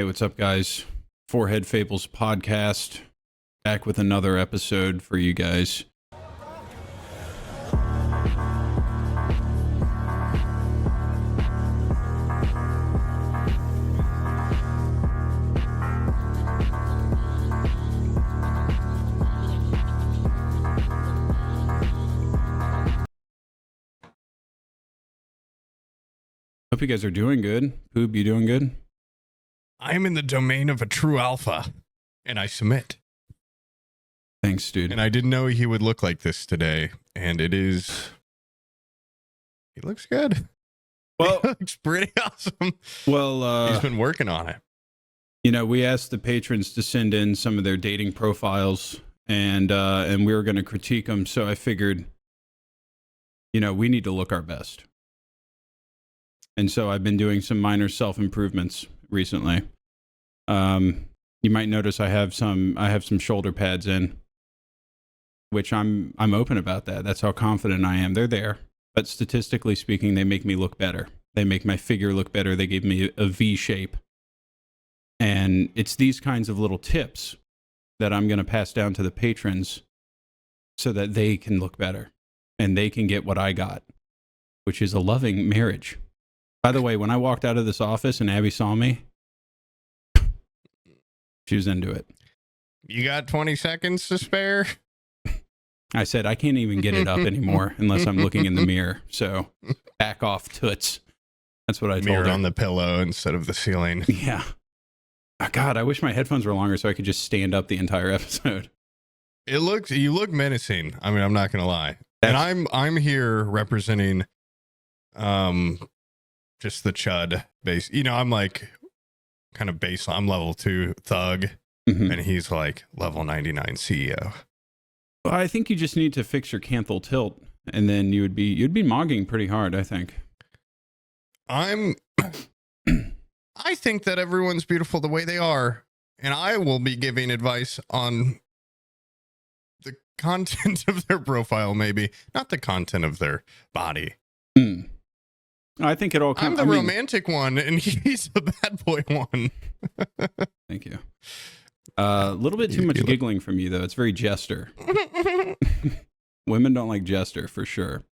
Hey, what's up, guys? Forehead Fables podcast, back with another episode for you guys. Hope you guys are doing good. Poob, you doing good? I am in the domain of a true alpha, and I submit. Thanks, dude. And I didn't know he would look like this today, and it is... He looks good. Well, he looks pretty awesome. Well, he's been working on it. You know, we asked the patrons to send in some of their dating profiles, and we were going to critique them, so I figured, you know, we need to look our best. And so I've been doing some minor self-improvements recently. You might notice I have some shoulder pads in, which I'm open about that. That's how confident I am. They're there, but statistically speaking, they make me look better. They make my figure look better. They give me a V shape. And it's these kinds of little tips that I'm going to pass down to the patrons so that they can look better and they can get what I got, which is a loving marriage. By the way, when I walked out of this office and Abby saw me, she was into it. You got 20 seconds to spare? I said, I can't even get it up anymore unless I'm looking in the mirror. So back off, toots. That's what I told her. Mirror on the pillow instead of the ceiling. Yeah. Oh, God, I wish my headphones were longer so I could just stand up the entire episode. You look menacing. I mean, I'm not going to lie. And I'm here representing just the chud base. You know, I'm like kind of base. I'm level 2 thug, and he's like level 99 CEO. Well, I think you just need to fix your canthal tilt, and then you'd be mogging pretty hard, I think. I think that everyone's beautiful the way they are, and I will be giving advice on the content of their profile, maybe not the content of their body. I think it all comes. I'm the romantic one, and he's the bad boy one. Thank you. A little bit too much giggling from you, though. It's very jester. Women don't like jester, for sure.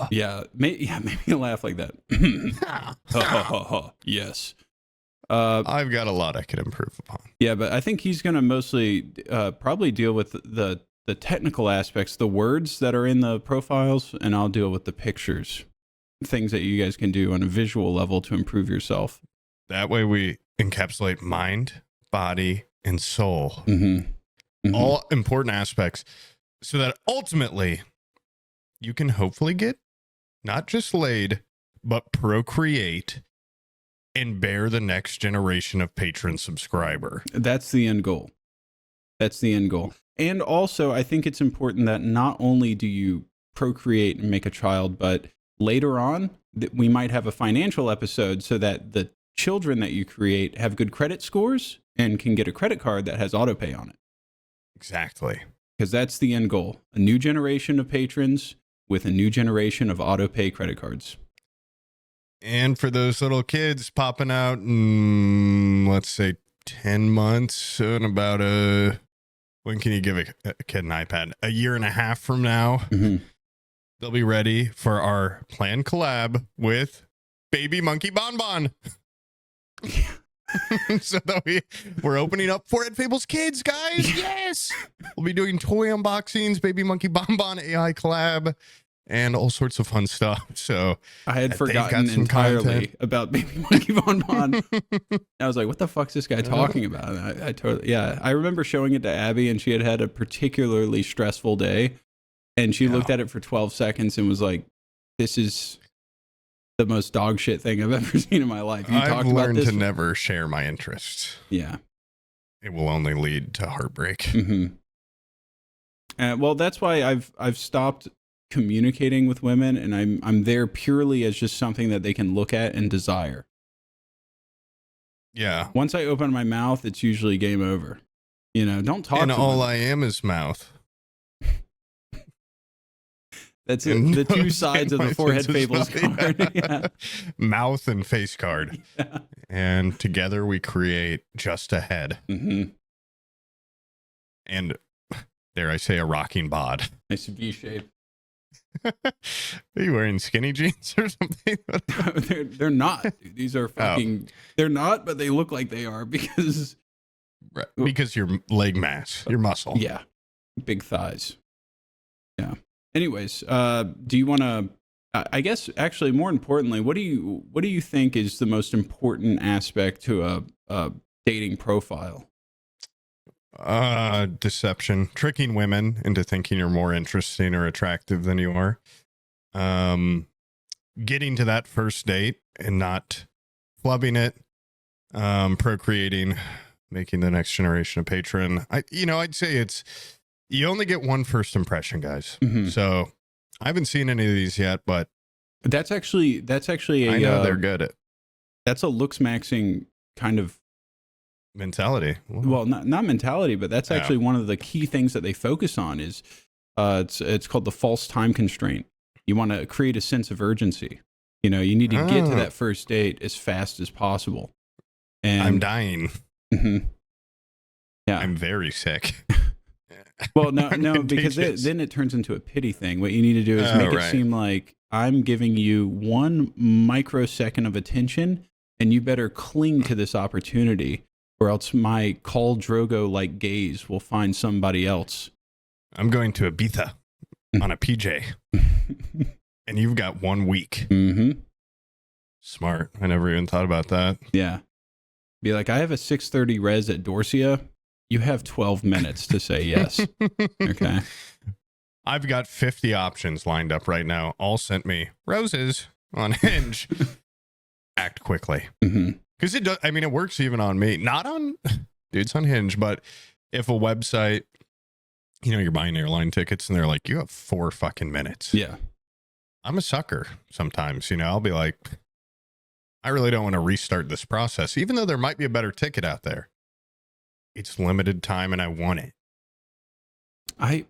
Yeah, maybe you laugh like that. Yes. I've got a lot I could improve upon. Yeah, but I think he's going to mostly probably deal with the technical aspects, the words that are in the profiles, and I'll deal with the pictures. Things that you guys can do on a visual level to improve yourself. That way we encapsulate mind, body, and soul. All important aspects so that ultimately you can hopefully get not just laid, but procreate and bear the next generation of patron subscriber. That's the end goal. That's the end goal. And also, I think it's important that not only do you procreate and make a child, but later on, we might have a financial episode so that the children that you create have good credit scores and can get a credit card that has autopay on it. Exactly. Because that's the end goal. A new generation of patrons with a new generation of autopay credit cards. And for those little kids popping out in, let's say, 10 months and about when can you give a kid an iPad? A year and a half from now. They'll be ready for our planned collab with Baby Monkey Bonbon. So that we're opening up Forehead Fables Kids, guys. Yes. We'll be doing toy unboxings, Baby Monkey Bonbon AI collab, and all sorts of fun stuff. So I had forgotten entirely about Baby Monkey Bonbon. I was like, what the fuck's this guy talking about? I totally, yeah. I remember showing it to Abby, and she had had a particularly stressful day. And she looked at it for 12 seconds and was like, this is the most dog shit thing I've ever seen in my life. I've learned to never share my interests. Yeah. It will only lead to heartbreak. Well, that's why I've stopped communicating with women, and I'm there purely as just something that they can look at and desire. Yeah. Once I open my mouth, it's usually game over. You know, don't talk and to all women. I am is mouth. That's And the two nose sides of and the forehead license fables plate. card. Yeah. Mouth and face card. Yeah. And together we create just a head. Mm-hmm. And dare I say, a rocking bod. Nice V shape. Are you wearing skinny jeans or something? they're not. Dude. These are fucking. They're not, but they look like they are because. Right. Because your leg mass, your muscle. Yeah, big thighs. Yeah. Anyways, do you want to? I guess actually, more importantly, what do you think is the most important aspect to a dating profile? Deception, tricking women into thinking you're more interesting or attractive than you are. Getting to that first date and not flubbing it, procreating, making the next generation a patron. I'd say you only get one first impression, guys. Mm-hmm. So I haven't seen any of these yet, but that's actually I know they're good at. That's a looks maxing kind of mentality. Well, not mentality, but that's actually one of the key things that they focus on is it's called the false time constraint. You want to create a sense of urgency. You need to get to that first date as fast as possible. And I'm dying. Mm-hmm. Yeah, I'm very sick. Well, no, because then it turns into a pity thing. What you need to do is make it seem like I'm giving you 1 microsecond of attention, and you better cling to this opportunity, or else my Khal Drogo-like gaze will find somebody else. I'm going to Ibiza on a PJ, and you've got 1 week. Mm-hmm. Smart. I never even thought about that. Yeah. Be like, I have a 6:30 res at Dorsia. You have 12 minutes to say yes. Okay. I've got 50 options lined up right now. All sent me roses on Hinge. Act quickly. Mm-hmm. Because it does. I mean, it works even on me. Not on dudes on Hinge, but if a website, you're buying airline tickets and they're like, you have 4 fucking minutes. Yeah. I'm a sucker sometimes. I'll be like, I really don't want to restart this process, even though there might be a better ticket out there. It's limited time and I want it. I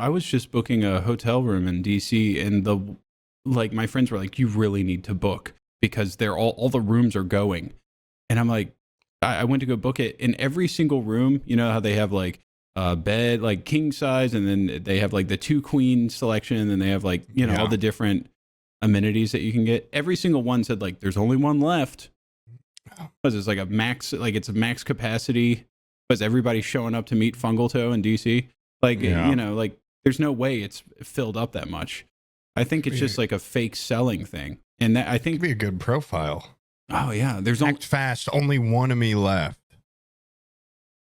was just booking a hotel room in DC, and my friends were like, you really need to book because they're all the rooms are going. And I'm like, I went to go book it, in every single room, how they have like a bed, like king size, and then they have like the 2 queen selection, and they have like, all the different amenities that you can get. Every single one said like, there's only one left. Because it's like it's a max capacity. Because everybody's showing up to meet Fungal Toe in DC. Like, there's no way it's filled up that much. I think it's just like a fake selling thing. And that, I think, it'd be a good profile. Oh yeah. Act fast. Only one of me left.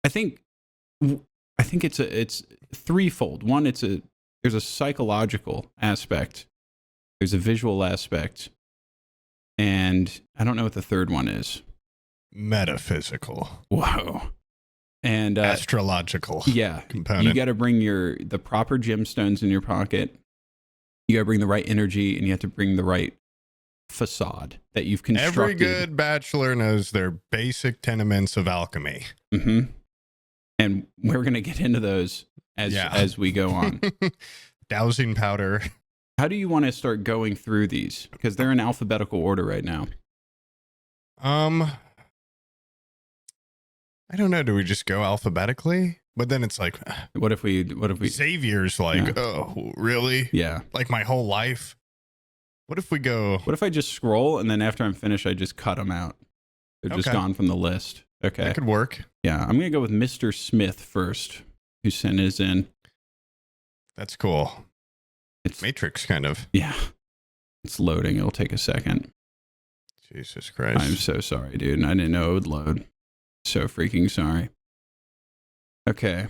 I think it's threefold. One, there's a psychological aspect. There's a visual aspect. And I don't know what the third one is. Metaphysical. Whoa. And astrological component. You got to bring the proper gemstones in your pocket. You got to bring the right energy, and you have to bring the right facade that you've constructed. Every good bachelor knows their basic tenements of alchemy. Mm-hmm. And we're going to get into those as we go on. Dowsing powder. How do you want to start going through these? Because they're in alphabetical order right now. I don't know. Do we just go alphabetically? But then it's like, what if we Xavier's like, oh, really? Yeah. Like my whole life. What if we go? What if I just scroll and then after I'm finished, I just cut them out? They're just gone from the list. Okay. That could work. Yeah. I'm going to go with Mr. Smith first, who sent his in. That's cool. It's Matrix kind of. Yeah. It's loading. It'll take a second. Jesus Christ. I'm so sorry, dude. I didn't know it would load. So freaking sorry. Okay.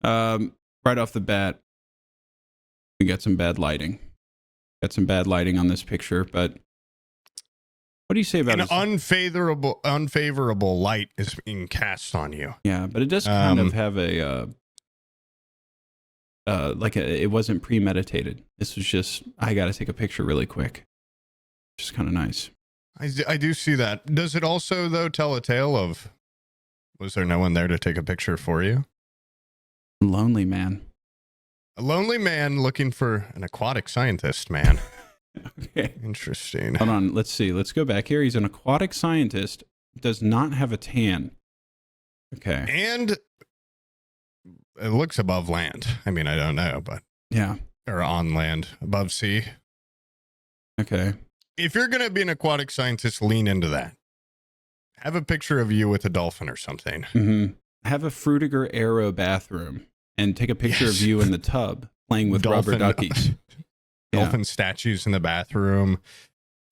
Right off the bat, we got some bad lighting. Got some bad lighting on this picture, but what do you say about an unfavorable light is being cast on you? Yeah, but it does kind of have it wasn't premeditated. This was just, I got to take a picture really quick. Just kind of nice. I do see that. Does it also, though, tell a tale of, was there no one there to take a picture for you? Lonely man. A lonely man looking for an aquatic scientist, man. Okay. Interesting. Hold on. Let's see. Let's go back here. He's an aquatic scientist. Does not have a tan. Okay. And it looks above land. I mean, I don't know, but yeah. Or on land, above sea. Okay. If you're going to be an aquatic scientist, lean into that. Have a picture of you with a dolphin or something. Mm-hmm. Have a Frutiger Aero bathroom and take a picture of you in the tub playing with rubber duckies. Dolphin statues in the bathroom.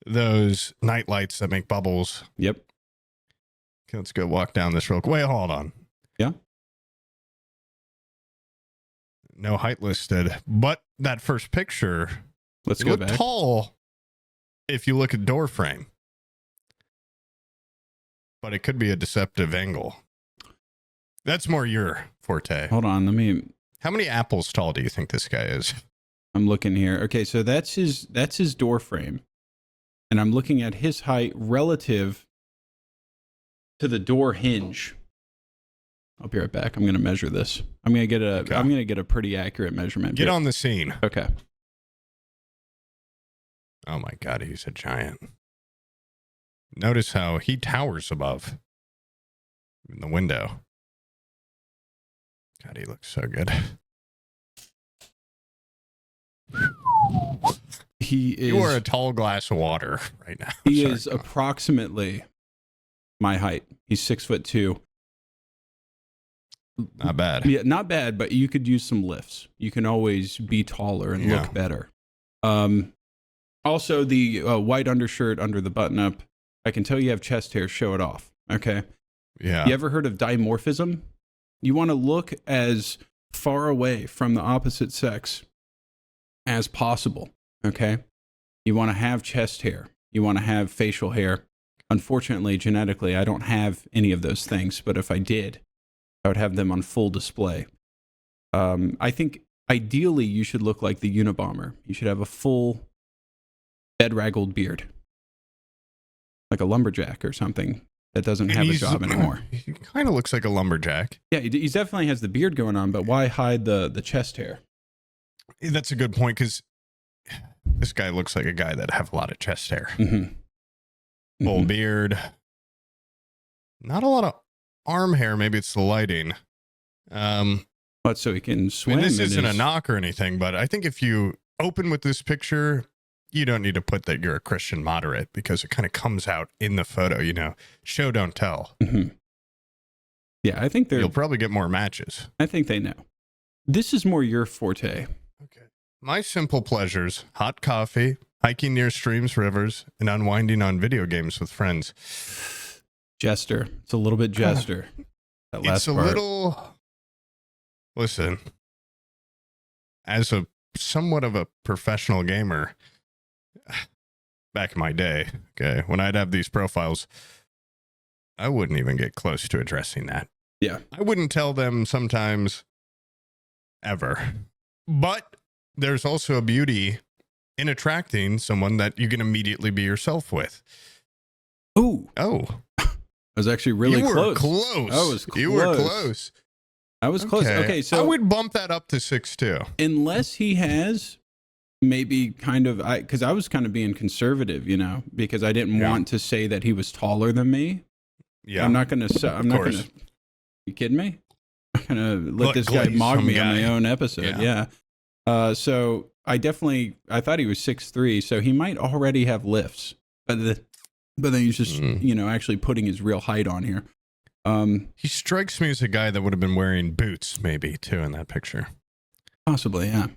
Those night lights that make bubbles. Yep. Okay, let's go walk down this real quick. Wait, hold on. Yeah. No height listed, but that first picture, let's go back. Tall if you look at door frame, but it could be a deceptive angle. That's more your forte. Hold on, How many apples tall do you think this guy is? I'm looking here. Okay, so that's his door frame, and I'm looking at his height relative to the door hinge. I'll be right back. I'm going to measure this. I'm going to get a pretty accurate measurement. Get on the scene. Okay. Oh my God, he's a giant. Notice how he towers above in the window. God, he looks so good. You are a tall glass of water right now. He is approximately my height. He's 6'2". Not bad. Yeah, not bad, but you could use some lifts. You can always be taller and look better. Also, the white undershirt under the button-up, I can tell you have chest hair. Show it off, okay? Yeah. You ever heard of dimorphism? You want to look as far away from the opposite sex as possible, okay? You want to have chest hair. You want to have facial hair. Unfortunately, genetically, I don't have any of those things, but if I did, I would have them on full display. I think ideally you should look like the Unabomber. You should have a full bedraggled beard, like a lumberjack or something that doesn't have a job anymore. He kind of looks like a lumberjack. Yeah, he definitely has the beard going on, but why hide the chest hair? That's a good point, because this guy looks like a guy that have a lot of chest hair. Mm-hmm. Full beard. Not a lot of arm hair. Maybe it's the lighting. But so he can swim. I mean, this isn't a knock or anything, but I think if you open with this picture, you don't need to put that you're a Christian moderate, because it kind of comes out in the photo, show don't tell. Mm-hmm. Yeah, I think you'll probably get more matches. I think they know. This is more your forte. Okay. My simple pleasures: hot coffee, hiking near streams, rivers, and unwinding on video games with friends. Jester. It's a little bit jester. That last part. Little. Listen, as a somewhat of a professional gamer, back in my day, okay, when I'd have these profiles, I wouldn't even get close to addressing that. Yeah. I wouldn't tell them sometimes, ever. But there's also a beauty in attracting someone that you can immediately be yourself with. Ooh. Oh. I was actually really close. You were close. I was close. You were close. I was close. Okay, so I would bump that up to 6'2". Unless he has maybe kind of, because I was kind of being conservative, because I didn't want to say that he was taller than me. Yeah. I'm not going to, you kidding me? I'm going to let this guy mock me on my own episode. Yeah. So I thought he was 6'3", so he might already have lifts, but then he's just, actually putting his real height on here. He strikes me as a guy that would have been wearing boots, maybe, too, in that picture. Possibly, yeah.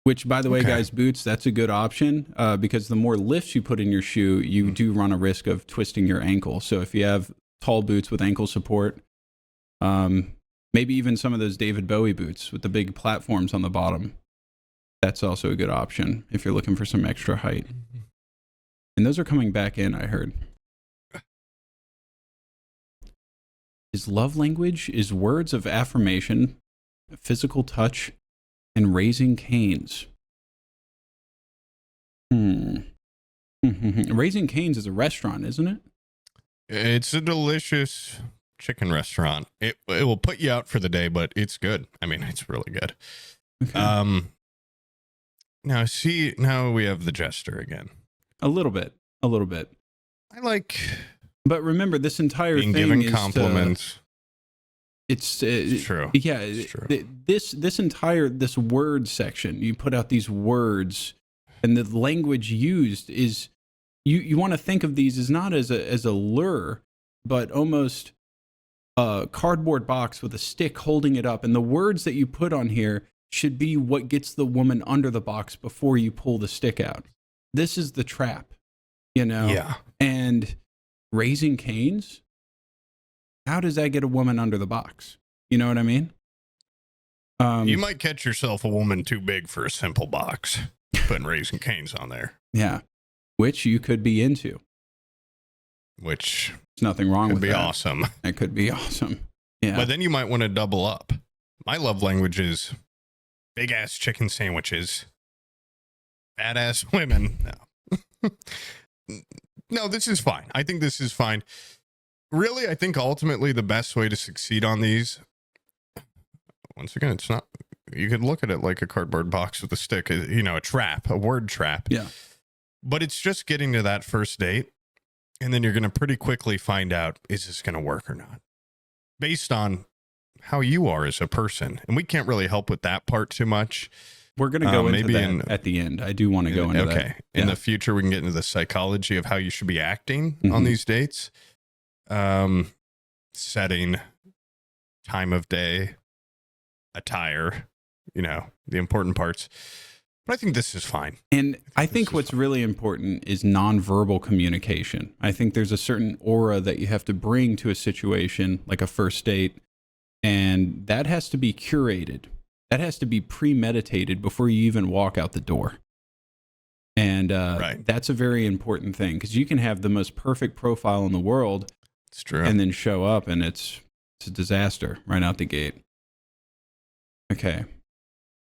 Which, by the way, guys, boots, that's a good option because the more lifts you put in your shoe, you do run a risk of twisting your ankle. So if you have tall boots with ankle support, maybe even some of those David Bowie boots with the big platforms on the bottom, that's also a good option if you're looking for some extra height. And those are coming back in, I heard. His love language is words of affirmation, physical touch, and raising canes. Raising Cane's is a restaurant, isn't it? It's a delicious chicken restaurant. It will put you out for the day, but it's good. I mean, it's really good. Okay. Now we have the jester again. A little bit. I like But remember, this entire being thing given is compliments. it's true. Yeah, It's true. This word section, you put out these words, and the language used is you want to think of these as not as a lure, but almost a cardboard box with a stick holding it up, and the words that you put on here should be what gets the woman under the box before you pull the stick out. This is the trap, Yeah. And Raising Cane's, how does that get a woman under the box? You know what I mean? You might catch yourself a woman too big for a simple box, putting Raising Cane's on there. Yeah, which you could be into. Which There's nothing wrong with could be that. awesome. That could be awesome. Yeah. But then you might want to double up. My love language is big ass chicken sandwiches, badass women. No. No, this is fine. I think this is fine. Really, I think ultimately the best way to succeed on these, once again, it's not, you could look at it like a cardboard box with a stick, a trap, a word trap. Yeah. But it's just getting to that first date. And then you're going to pretty quickly find out, is this going to work or not? Based on how you are as a person. And we can't really help with that part too much. We're going to go into maybe that at the end. I do want to go into that. Okay. In the future, we can get into the psychology of how you should be acting on these dates. Setting, time of day, attire, the important parts. But I think this is fine. And I think what's really important is nonverbal communication. I think there's a certain aura that you have to bring to a situation like a first date, and that has to be curated. That has to be premeditated before you even walk out the door. And that's a very important thing, because you can have the most perfect profile in the world. It's true. And then show up and it's a disaster right out the gate. Okay.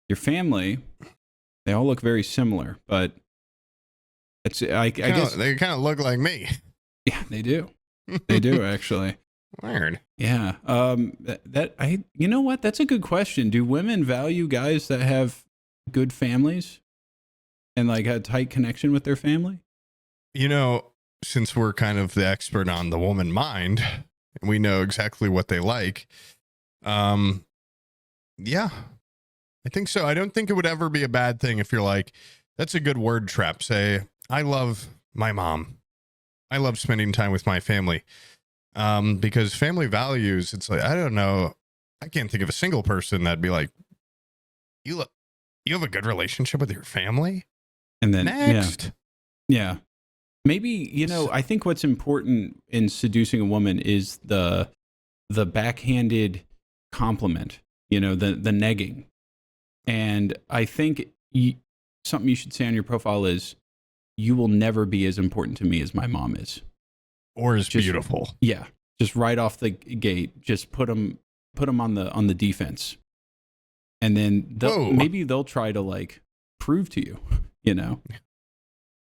Your family, they all look very similar, but I guess they kind of look like me. Yeah, they do. They do actually. Weird. Yeah. You know what? That's a good question. Do women value guys that have good families and like a tight connection with their family? Since we're kind of the expert on the woman mind, and we know exactly what they like. Yeah, I think so. I don't think it would ever be a bad thing if you're like, that's a good word trap. Say, I love my mom. I love spending time with my family. Because family values, it's like, I don't know. I can't think of a single person that'd be like, you have a good relationship with your family? And then next. Yeah. Maybe, I think what's important in seducing a woman is the backhanded compliment, the negging. And I think something you should say on your profile is, you will never be as important to me as my mom is. Or as beautiful. Yeah. Just right off the gate, just put them on the defense. And then maybe they'll try to like prove to you,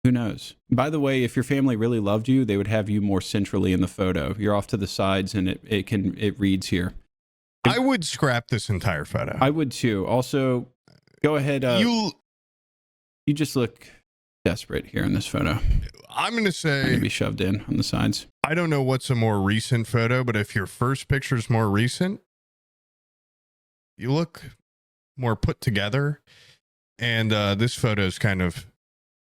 Who knows? By the way, if your family really loved you, they would have you more centrally in the photo. You're off to the sides, and it reads here. I would scrap this entire photo. I would too. Also, go ahead. You just look desperate here in this photo. I'm going to say, to be shoved in on the sides. I don't know what's a more recent photo, but if your first picture is more recent, you look more put together, and this photo is kind of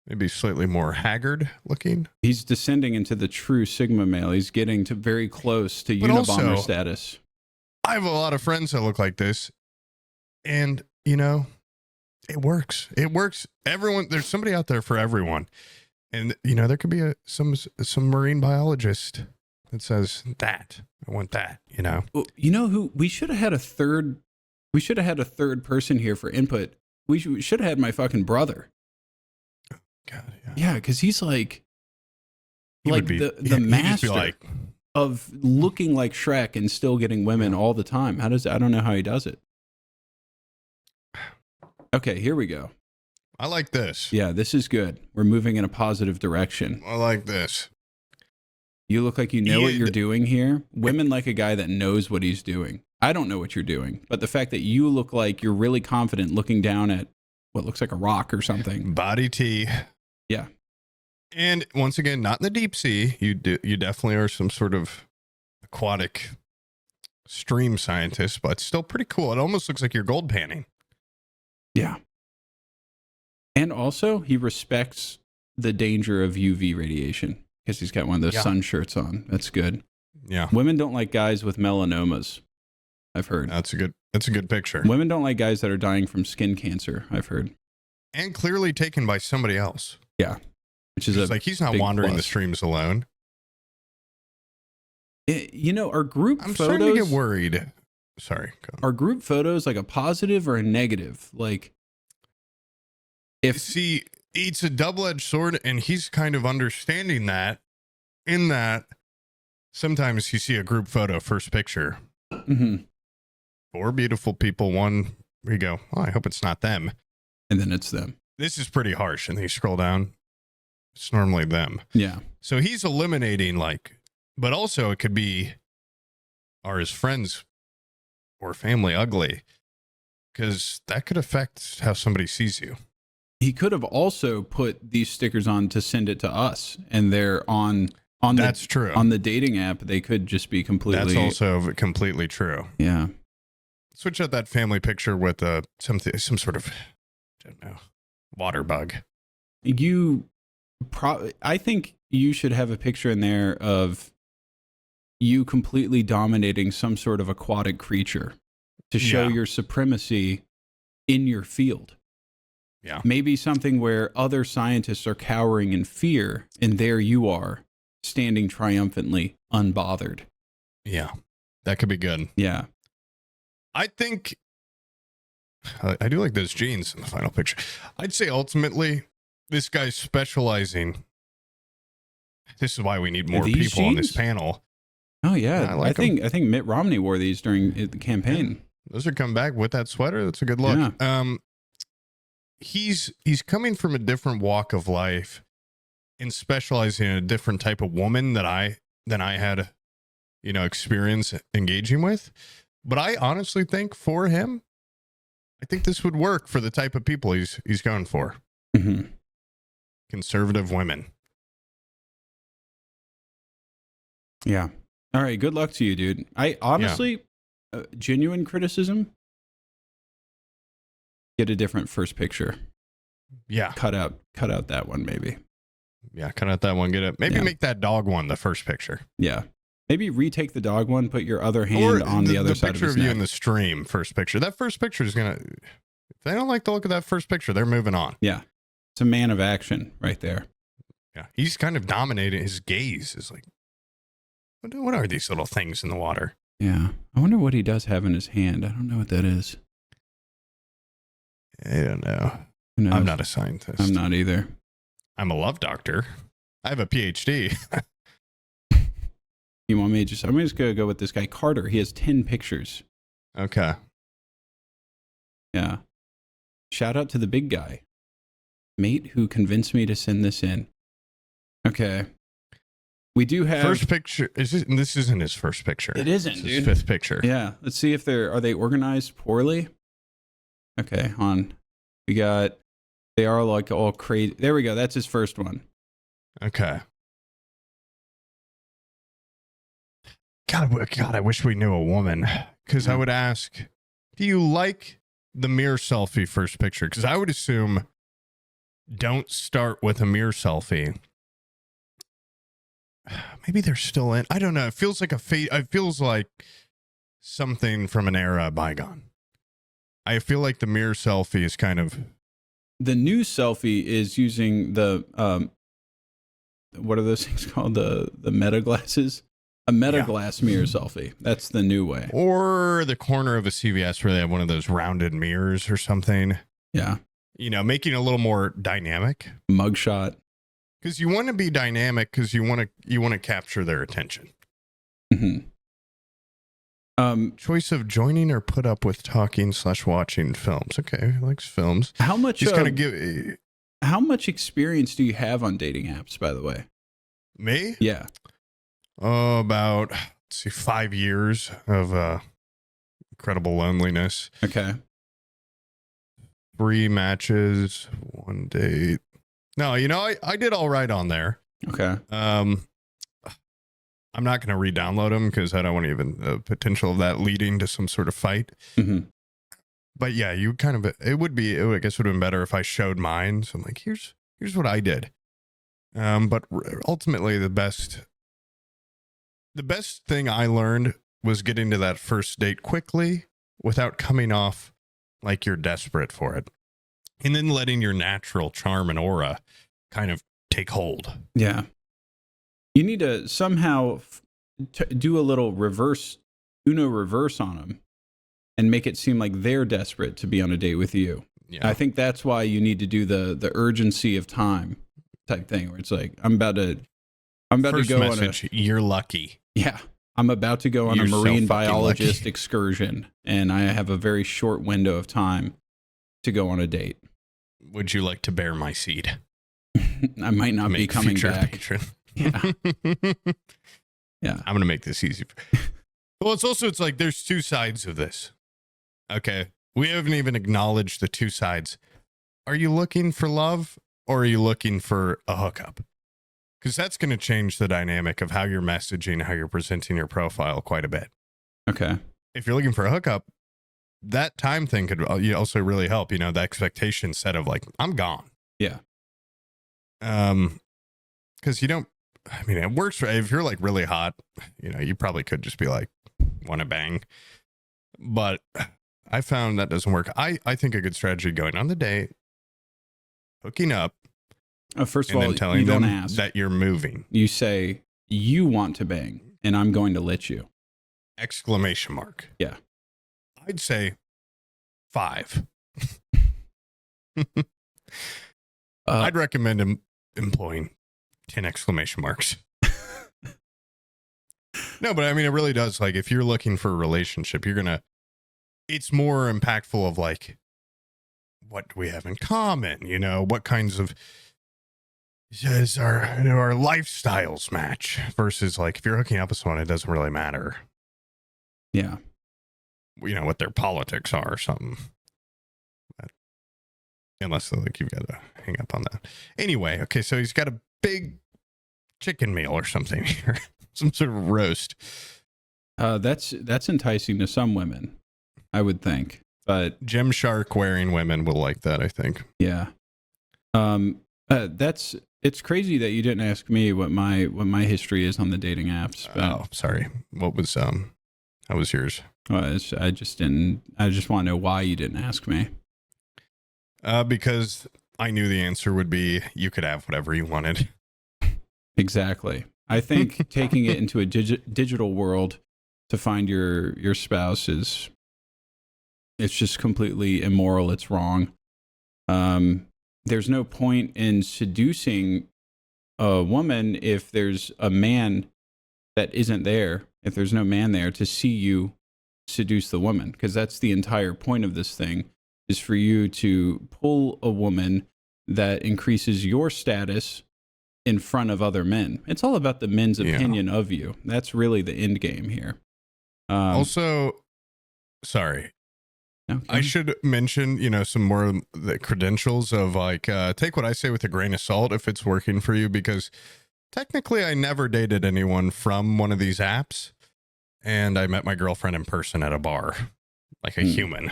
maybe slightly more haggard looking. He's descending into the true Sigma male. He's getting to very close to Unabomber status. I have a lot of friends that look like this, and it works. It works. Everyone, there's somebody out there for everyone, and there could be some marine biologist that says that I want that. Well, who we should have had a third. We should have had a third person here for input. We should have had my fucking brother. God, yeah, because he's like the master be of looking like Shrek and still getting women all the time. I don't know how he does it. Okay, here we go. I like this. Yeah, this is good. We're moving in a positive direction. I like this. You look like you know what you're doing here. Women like a guy that knows what he's doing. I don't know what you're doing, but the fact that you look like you're really confident looking down at what looks like a rock or something. Body T. Yeah. And once again, not in the deep sea. You definitely are some sort of aquatic stream scientist, but still pretty cool. It almost looks like you're gold panning. Yeah. And also, he respects the danger of UV radiation because he's got one of those sun shirts on. That's good. Yeah. Women don't like guys with melanomas, I've heard. That's a good picture. Women don't like guys that are dying from skin cancer, I've heard. And clearly taken by somebody else. Yeah. Which is like he's not wandering the streams alone. Our group I'm photos. starting to get worried. Sorry. Are group photos like a positive or a negative? Like, see, it's a double-edged sword, and he's kind of understanding that. In that, sometimes you see a group photo, first picture, 4 beautiful people. One, where you go, oh, I hope it's not them, and then it's them. This is pretty harsh, and then you scroll down. It's normally them. Yeah. So he's eliminating but also it could be, are his friends or family ugly? Because that could affect how somebody sees you. He could have also put these stickers on to send it to us, and they're on That's true. On the dating app, they could just be completely. That's also completely true. Yeah. Switch out that family picture with some sort of, I don't know, water bug. I think you should have a picture in there of you completely dominating some sort of aquatic creature to show your supremacy in your field. Yeah. Maybe something where other scientists are cowering in fear, and there you are, standing triumphantly, unbothered. Yeah. That could be good. Yeah. I think I do like those jeans in the final picture. I'd say ultimately, this guy's specializing. This is why we need more people on this panel. Oh yeah, I think Mitt Romney wore these during the campaign. Yeah. Those are coming back with that sweater. That's a good look. Yeah. He's coming from a different walk of life and specializing in a different type of woman than I had, experience engaging with. But I honestly think for him, I think this would work for the type of people he's going for. Mm-hmm. Conservative women. Yeah. All right. Good luck to you, dude. I honestly, genuine criticism. Get a different first picture. Yeah. Cut out that one, maybe. Yeah. Cut out that one. Make that dog one the first picture. Yeah. Maybe retake the dog one, put your other hand on the other side of his neck. The picture of you in the stream, first picture. That first picture is if they don't like the look of that first picture, they're moving on. Yeah. It's a man of action right there. Yeah. He's kind of dominating. His gaze is like, what are these little things in the water? Yeah. I wonder what he does have in his hand. I don't know what that is. I don't know. I'm not a scientist. I'm not either. I'm a love doctor. I have a PhD. You want me I'm just going to go with this guy, Carter. He has 10 pictures. Okay. Yeah. Shout out to the big guy. Mate who convinced me to send this in. Okay. We do have first picture. This isn't his first picture. It isn't, It's dude. his fifth picture. Yeah. Let's see if are they organized poorly? Okay, they are like all crazy. There we go. That's his first one. Okay. God, I wish we knew a woman, because I would ask, do you like the mirror selfie first picture? Because I would assume don't start with a mirror selfie. Maybe they're still in. I don't know. It feels like it feels like something from an era bygone. I feel like the mirror selfie is kind of. The new selfie is using the what are those things called? The meta glasses. A meta glass mirror selfie. That's the new way. Or the corner of a CVS where they have one of those rounded mirrors or something. Yeah. Making it a little more dynamic. Mugshot. Because you want to be dynamic because you want to capture their attention. Mm-hmm. Choice of joining or put up with talking / watching films. Okay, he likes films. How much? He's gonna give. How much experience do you have on dating apps, by the way? Me? Yeah. about, let's see, 5 years of incredible loneliness. Okay. 3 matches, 1 date. No, I did all right on there. Okay. I'm not going to re-download them because I don't want even the potential of that leading to some sort of fight. Mm-hmm. But yeah, I guess it would have been better if I showed mine. So I'm like, here's what I did. But ultimately the best thing I learned was getting to that first date quickly without coming off like you're desperate for it. And then letting your natural charm and aura kind of take hold. Yeah. You need to somehow do a little Uno reverse on them and make it seem like they're desperate to be on a date with you. Yeah. I think that's why you need to do the urgency of time type thing where it's like, I'm about to go message, you're lucky. Yeah. I'm about to go on a marine biologist excursion and I have a very short window of time to go on a date. Would you like to bear my seed? I might not be coming back. Patron. Yeah. Yeah. I'm going to make this easy. Well, it's like there's 2 sides of this. Okay. We haven't even acknowledged the 2 sides. Are you looking for love or are you looking for a hookup? Because that's going to change the dynamic of how you're messaging, how you're presenting your profile quite a bit. Okay. If you're looking for a hookup, that time thing could also really help. The expectation set of like, I'm gone. Yeah. Because it works for, if you're like really hot, you probably could just be like, want to bang. But I found that doesn't work. I think a good strategy going on the date, hooking up. First of all, you don't ask that you're moving. You say, you want to bang, and I'm going to let you. Exclamation mark. Yeah. I'd say 5. I'd recommend employing 10 exclamation marks. No, but it really does. Like, if you're looking for a relationship, it's more impactful of like, what do we have in common? What kinds of, does our lifestyles match? Versus like, if you're hooking up with someone, it doesn't really matter. Yeah. What their politics are or something. Unless like you've got to hang up on that. Anyway, okay, so he's got a big chicken meal or something here. Some sort of roast. That's enticing to some women, I would think. But Gymshark wearing women will like that, I think. Yeah. It's crazy that you didn't ask me what my history is on the dating apps. But, oh, sorry. What was how was yours? Well, I just want to know why you didn't ask me. Because I knew the answer would be you could have whatever you wanted. Exactly. I think taking it into a digital world to find your spouse it's just completely immoral. It's wrong. There's no point in seducing a woman if there's a man that isn't there, if there's no man there to see you seduce the woman, because that's the entire point of this thing, is for you to pull a woman that increases your status in front of other men. It's all about the men's opinion of you. That's really the end game here. Also, sorry. Okay. I should mention, some more of the credentials of like, take what I say with a grain of salt if it's working for you, because technically I never dated anyone from one of these apps. And I met my girlfriend in person at a bar, like a human.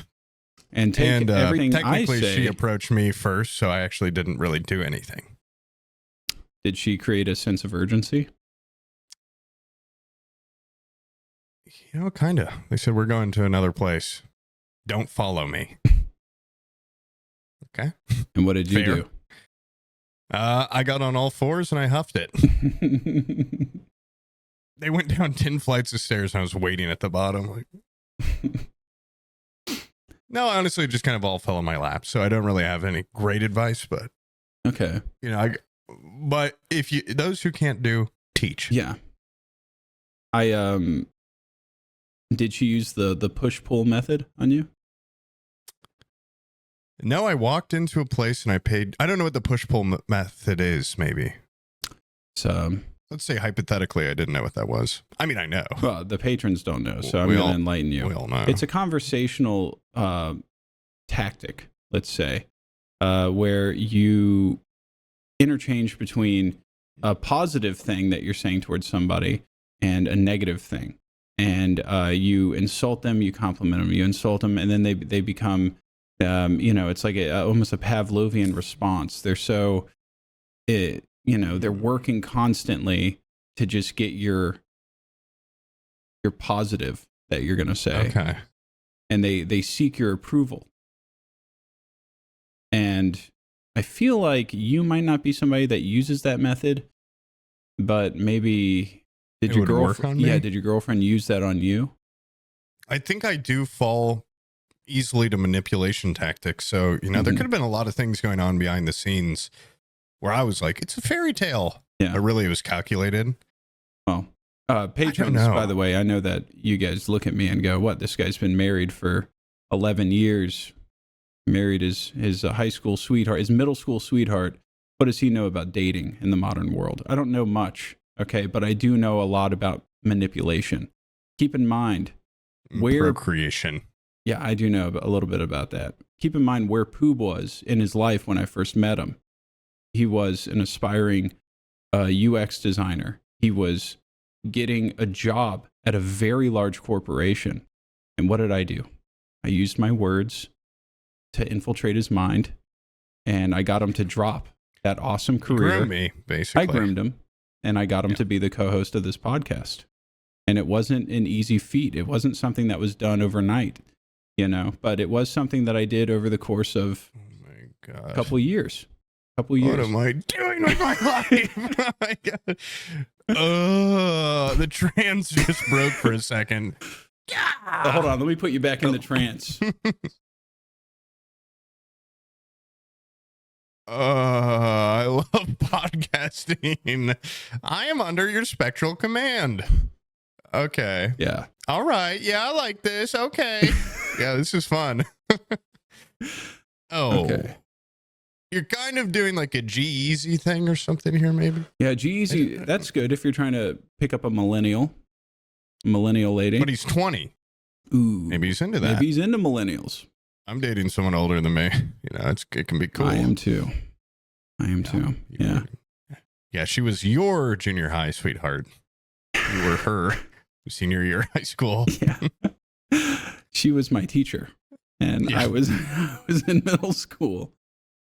And everything technically I say, she approached me first, so I actually didn't really do anything. Did she create a sense of urgency? Kind of. They said, we're going to another place. Don't follow me. Okay. And what did you do? I got on all 4s and I huffed it. They went down 10 flights of stairs and I was waiting at the bottom. Like, no, honestly, it just kind of all fell in my lap. So I don't really have any great advice, but okay. But if those who can't do, teach. Yeah. Did she use the push-pull method on you? No, I walked into a place and I paid. I don't know what the push-pull method is, maybe. So let's say hypothetically, I didn't know what that was. I mean, I know. Well, the patrons don't know, so I'm going to enlighten you. We all know. It's a conversational tactic, let's say, where you interchange between a positive thing that you're saying towards somebody and a negative thing. And you insult them, you compliment them, you insult them, and then they become, it's like almost a Pavlovian response. They're so, they're working constantly to just get your positive that you're going to say. Okay. And they seek your approval. And I feel like you might not be somebody that uses that method, but maybe did your girlfriend use that on you? I think I do fall easily to manipulation tactics. So, there could have been a lot of things going on behind the scenes where I was like, it's a fairy tale. Yeah. But really it was calculated. Well, patrons, by the way, I know that you guys look at me and go, what? This guy's been married for 11 years. Married his high school sweetheart, his middle school sweetheart. What does he know about dating in the modern world? I don't know much, okay, but I do know a lot about manipulation. Keep in mind where procreation. Yeah, I do know a little bit about that. Keep in mind where Poob was in his life when I first met him. He was an aspiring UX designer. He was getting a job at a very large corporation. And what did I do? I used my words to infiltrate his mind, and I got him to drop that awesome career. You groomed me, basically. I groomed him, and I got him to be the co-host of this podcast. And it wasn't an easy feat. It wasn't something that was done overnight, but it was something that I did over the course of a couple of years. What am I doing with my life? Oh my God. The trance just broke for a second. Oh, hold on, let me put you back in the trance. I love podcasting. I am under your spectral command. Okay. Yeah. All right. Yeah, I like this. Okay. Yeah, this is fun. Okay. You're kind of doing like a G-Eazy thing or something here, maybe? Yeah, G-Eazy, that's good if you're trying to pick up a millennial lady. But he's 20. Ooh. Maybe he's into that. Maybe he's into millennials. I'm dating someone older than me. It can be cool. I am too. Yeah. Yeah, she was your junior high sweetheart. You were her senior year high school. Yeah. She was my teacher, and I was in middle school.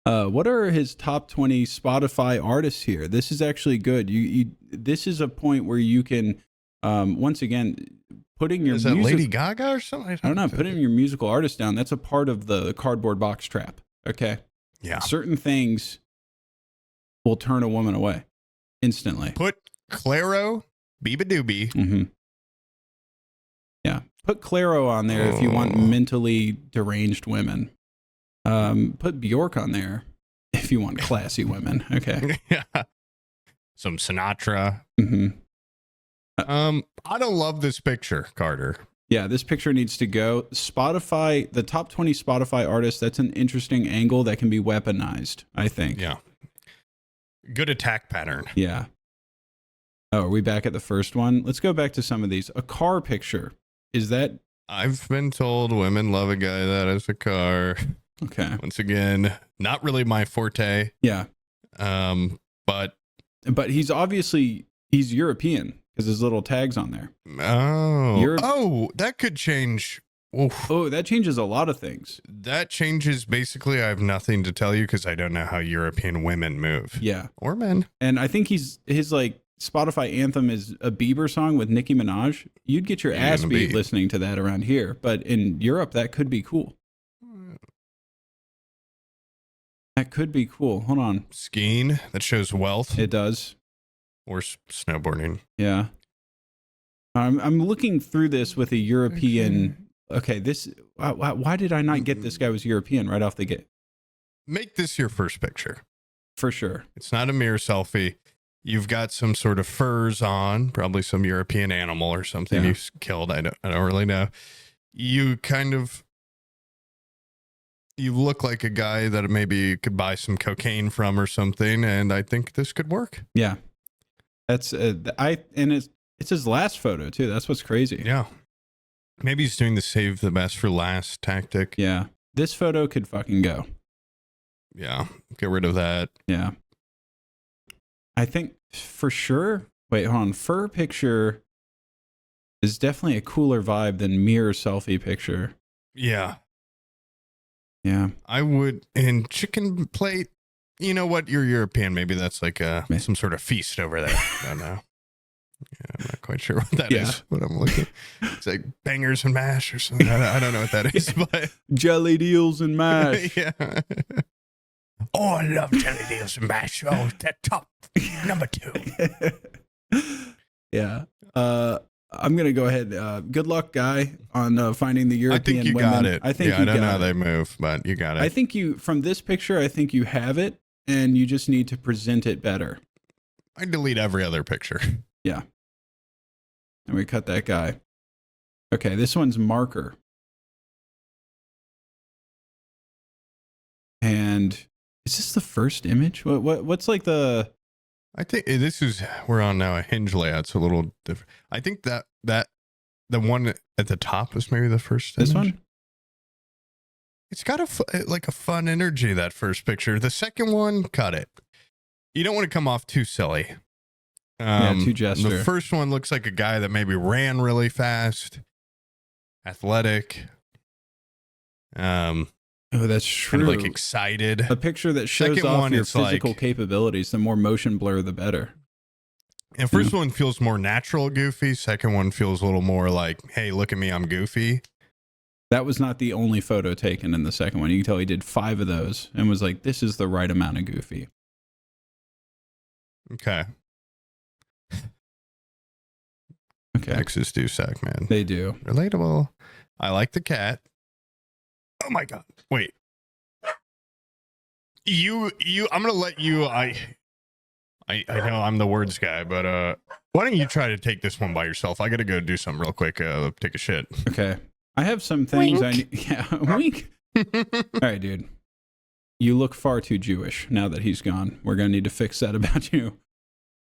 What are his top 20 Spotify artists here? This is actually good. This is a point where you can, once again, putting your music. Is that Lady Gaga or something? I don't know. Putting your musical artist down. That's a part of the cardboard box trap. Okay. Yeah. Certain things will turn a woman away instantly. Put Claro, Biba Doobie. Mm-hmm. Yeah. Put Claro on there if you want mentally deranged women. Put Bjork on there if you want classy women. Okay. Yeah. Some Sinatra. Mm-hmm. I don't love this picture, Carter. Yeah, this picture needs to go. Spotify, the top 20 Spotify artists, that's an interesting angle that can be weaponized, I think. Yeah. Good attack pattern. Yeah. Oh, are we back at the first one? Let's go back to some of these. A car picture. Is that? I've been told women love a guy that has a car. Okay. Once again, not really my forte. Yeah. But he's European because there's little tags on there. Oh, that could change. Oof. Oh, that changes a lot of things. That changes basically. I have nothing to tell you because I don't know how European women move. Yeah. Or men. And I think his like Spotify anthem is a Bieber song with Nicki Minaj. You'd get your ass beat listening to that around here. But in Europe, that could be cool. That could be cool. Hold on. Skiing. That shows wealth. It does. Or snowboarding. Yeah. I'm looking through this with a European. Okay, why did I not get this guy was European right off the get? Make this your first picture. For sure. It's not a mirror selfie. You've got some sort of furs on, probably some European animal or something you've killed. I don't really know. You look like a guy that maybe you could buy some cocaine from or something, and I think this could work. Yeah. That's and it's his last photo too. That's what's crazy. Yeah. Maybe he's doing the save the best for last tactic. Yeah. This photo could fucking go. Yeah. Get rid of that. Yeah. I think for sure. Wait, hold on. Fur picture is definitely a cooler vibe than mirror selfie picture. Yeah. Yeah. I would. And chicken plate. You know what? You're European. Maybe that's like some sort of feast over there. I don't know. Yeah, I'm not quite sure what that is. What I'm looking. It's like bangers and mash or something. I don't know what that is, but jelly deals and mash. Yeah. Oh, I love jelly deals and mash. Oh, that top number 2. Yeah. I'm gonna go ahead. Good luck, guy, on finding the European. I think you women. got it. I think I don't know how they move, but you got it. I think you from this picture. I think you have it, and you just need to present it better. I delete every other picture. Yeah. And we cut that guy. Okay, this one's marker. And is this the first image? What's like the? I think this is we're on now a hinge layout's a little different. I think that the one at the top is maybe the first. This image. One. It's got a fun energy. That first picture. The second one, cut it. You don't want to come off too silly. Too gesture. The first one looks like a guy that maybe ran really fast, athletic. Oh, that's true. Kind of like excited. A picture that shows Second off one, your it's physical like, capabilities. The more motion blur, the better. And first one feels more natural, goofy. Second one feels a little more like, hey, look at me, I'm goofy. That was not the only photo taken in the second one. You can tell he did 5 of those and was like, this is the right amount of goofy. Okay. Okay. Exes do suck, man. They do. Relatable. I like the cat. Oh my God. Wait. I'm gonna let you I know I'm the words guy, but why don't you try to take this one by yourself? I gotta go do something real quick, take a shit. Okay. I have some things Wink. Wink. All right, dude. You look far too Jewish now that he's gone. We're gonna need to fix that about you.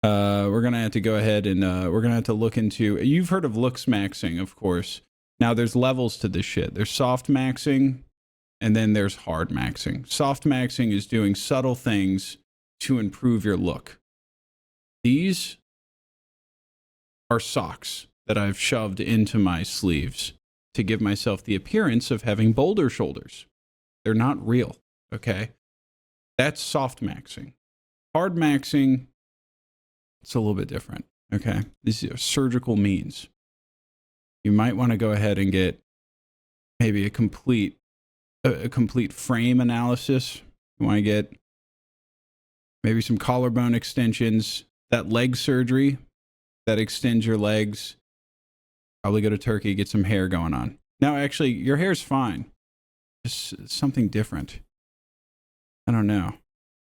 We're gonna have to go ahead and we're gonna have to look into. You've heard of looks maxing, of course. Now there's levels to this shit. There's soft maxing, and then there's hard maxing. Soft maxing is doing subtle things to improve your look. These are socks that I've shoved into my sleeves to give myself the appearance of having boulder shoulders. They're not real, okay? That's soft maxing. Hard maxing, it's a little bit different, okay? These are surgical means. You might want to go ahead and get maybe a complete frame analysis. You want to get maybe some collarbone extensions, that leg surgery that extends your legs. Probably go to Turkey, get some hair going on. Now, actually, your hair's fine. Just something different. I don't know.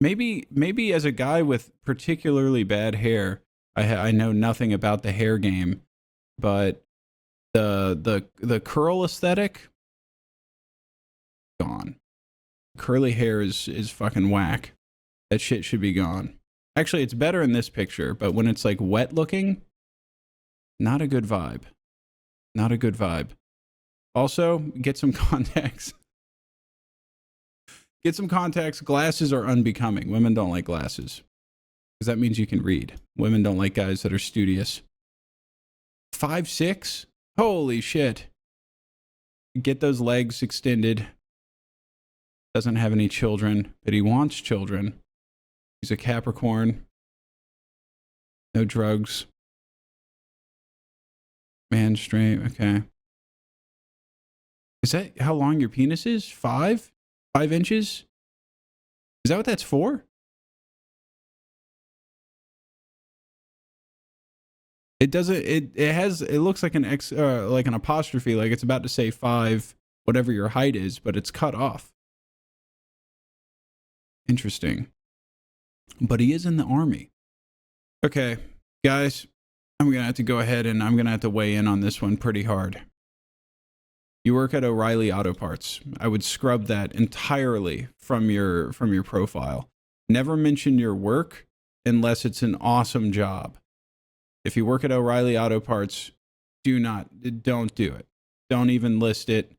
Maybe as a guy with particularly bad hair, I know nothing about the hair game, but the curl aesthetic, gone. Curly hair is fucking whack. That shit should be gone. Actually, it's better in this picture, but when it's like wet looking, not a good vibe. Not a good vibe. Also, get some contacts. Get some contacts. Glasses are unbecoming. Women don't like glasses. Because that means you can read. Women don't like guys that are studious. 5'6"? Holy shit. Get those legs extended. Doesn't have any children, but he wants children. He's a Capricorn. No drugs. Man straight. Okay. Is that how long your penis is? 5? 5 inches? Is that what that's for? It doesn't. It looks like like an apostrophe, like it's about to say 5, whatever your height is, but it's cut off. Interesting. But he is in the army. Okay, guys, I'm gonna have to go ahead and I'm gonna have to weigh in on this one pretty hard. You work at O'Reilly Auto Parts. I would scrub that entirely from your profile. Never mention your work unless it's an awesome job. If you work at O'Reilly Auto Parts, don't do it. Don't even list it.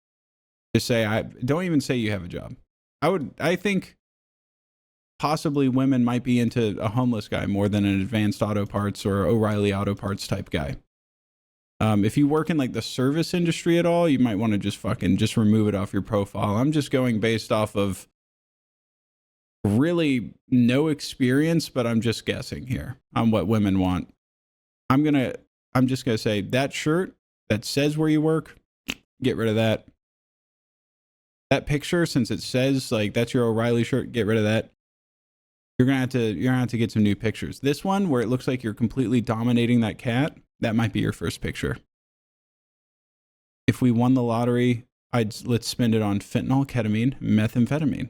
Just say, don't even say you have a job. I think possibly women might be into a homeless guy more than an Advanced Auto Parts or O'Reilly Auto Parts type guy. If you work in like the service industry at all, you might want to just remove it off your profile. I'm just going based off of really no experience, but I'm just guessing here on what women want. I'm just gonna say that shirt that says where you work, get rid of that. That picture, since it says like that's your O'Reilly shirt, get rid of that. You're gonna have to get some new pictures. This one where it looks like you're completely dominating that cat, that might be your first picture. If we won the lottery, let's spend it on fentanyl, ketamine, methamphetamine.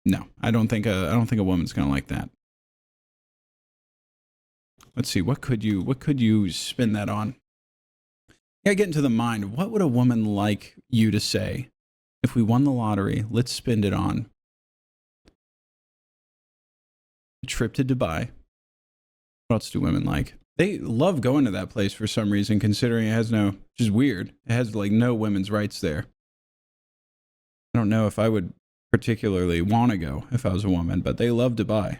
No, I don't think a woman's gonna like that. Let's see, what could you spin that on? Yeah, get into the mind. What would a woman like you to say? If we won the lottery, let's spend it on a trip to Dubai. What else do women like? They love going to that place for some reason, considering it has which is weird. It has like no women's rights there. I don't know if I would particularly want to go if I was a woman, but they love Dubai.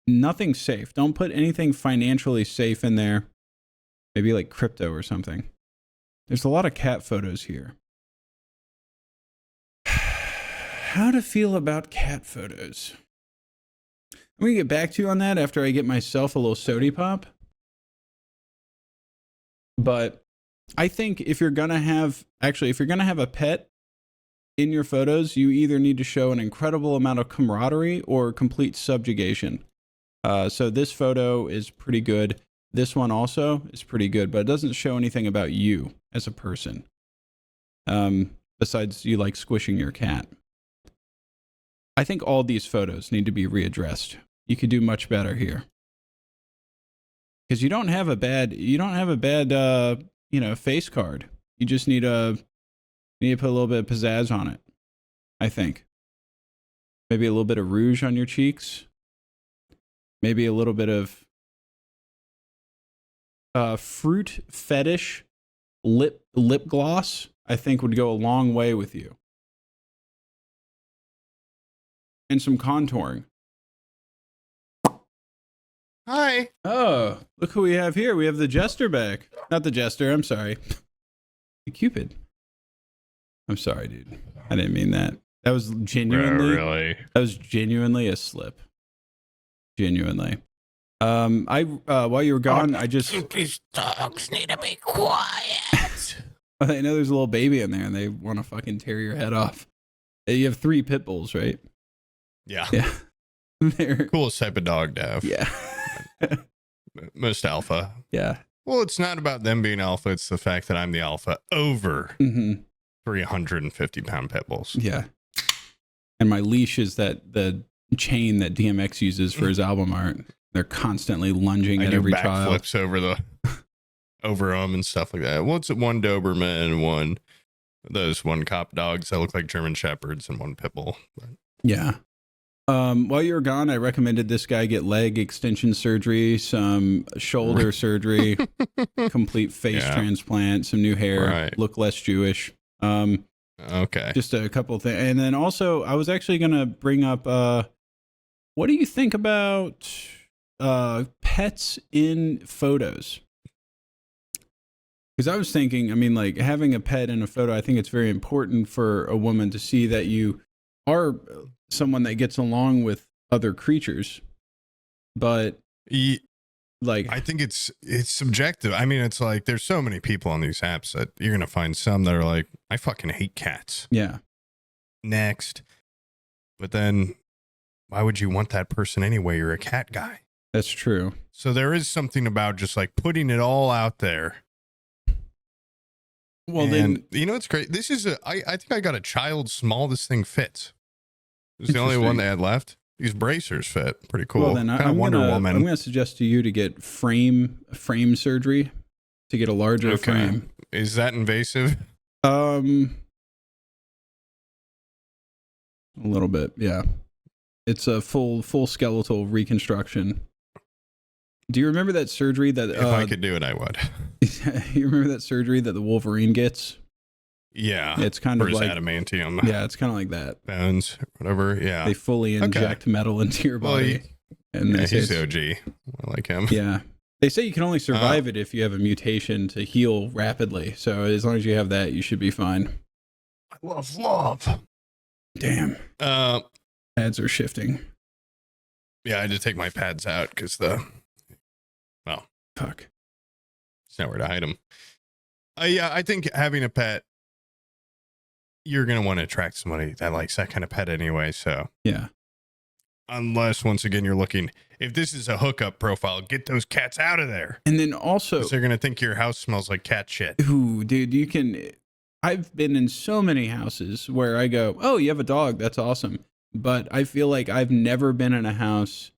Nothing safe. Don't put anything financially safe in there. Maybe like crypto or something. There's a lot of cat photos here. How to feel about cat photos? I'm going to get back to you on that after I get myself a little sody pop. But I think if you're going to have a pet in your photos, you either need to show an incredible amount of camaraderie or complete subjugation. So this photo is pretty good. This one also is pretty good, but it doesn't show anything about you as a person. Besides you like squishing your cat. I think all these photos need to be readdressed. You could do much better here. Because you don't have a bad face card. You just need to put a little bit of pizzazz on it, I think. Maybe a little bit of rouge on your cheeks. Maybe a little bit of fruit fetish lip gloss, I think would go a long way with you. And some contouring. Hi. Oh, look who we have here. We have the Jester back. Not the Jester, I'm sorry. The Cupid. I'm sorry, dude. I didn't mean that. That was genuinely That was genuinely a slip. Genuinely. While you were gone, These dogs need to be quiet. I know there's a little baby in there and they want to fucking tear your head off. You have 3 pit bulls, right? Yeah. Yeah. They're Coolest type of dog to have. Yeah. Most alpha. Yeah. Well, it's not about them being alpha. It's the fact that I'm the alpha over 350-pound pit bulls. Yeah. And my leash is the chain that DMX uses for his album art. They're constantly lunging at every child. Backflips over them and stuff like that. Well, it's one Doberman and those cop dogs that look like German Shepherds and one pit bull. Yeah. While you were gone, I recommended this guy get leg extension surgery, some shoulder surgery, complete face transplant, some new hair, look less Jewish. Okay. Just a couple of things. And then also, I was actually going to bring up, what do you think about pets in photos? Because I was thinking, I mean, like having a pet in a photo, I think it's very important for a woman to see that you are someone that gets along with other creatures. But like, I think it's subjective. I mean, it's like there's so many people on these apps that you're going to find some that are like, I fucking hate cats. Yeah. Next. But then why would you want that person anyway? You're a cat guy. That's true. So there is something about just like putting it all out there. Well, and, then, you know, it's great. This is I think I got a child small. This thing fits. It's the only one they had left. These bracers fit. Pretty cool. Well, then I'm going to suggest to you to get frame surgery to get a larger frame. Is that invasive? A little bit, yeah. It's a full skeletal reconstruction. Do you remember that surgery that If I could do it, I would. you remember that surgery that the Wolverine gets? Yeah. It's kind or of his like adamantium yeah, it's kind of like that. bones, whatever. Yeah. They fully inject metal into your body. And Yeah, they say he's it's- the OG. I like him. Yeah. They say you can only survive it if you have a mutation to heal rapidly. So as long as you have that, you should be fine. I love. Damn. Pads are shifting. Yeah, I had to take my pads out because Fuck. it's nowhere to hide them. Yeah, I think having a pet, you're going to want to attract somebody that likes that kind of pet anyway. So Yeah. unless, once again, you're looking, if this is a hookup profile, get those cats out of there. And then also, 'Cause they're going to think your house smells like cat shit. ooh, dude, you can. I've been in so many houses where I go, oh, you have a dog. That's awesome. But I feel like I've never been in a house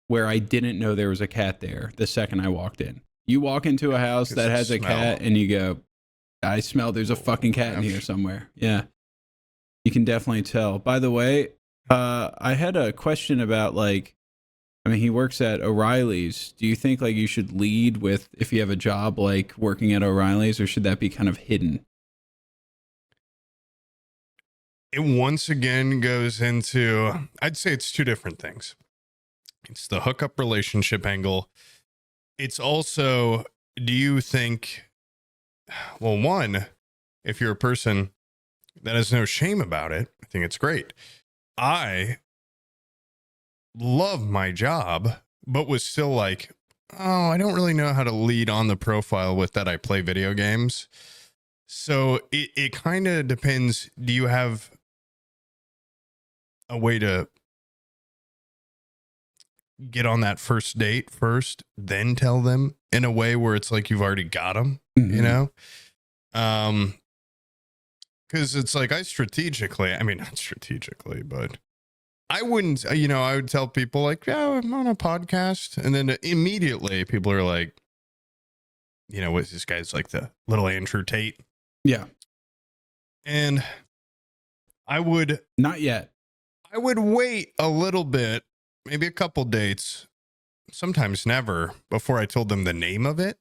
where I didn't know there was a cat there the second I walked in. You walk into a house that has a cat and you go, I smell there's a fucking cat in here somewhere. Yeah. You can definitely tell. By the way, I had a question about he works at O'Reilly's. Do you think like you should lead with if you have a job like working at O'Reilly's, or should that be kind of hidden? It once again goes into, I'd say it's two different things. It's the hookup relationship angle. It's also, do you think, well, one, if you're a person that has no shame about it, I think it's great. I love my job, but was still like, oh, I don't really know how to lead on the profile with that I play video games. So it kind of depends. Do you have a way to get on that first date first, then tell them in a way where it's like you've already got them, Mm-hmm. you know? Because it's like not strategically, but I wouldn't, I would tell people like, yeah, I'm on a podcast. And then immediately people are like, what this guy's like the little Andrew Tate. Yeah. And Not yet. I would wait a little bit, maybe a couple dates, sometimes never, before I told them the name of it.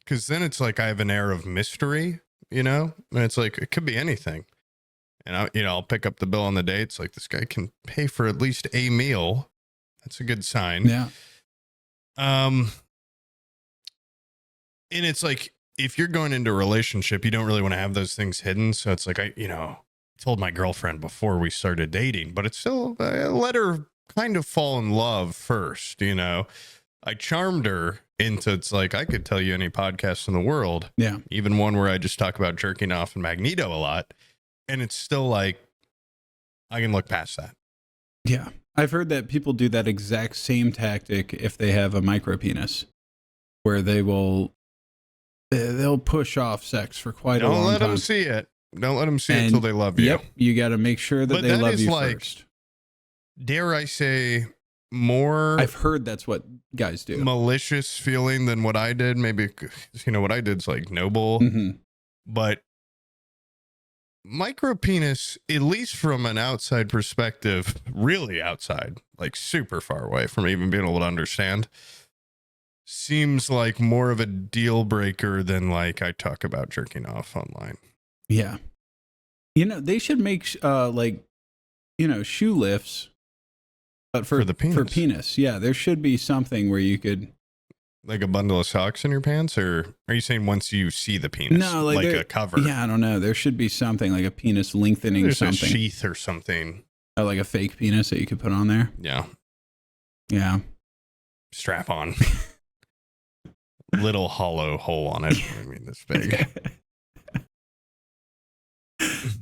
Because then it's like I have an air of mystery, and it's like it could be anything. And I'll pick up the bill on the day. It's like this guy can pay for at least a meal. That's a good sign. Yeah. And it's like if you're going into a relationship, you don't really want to have those things hidden. So it's like I told my girlfriend before we started dating, but it's still I let her kind of fall in love first. I charmed her into it's like I could tell you any podcast in the world, Yeah. even one where I just talk about jerking off and Magneto a lot, and it's still like I can look past that. Yeah. I've heard that people do that exact same tactic if they have a micro penis, where they'll push off sex for quite a long time. Don't let them see it. Don't let them see it And until they love you. Yep, you got to make sure that But they that love is you like- first. Dare I say more I've heard that's what guys do. malicious feeling than what I did. Maybe, what I did is like noble, Hmm. but micro penis, at least from an outside perspective, really outside, like super far away from even being able to understand, seems like more of a deal breaker than like I talk about jerking off online. Yeah. They should make shoe lifts, but for the penis. For penis, yeah, there should be something where you could. Like a bundle of socks in your pants, or are you saying once you see the penis? No, like a cover. Yeah, I don't know. There should be something like a penis lengthening There's something, a sheath or something. or like a fake penis that you could put on there. Yeah. Yeah. Strap on. Little hollow hole on it. I mean, this big.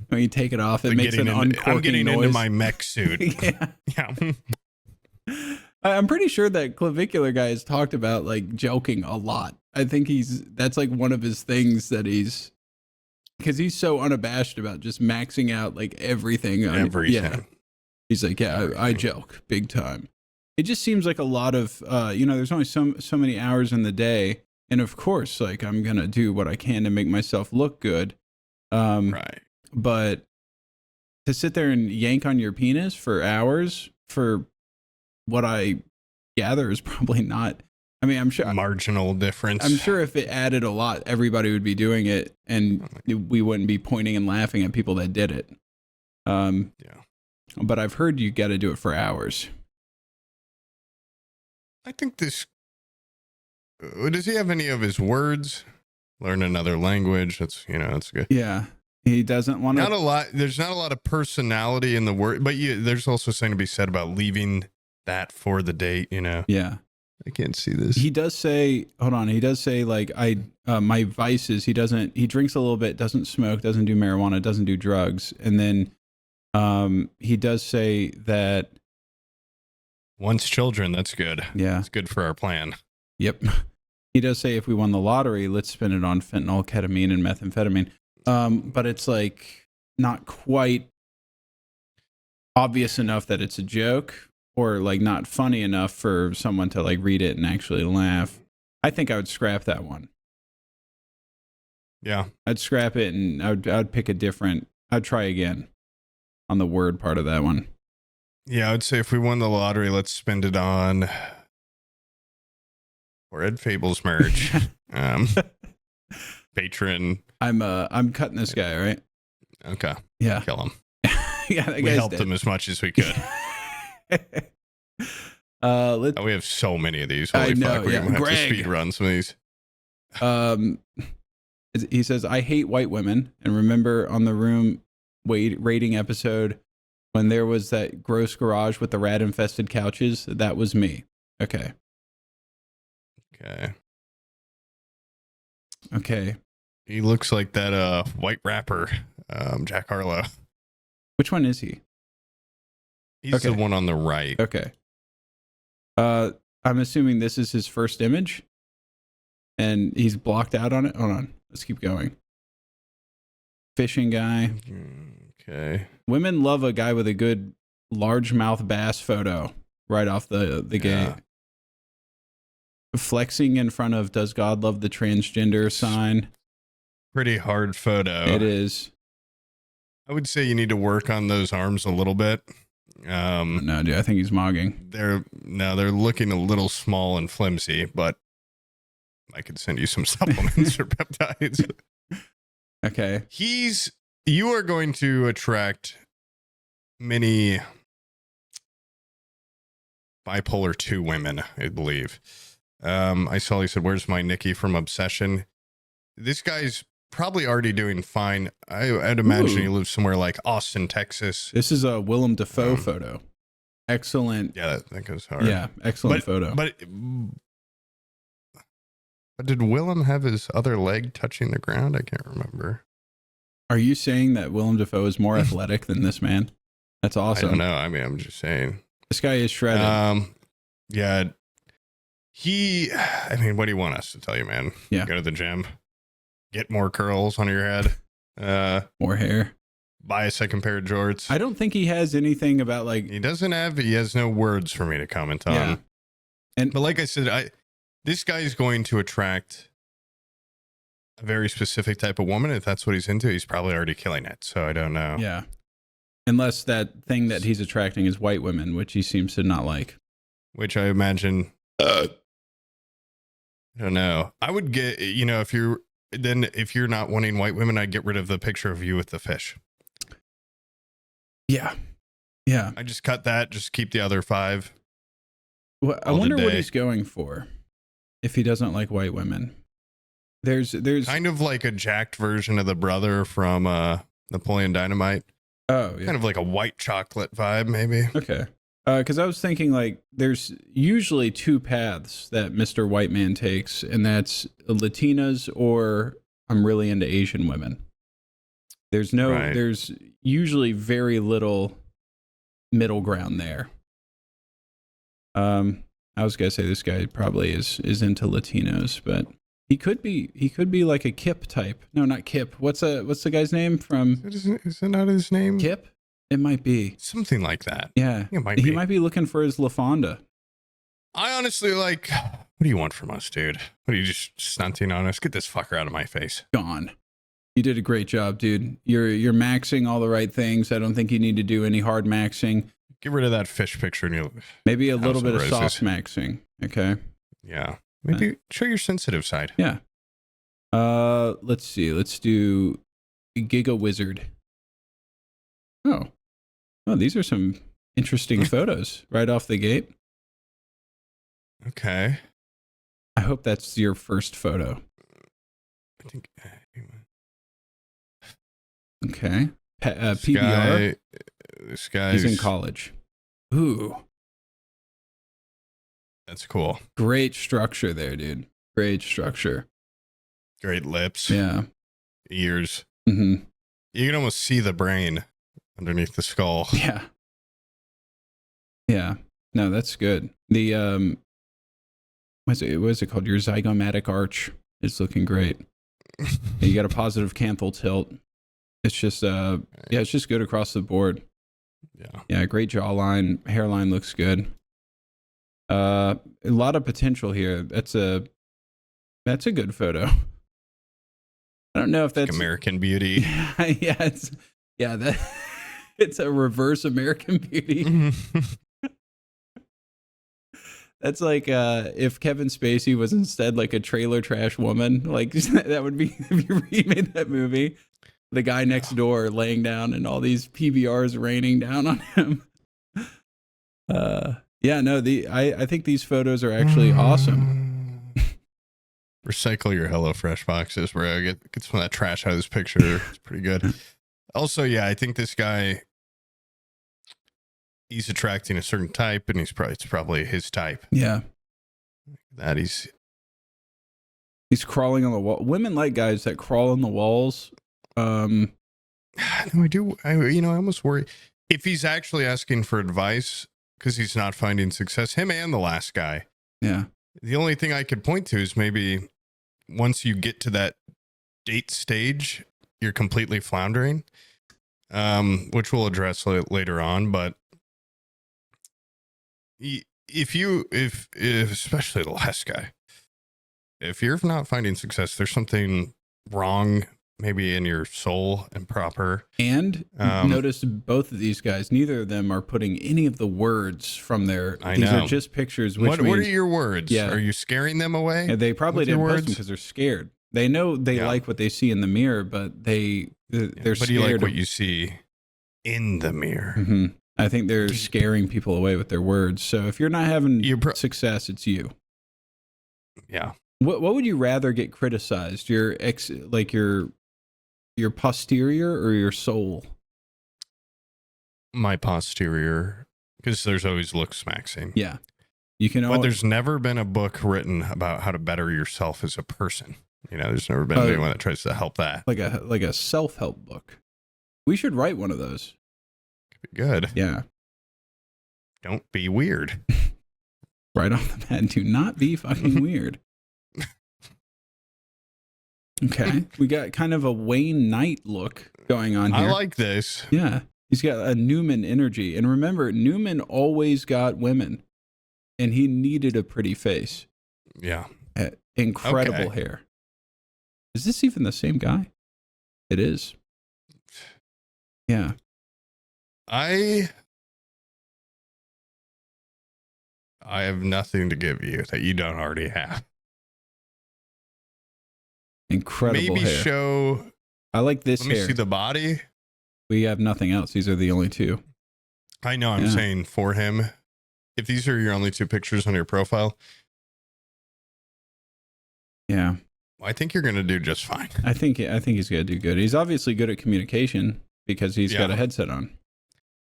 When you take it off, it Like makes an uncorking I'm getting noise. into my mech suit. Yeah. Yeah. I'm pretty sure that Clavicular guy has talked about like joking a lot. I think that's like one of his things that because he's so unabashed about just maxing out like everything. Everything. Yeah. He's like, yeah, I joke big time. It just seems like a lot of, there's only so many hours in the day. And of course, like I'm going to do what I can to make myself look good. Right. But to sit there and yank on your penis for hours, for what I gather, is probably not. I mean, I'm sure marginal difference. I'm sure if it added a lot, everybody would be doing it, and we wouldn't be pointing and laughing at people that did it. Yeah. But I've heard you got to do it for hours. I think this. Does he have any of his words? Learn another language. That's that's good. Yeah, he doesn't want to. Not a lot. There's not a lot of personality in the word, but there's also something to be said about leaving that for the date. Yeah. I can't see this. He does say, hold on. He does say, like, my vices, he drinks a little bit, doesn't smoke, doesn't do marijuana, doesn't do drugs. And then, he does say that. Wants children. That's good. Yeah. It's good for our plan. Yep. He does say if we won the lottery, let's spend it on fentanyl, ketamine, and methamphetamine. But it's like not quite obvious enough that it's a joke, or like not funny enough for someone to like read it and actually laugh. I think I would scrap that one. Yeah. I'd scrap it, and I'd pick a different, I'd try again on the word part of that one. Yeah, I'd say if we won the lottery, let's spend it on Red Fables merch. Patron. I'm cutting this guy, right? Okay. Yeah. Kill him. Yeah, that We guy's helped dead. him as much as we could. We have so many of these. Holy I know, fuck. We're yeah. going to have to Greg. speed run some of these. He says, I hate white women. And remember on the room rating episode when there was that gross garage with the rat infested couches? That was me. Okay. He looks like that white rapper, Jack Harlow. Which one is he? He's the one on the right. Okay. I'm assuming this is his first image, and he's blocked out on it. Hold on. Let's keep going. Fishing guy. Okay. Women love a guy with a good largemouth bass photo right off the gate. Flexing in front of "Does God love the transgender" sign. Pretty hard photo. It is. I would say you need to work on those arms a little bit. No, dude, I think he's mogging. They're looking a little small and flimsy, but I could send you some supplements or peptides. Okay. You are going to attract many bipolar 2 women, I believe. I saw he said, "Where's my Nikki from Obsession?" This guy's probably already doing fine. I'd imagine he lives somewhere like Austin, Texas. This is a Willem Dafoe photo. Excellent. Yeah, that goes hard. Yeah, excellent photo. But did Willem have his other leg touching the ground? I can't remember. Are you saying that Willem Dafoe is more athletic than this man? That's awesome. I don't know. I mean, I'm just saying. This guy is shredded. Yeah. What do you want us to tell you, man? Yeah. Go to the gym. Get more curls on your head. More hair. Buy a second pair of jorts. I don't think he has anything about like... He has no words for me to comment on. Yeah. But like I said, this guy is going to attract a very specific type of woman. If that's what he's into, he's probably already killing it. So I don't know. Yeah. Unless that thing that he's attracting is white women, which he seems to not like. Which I imagine... I don't know. I would get, if you're not wanting white women, I'd get rid of the picture of you with the fish. Yeah. Yeah. I just cut that, just keep the other 5. Well, I wonder what he's going for if he doesn't like white women. There's kind of like a jacked version of the brother from Napoleon Dynamite. Oh, yeah. Kind of like a white chocolate vibe, maybe. Okay. Because I was thinking, like, there's usually 2 paths that Mr. White Man takes, and that's Latinas or I'm really into Asian women. There's usually very little middle ground there. I was gonna say this guy probably is into Latinos, but he could be like a Kip type. No, not Kip. What's the guy's name from? Is that not his name? Kip? It might be something like that. Yeah, it might he be. might be looking for his LaFonda. I honestly what do you want from us, dude? What are you just stunting on us? Get this fucker out of my face. Gone. You did a great job, dude. You're maxing all the right things. I don't think you need to do any hard maxing. Get rid of that fish picture and you'll Maybe a House little of bit of Roses. soft maxing. Okay. yeah. Maybe show your sensitive side. Yeah. Let's see. Let's do Giga Wizard. Oh, these are some interesting photos right off the gate. Okay. I hope that's your first photo. I think Okay. this PBR. this guy's He's in college. Ooh, That's cool. great structure there, dude. Great structure. Great lips, Yeah. ears. Hmm. You can almost see the brain underneath the skull. Yeah. Yeah. No, that's good. The what is it called? Your zygomatic arch is looking great. You got a positive canthal tilt. It's just it's just good across the board. Yeah. Yeah, great jawline, hairline looks good. A lot of potential here. That's a good photo. I don't know if that's Like American Beauty. yeah, it's a reverse American Beauty. That's like if Kevin Spacey was instead like a trailer trash woman. Like that would be if you remade that movie. The guy next door laying down and all these PBRs raining down on him. Yeah, no, I think these photos are actually awesome. Recycle your HelloFresh boxes, bro. Get some of that trash out of this picture. It's pretty good. Also, yeah, I think this guy, he's attracting a certain type, and it's probably his type. Yeah. That he's crawling on the wall. Women like guys that crawl on the walls. No, I do. I almost worry if he's actually asking for advice because he's not finding success. Him and the last guy. Yeah. The only thing I could point to is maybe once you get to that date stage, you're completely floundering, which we'll address later on. But if especially the last guy, if you're not finding success, there's something wrong. Maybe in your soul improper. And notice both of these guys, neither of them are putting any of the words from their. These are just pictures. Which what are your words? Yeah. Are you scaring them away? Yeah, they probably didn't post them because they're scared. They know they like what they see in the mirror, but they're but scared. You like what you see in the mirror. Mm-hmm. I think they're scaring people away with their words. So if you're not having success, it's you. Yeah. What would you rather get criticized? Your posterior or your soul? My posterior, because there's always looks maxing. Yeah, you can. But there's never been a book written about how to better yourself as a person. There's never been anyone that tries to help that. Like a self-help book. We should write one of those. Could be good. Yeah. Don't be weird. Right off the bat, do not be fucking weird. Okay, we got kind of a Wayne Knight look going on here. I like this. Yeah, he's got a Newman energy. And remember, Newman always got women, and he needed a pretty face. Yeah. Incredible hair. Is this even the same guy? It is. Yeah. I have nothing to give you that you don't already have. Incredible Maybe hair. show. I like this hair. Let me see the body. We have nothing else. These are the only two. I know. I'm saying for him, if these are your only two pictures on your profile, yeah, I think you're going to do just fine. I think he's going to do good. He's obviously good at communication because he's got a headset on.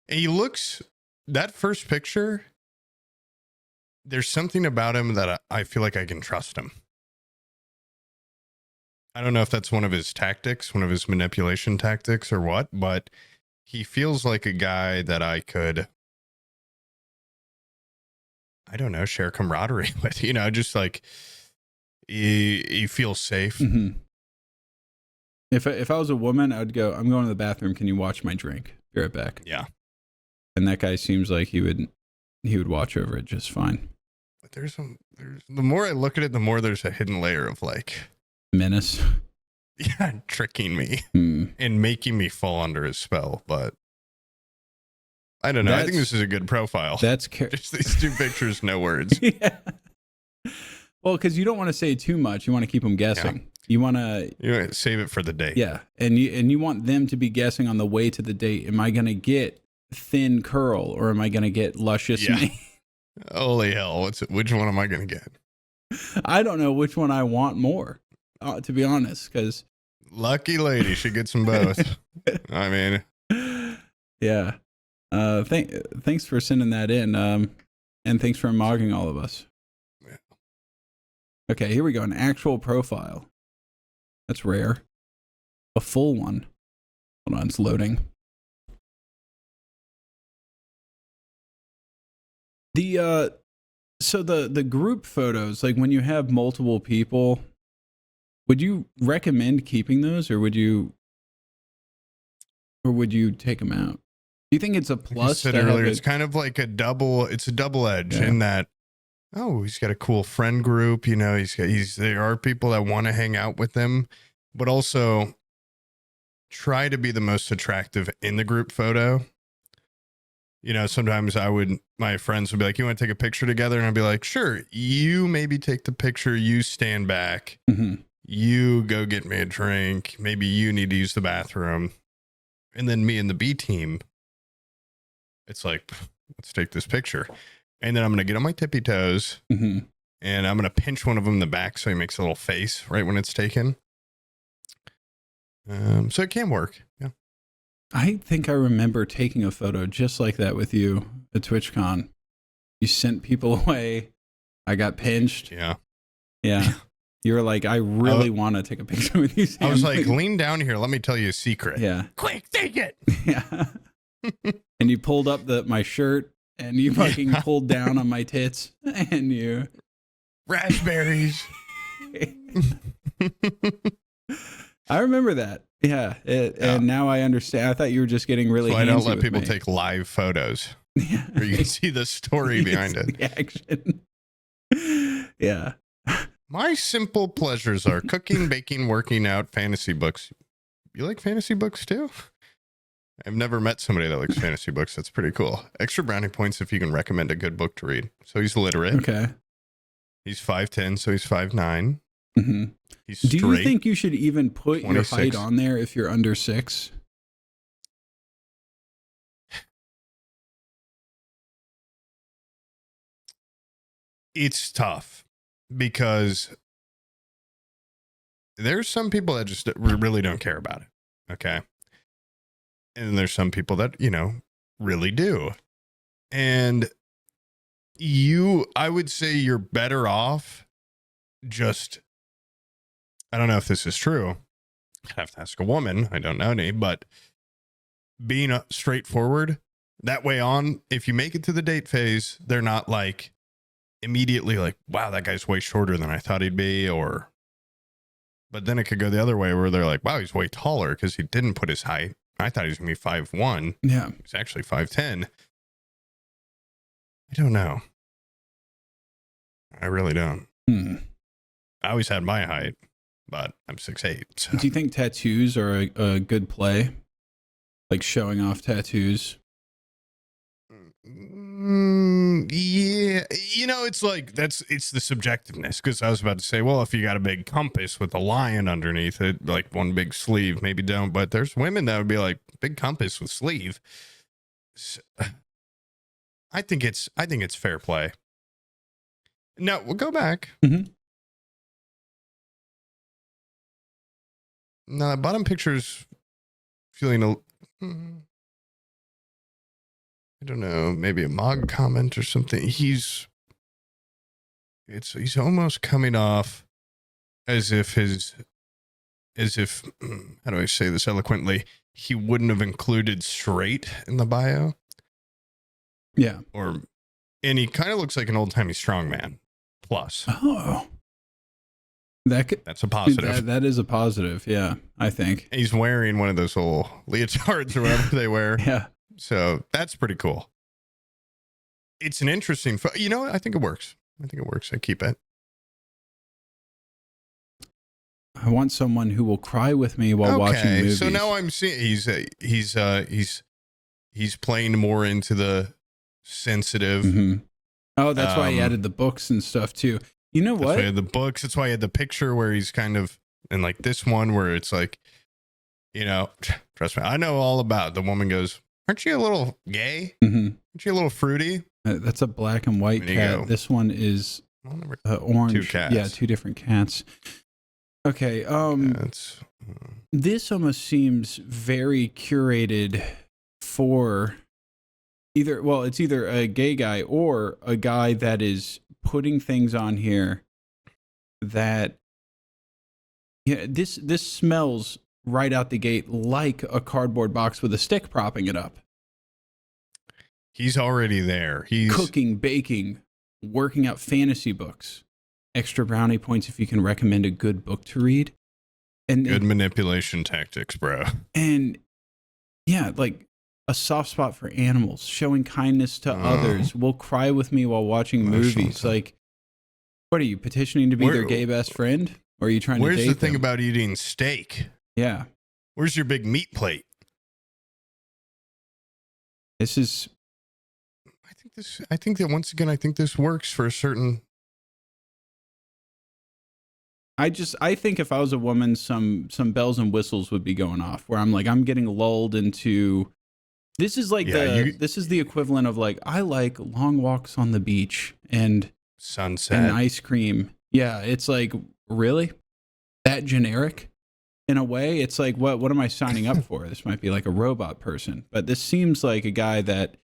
And he looks, that first picture, there's something about him that I feel like I can trust him. I don't know if that's one of his tactics, one of his manipulation tactics or what, but he feels like a guy that I could, I don't know, share camaraderie with, just like he feels safe. Mm-hmm. If I was a woman, I would go, I'm going to the bathroom. Can you watch my drink? Be right back. Yeah. And that guy seems like he would watch over it just fine. But there's the more I look at it, the more there's a hidden layer of like menace. Yeah, tricking me and making me fall under his spell. But I don't know. I think this is a good profile. That's just these 2 pictures, no words. Yeah. Well, because you don't want to say too much. You want to keep them guessing. Yeah. You want to save it for the date. Yeah, and you want them to be guessing on the way to the date. Am I going to get thin curl or am I going to get luscious mane? Holy hell! Which one am I going to get? I don't know which one I want more, to be honest. Because lucky lady, she gets them both. I mean, yeah. Thanks for sending that in, and thanks for mogging all of us. Yeah. Okay, here we go. An actual profile. That's rare. A full one. Hold on, it's loading. So the group photos, like when you have multiple people, would you recommend keeping those, or would you take them out? Do you think it's a plus? Like I said earlier, it's kind of like a double edge in that. Oh, he's got a cool friend group. You know, there are people that want to hang out with him, but also try to be the most attractive in the group photo. You know, sometimes my friends would be like, you want to take a picture together? And I'd be like, sure, you maybe take the picture, you stand back, you go get me a drink. Maybe you need to use the bathroom. And then me and the B team, it's like, let's take this picture. And then I'm going to get on my tippy toes and I'm going to pinch one of them in the back so he makes a little face right when it's taken. So it can work. Yeah. I think I remember taking a photo just like that with you at TwitchCon. You sent people away. I got pinched. Yeah. Yeah. You were like, I really want to take a picture with you, Sam. I was like, lean down here. Let me tell you a secret. Yeah. Quick, take it. Yeah. And you pulled up my shirt and you fucking pulled down on my tits and you. Raspberries. I remember that. Yeah. And now I understand. I thought you were just getting really handsy. I don't let people take live photos. Yeah. Or you can see the story behind it. The action. Yeah. My simple pleasures are cooking, baking, working out, fantasy books. You like fantasy books too? I've never met somebody that likes fantasy books. That's pretty cool. Extra brownie points if you can recommend a good book to read. So he's literate. Okay. He's 5'10", so he's 5'9". He's straight. Do you think you should even put 26. your height on there if you're under 6? It's tough because there's some people that just really don't care about it. Okay. And there's some people that, really do. And I would say you're better off just, I don't know if this is true. I'd have to ask a woman. I don't know any, but being straightforward that way on, if you make it to the date phase, they're not like immediately like, wow, that guy's way shorter than I thought he'd be. But then it could go the other way where they're like, wow, he's way taller because he didn't put his height. I thought he was going to be 5'1". Yeah. He's actually 5'10". I don't know. I really don't. I always had my height, but I'm 6'8". So. Do you think tattoos are a good play? Like showing off tattoos? Yeah. It's like, it's the subjectiveness. Because I was about to say, well, if you got a big compass with a lion underneath it, like one big sleeve, maybe don't. But there's women that would be like, big compass with sleeve. So, I think it's fair play. No, we'll go back. No, that bottom picture's feeling I don't know, maybe a Mog comment or something. He's almost coming off as if how do I say this eloquently? He wouldn't have included straight in the bio. Yeah. And he kind of looks like an old-timey strongman plus. Oh. That's a positive. That is a positive, yeah, I think. He's wearing one of those little leotards or whatever they wear. Yeah. So that's pretty cool. It's an interesting, I think it works. I keep it. I want someone who will cry with me while watching movies. So now I'm seeing he's he's playing more into the sensitive. Mm-hmm. Oh, that's why he added the books and stuff too. You know what? That's why he had the books. That's why he had the picture where he's kind of, and like this one where it's like, you know, trust me, I know all about. The woman goes, "Aren't you a little gay? Mm-hmm. Aren't you a little fruity?" That's a black and white cat. This one is orange. 2 cats. Yeah, 2 different cats. Okay. This almost seems very curated for it's either a gay guy or a guy that is putting things on here that, this smells right out the gate like a cardboard box with a stick propping it up. He's already there. He's cooking, baking, working out fantasy books. Extra brownie points if you can recommend a good book to read. And good manipulation tactics, bro. And yeah, like a soft spot for animals, showing kindness to others, will cry with me while watching movies. Like, what are you, petitioning to be their gay best friend? Or are you trying to date them? Where's the thing about eating steak? Yeah. Where's your big meat plate? This is... I think that once again, I think this works for a certain... I think if I was a woman, some bells and whistles would be going off where I'm like, I'm getting lulled into... This is like this is the equivalent of like, I like long walks on the beach and sunset and ice cream. Yeah, it's like, really? That generic? In a way, it's like, what am I signing up for? This might be like a robot person, but this seems like a guy that,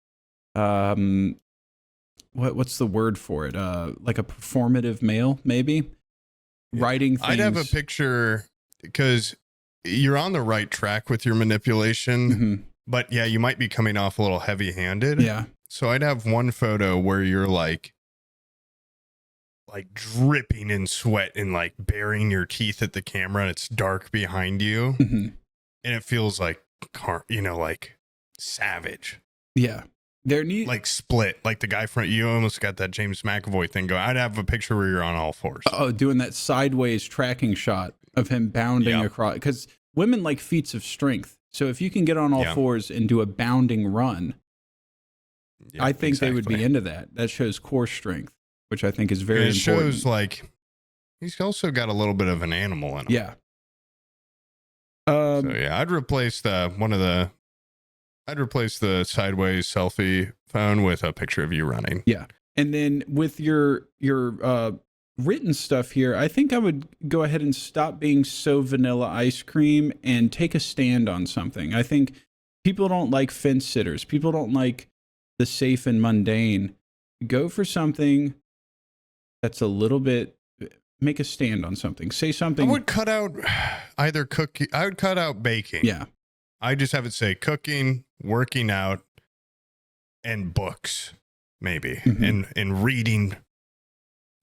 what's the word for it? Like a performative male, maybe? Yeah. Writing things. I'd have a picture, because you're on the right track with your manipulation. Mm-hmm. But yeah, you might be coming off a little heavy-handed. Yeah. So I'd have one photo where you're like dripping in sweat and like baring your teeth at the camera, and it's dark behind you. Mm-hmm. And it feels like, like savage. Yeah. Like Split, like the guy from, you almost got that James McAvoy thing going. I'd have a picture where you're on all fours. Oh, doing that sideways tracking shot of him bounding across, because women like feats of strength. So if you can get on all fours and do a bounding run, I think they would be into that. That shows core strength, which I think is very important. It shows like he's also got a little bit of an animal in him. Yeah. So yeah, I'd replace the sideways selfie phone with a picture of you running. Yeah. And then with your written stuff here, I think I would go ahead and stop being so vanilla ice cream and take a stand on something. I think people don't like fence sitters. People don't like the safe and mundane. Go for something that's a little bit, make a stand on something. Say something. I would cut out either cooking. I would cut out baking. Yeah. I just have it say cooking, working out, and books, maybe, and reading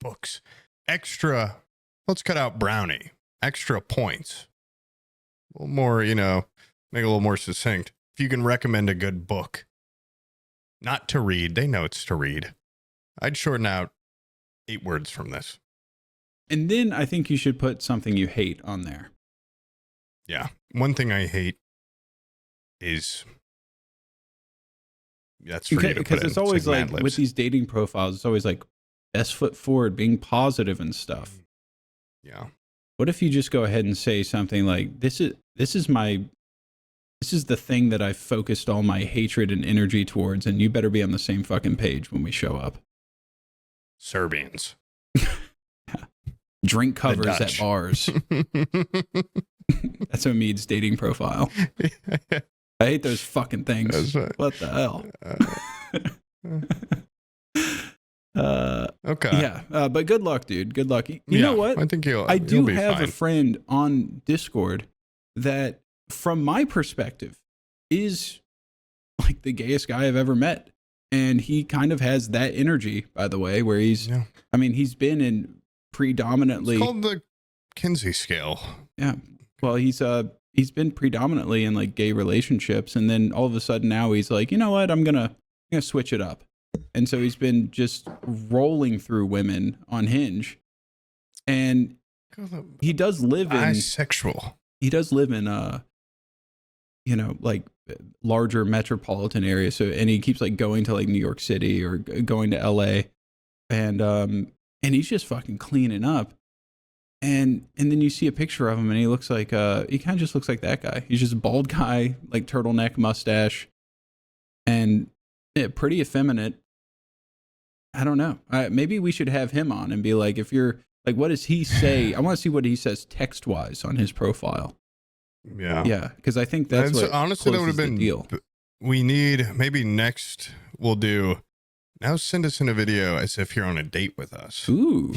books. Extra, let's cut out brownie. Extra points. A little more, make it a little more succinct. If you can recommend a good book, not to read, they know it's to read. I'd shorten out 8 words from this. And then I think you should put something you hate on there. Yeah. One thing I hate is, that's for you to put in. Because it's always like with these dating profiles, it's always like best foot forward, being positive and stuff. Yeah. What if you just go ahead and say something like, this is the thing that I've focused all my hatred and energy towards, and you better be on the same fucking page when we show up. Serbians. Drink covers at bars. That's Omid's dating profile. I hate those fucking things. Right. What the hell? Okay. Yeah. But good luck, dude. Good luck. You know what? I think I do have a friend on Discord that, from my perspective, is like the gayest guy I've ever met. And he kind of has that energy, by the way, where he's been in predominantly. It's called the Kinsey scale. Yeah. Well, he's been predominantly in like gay relationships, and then all of a sudden now he's like, you know what, I'm gonna switch it up. And so he's been just rolling through women on Hinge, and he does live in bisexual. He does live in like larger metropolitan areas. So, and he keeps like going to like New York City or going to LA, and he's just fucking cleaning up. And then you see a picture of him, and he looks like he kind of just looks like that guy. He's just a bald guy, like turtleneck, mustache, and pretty effeminate. I don't know. Maybe we should have him on and be like, if you're like, what does he say? I want to see what he says text wise on his profile. Yeah, because I think that's what honestly that would have been deal. We need maybe next we'll do. Now send us in a video as if you're on a date with us. Ooh.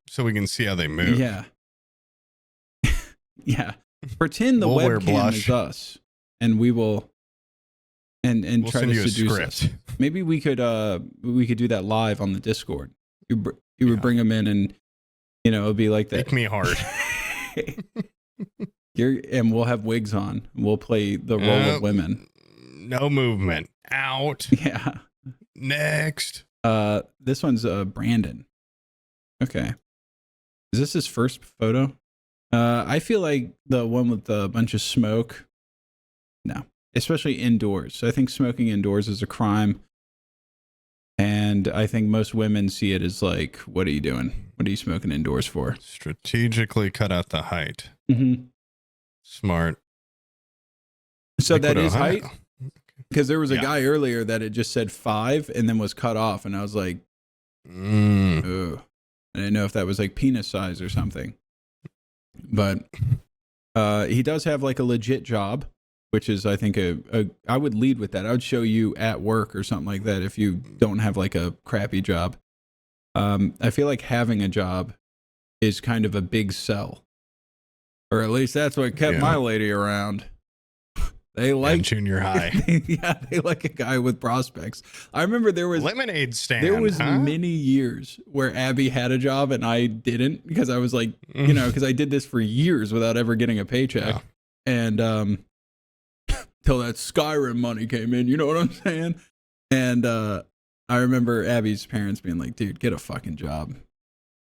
So we can see how they move. Yeah. Yeah. Pretend the We'll wear webcam blush. is us, and we will and We'll try send to you a seduce script. us. Maybe we could do that live on the Discord. You would bring them in, and it'll be like that. Make me hard. And we'll have wigs on. We'll play the role of women. No movement. Out. Yeah. Next. This one's Brandon. Okay. Is this his first photo? I feel like the one with the bunch of smoke. No, especially indoors. So I think smoking indoors is a crime. And I think most women see it as like, what are you doing? What are you smoking indoors for? Strategically cut out the height. Mm-hmm. Smart. So Liquid that is Ohio. height? Because there was a Yeah. guy earlier that it just said 5 and then was cut off. And I was like, oh. I didn't know if that was like penis size or something. But he does have like a legit job, which is, I think, I would lead with that. I would show you at work or something like that if you don't have like a crappy job. I feel like having a job is kind of a big sell. Or at least that's what kept my lady around. They like junior high. They like a guy with prospects. I remember there was lemonade stand. There was many years where Abby had a job and I didn't, because I was like, because I did this for years without ever getting a paycheck. Yeah. And till that Skyrim money came in, you know what I'm saying? And I remember Abby's parents being like, dude, get a fucking job.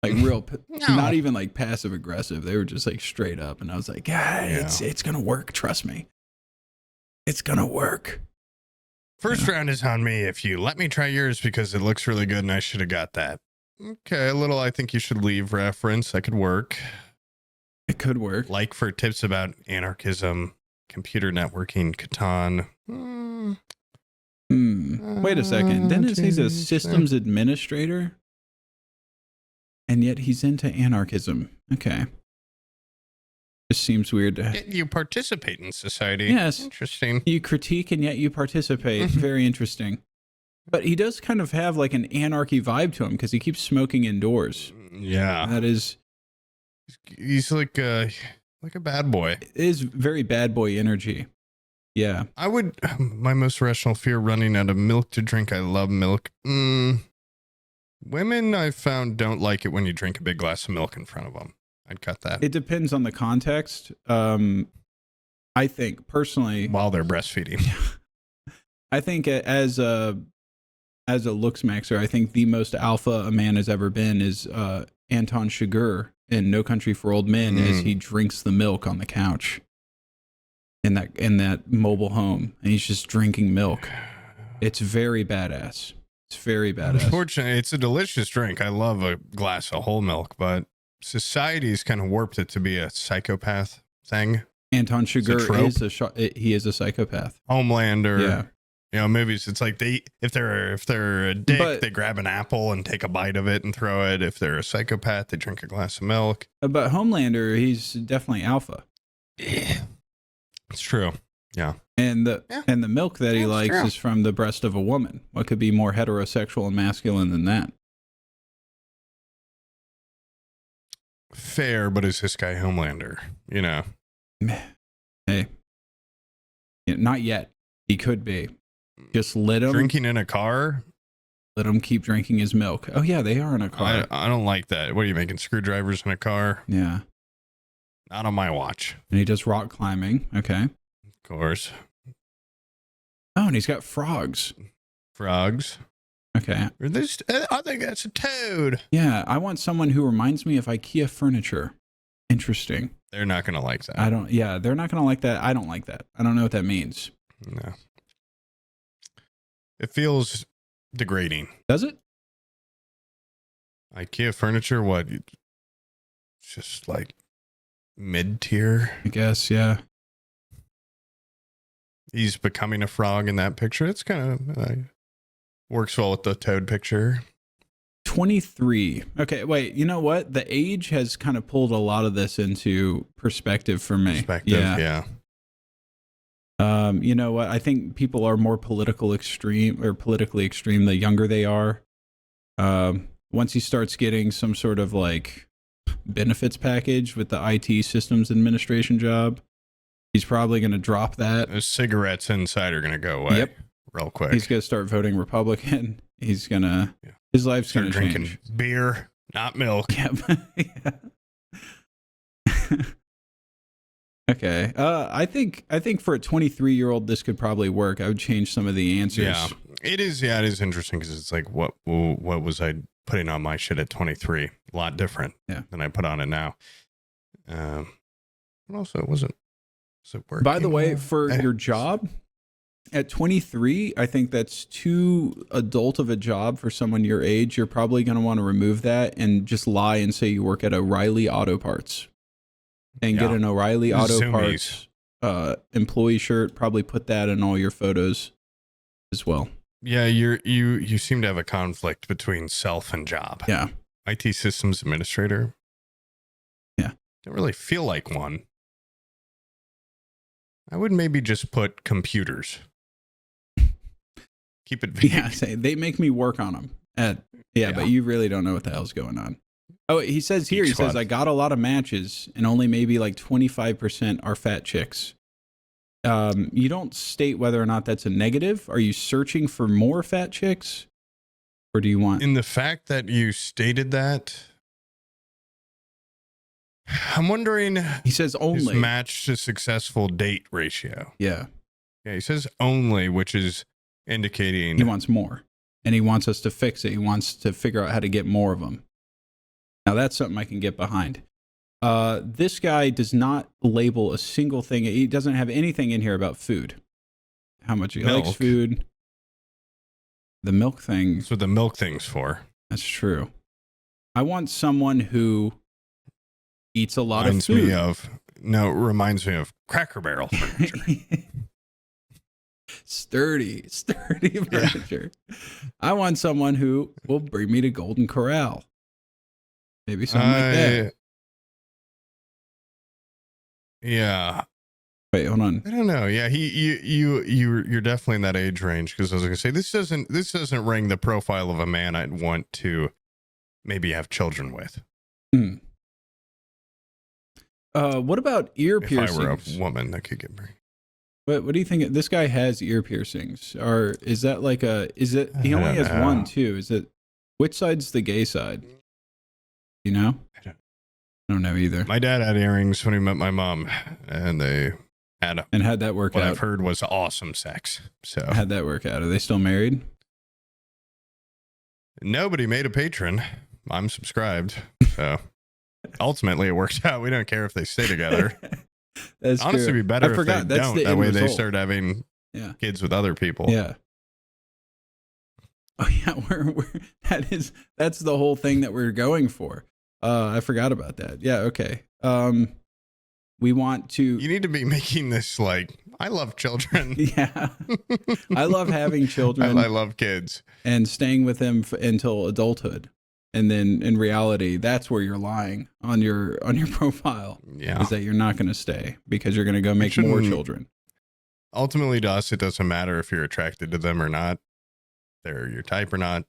Like real, not even like passive aggressive. They were just like straight up. And I was like, it's going to work. Trust me. It's going to work. First round is on me if you let me try yours because it looks really good and I should have got that. Okay, a little I think you should leave reference. That could work. It could work. Like for tips about anarchism, computer networking, Catan. Wait a second. Then it says a systems administrator. And yet he's into anarchism. Okay. Just seems weird. You participate in society. Yes. Interesting. You critique and yet you participate. Very interesting. But he does kind of have like an anarchy vibe to him because he keeps smoking indoors. Yeah. That is... He's like a bad boy. It is very bad boy energy. Yeah. I would... My most rational fear, running out of milk to drink. I love milk. Women, I've found, don't like it when you drink a big glass of milk in front of them. I'd cut that. It depends on the context. I think, personally... While they're breastfeeding. I think as a looks maxer, I think the most alpha a man has ever been is Anton Chigurh in No Country for Old Men as he drinks the milk on the couch in that mobile home. And he's just drinking milk. It's very badass. It's very badass. Unfortunately, it's a delicious drink. I love a glass of whole milk, but society's kind of warped it to be a psychopath thing. Anton Chigurh he is a psychopath. Homelander. Yeah. You know, movies, it's like if they're a dick, they grab an apple and take a bite of it and throw it. If they're a psychopath, they drink a glass of milk. But Homelander, he's definitely alpha. Yeah. It's true. Yeah. And the milk that he likes is from the breast of a woman. What could be more heterosexual and masculine than that? Fair, but is this guy Homelander? You know. Hey. Yeah, not yet. He could be. Just let him... Drinking in a car? Let him keep drinking his milk. Oh, yeah, they are in a car. I don't like that. What are you making, screwdrivers in a car? Yeah. Not on my watch. And he does rock climbing. Okay. Of course. Oh, and he's got frogs. Frogs. Okay. I think that's a toad. Yeah, I want someone who reminds me of IKEA furniture. Interesting. They're not going to like that. They're not going to like that. I don't like that. I don't know what that means. No. It feels degrading. Does it? IKEA furniture, what? It's just like mid-tier. I guess, yeah. He's becoming a frog in that picture. It's kind of works well with the toad picture. 23. Okay, wait. You know what? The age has kind of pulled a lot of this into perspective for me. Yeah. You know what? I think people are more politically extreme the younger they are. Once he starts getting some sort of like benefits package with the IT systems administration job, he's probably going to drop that. Those cigarettes inside are going to go away. Yep. Real quick. He's going to start voting Republican. He's going to, his life's going to change. Drinking beer, not milk. Yep. Yeah. Okay. I think for a 23-year-old, this could probably work. I would change some of the answers. Yeah, it is. Yeah, it is interesting because it's like, what was I putting on my shit at 23? A lot different than I put on it now. But also, was it working? By the way, for your job at 23, I think that's too adult of a job for someone your age. You're probably going to want to remove that and just lie and say you work at O'Reilly Auto Parts. And get an O'Reilly Auto Parts employee shirt. Probably put that in all your photos as well. Yeah, you seem to have a conflict between self and job. Yeah. IT systems administrator. Yeah. Don't really feel like one. I would maybe just put computers. Keep it vague. Yeah, they make me work on them. But you really don't know what the hell's going on. Oh, he says here, he says, I got a lot of matches and only maybe like 25% are fat chicks. You don't state whether or not that's a negative. Are you searching for more fat chicks? Or do you want... In the fact that you stated that, I'm wondering... He says only. His match to successful date ratio. Yeah. Yeah, he says only, which is indicating... He wants more. And he wants us to fix it. He wants to figure out how to get more of them. Now, that's something I can get behind. This guy does not label a single thing. He doesn't have anything in here about food. How much he likes food. The milk thing. That's what the milk thing's for. That's true. I want someone who eats a lot of food. Reminds me of Cracker Barrel furniture. Sturdy furniture. Yeah. I want someone who will bring me to Golden Corral. Maybe something like that. Yeah. Wait, hold on. I don't know. Yeah, you're definitely in that age range because I was going to say this doesn't ring the profile of a man I'd want to maybe have children with. What about ear piercings? If I were a woman that could get married. What do you think? This guy has ear piercings, or is that like he only has one too? Is it, which side's the gay side? You know? I don't know either. My dad had earrings when he met my mom, and they had that work out. What I've heard was awesome sex. So how'd that work out? Are they still married? Nobody made a patron. I'm subscribed. So ultimately it works out. We don't care if they stay together. That's honestly true. be better if forgot. they That's don't. The that way result. They start having kids with other people. Yeah. Oh yeah, that's the whole thing that we're going for. I forgot about that. Yeah, okay. We want to... You need to be making this like, I love children. Yeah. I love having children. I love kids. And staying with them until adulthood. And then in reality, that's where you're lying on your profile. Yeah. Is that you're not going to stay because you're going to go make more children. Ultimately, to us, it doesn't matter if you're attracted to them or not. They're your type or not.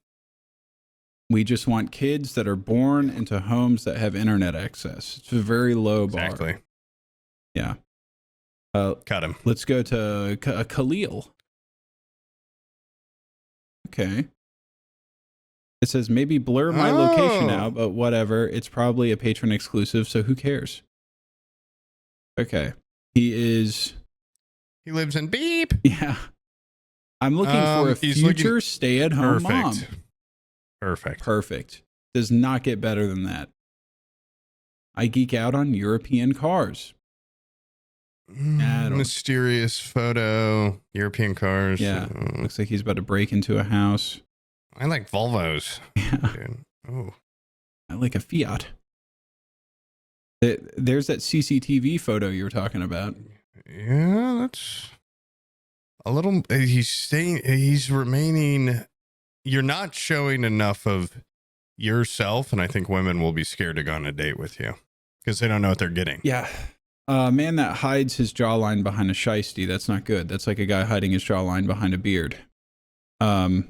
We just want kids that are born into homes that have internet access. It's a very low bar. Exactly. Yeah. Cut him. Let's go to Khalil. Okay. It says maybe blur my location out, but whatever. It's probably a patron exclusive, so who cares? Okay. He lives in beep. Yeah. I'm looking for a future stay-at-home mom. Perfect. Does not get better than that. I geek out on European cars. Mysterious photo, European cars. Yeah, looks like he's about to break into a house. I like Volvos. Yeah. Oh, I like a Fiat. There's that CCTV photo you were talking about. yeah, that's a little. He's remaining. You're not showing enough of yourself, and I think women will be scared to go on a date with you because they don't know what they're getting. Yeah. A man that hides his jawline behind a shiesty, that's not good. That's like a guy hiding his jawline behind a beard. Yeah.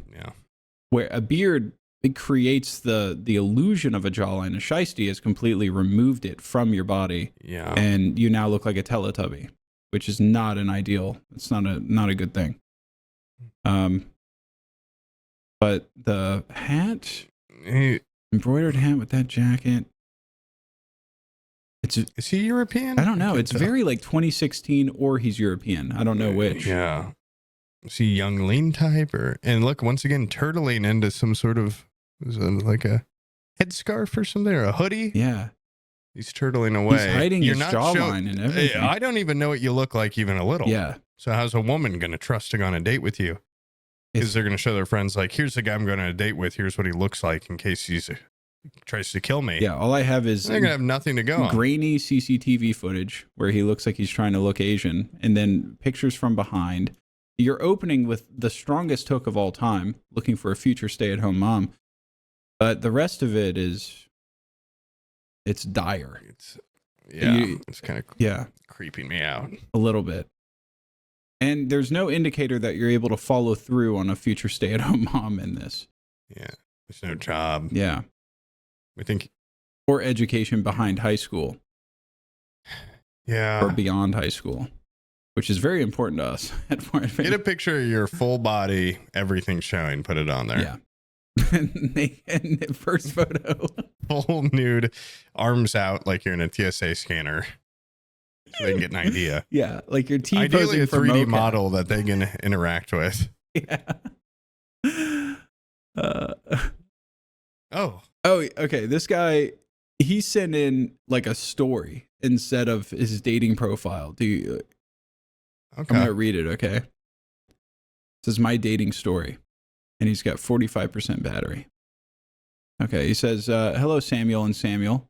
Where a beard, it creates the illusion of a jawline. A shiesty has completely removed it from your body. Yeah. And you now look like a Teletubby, which is not an ideal. It's not a good thing. But the hat, embroidered hat with that jacket. Is he European? I don't know. It's very like 2016, or he's European. I don't know which. Yeah. Is he young lean type and look, once again, turtling into some sort of like a headscarf or something, or a hoodie. Yeah. He's turtling away. He's hiding his jawline and everything. I don't even know what you look like even a little. Yeah. So how's a woman going to trust to go on a date with you? Because they're going to show their friends like, here's the guy I'm going on a date with. Here's what he looks like in case he tries to kill me. Yeah. All I have is they're going to have nothing to go on. Grainy CCTV footage where he looks like he's trying to look Asian, and then pictures from behind. You're opening with the strongest hook of all time, looking for a future stay-at-home mom. But the rest of it it's dire. It's kind of creeping me out a little bit. And there's no indicator that you're able to follow through on a future stay-at-home mom in this. Yeah, there's no job. Yeah. We think. Or education behind high school. Yeah. Or beyond high school, which is very important to us at Fort Advantage. Get a picture of your full body, everything showing, put it on there. Yeah. And the first photo. Full nude, arms out like you're in a TSA scanner. So they can get an idea. Yeah, like your T ideally a 3D mocap model that they can interact with. Yeah. Oh, okay. This guy, he sent in like a story instead of his dating profile. Okay. I'm gonna read it. Okay. It says my dating story, and he's got 45% battery. Okay. He says, "Hello, Samuel and Samuel.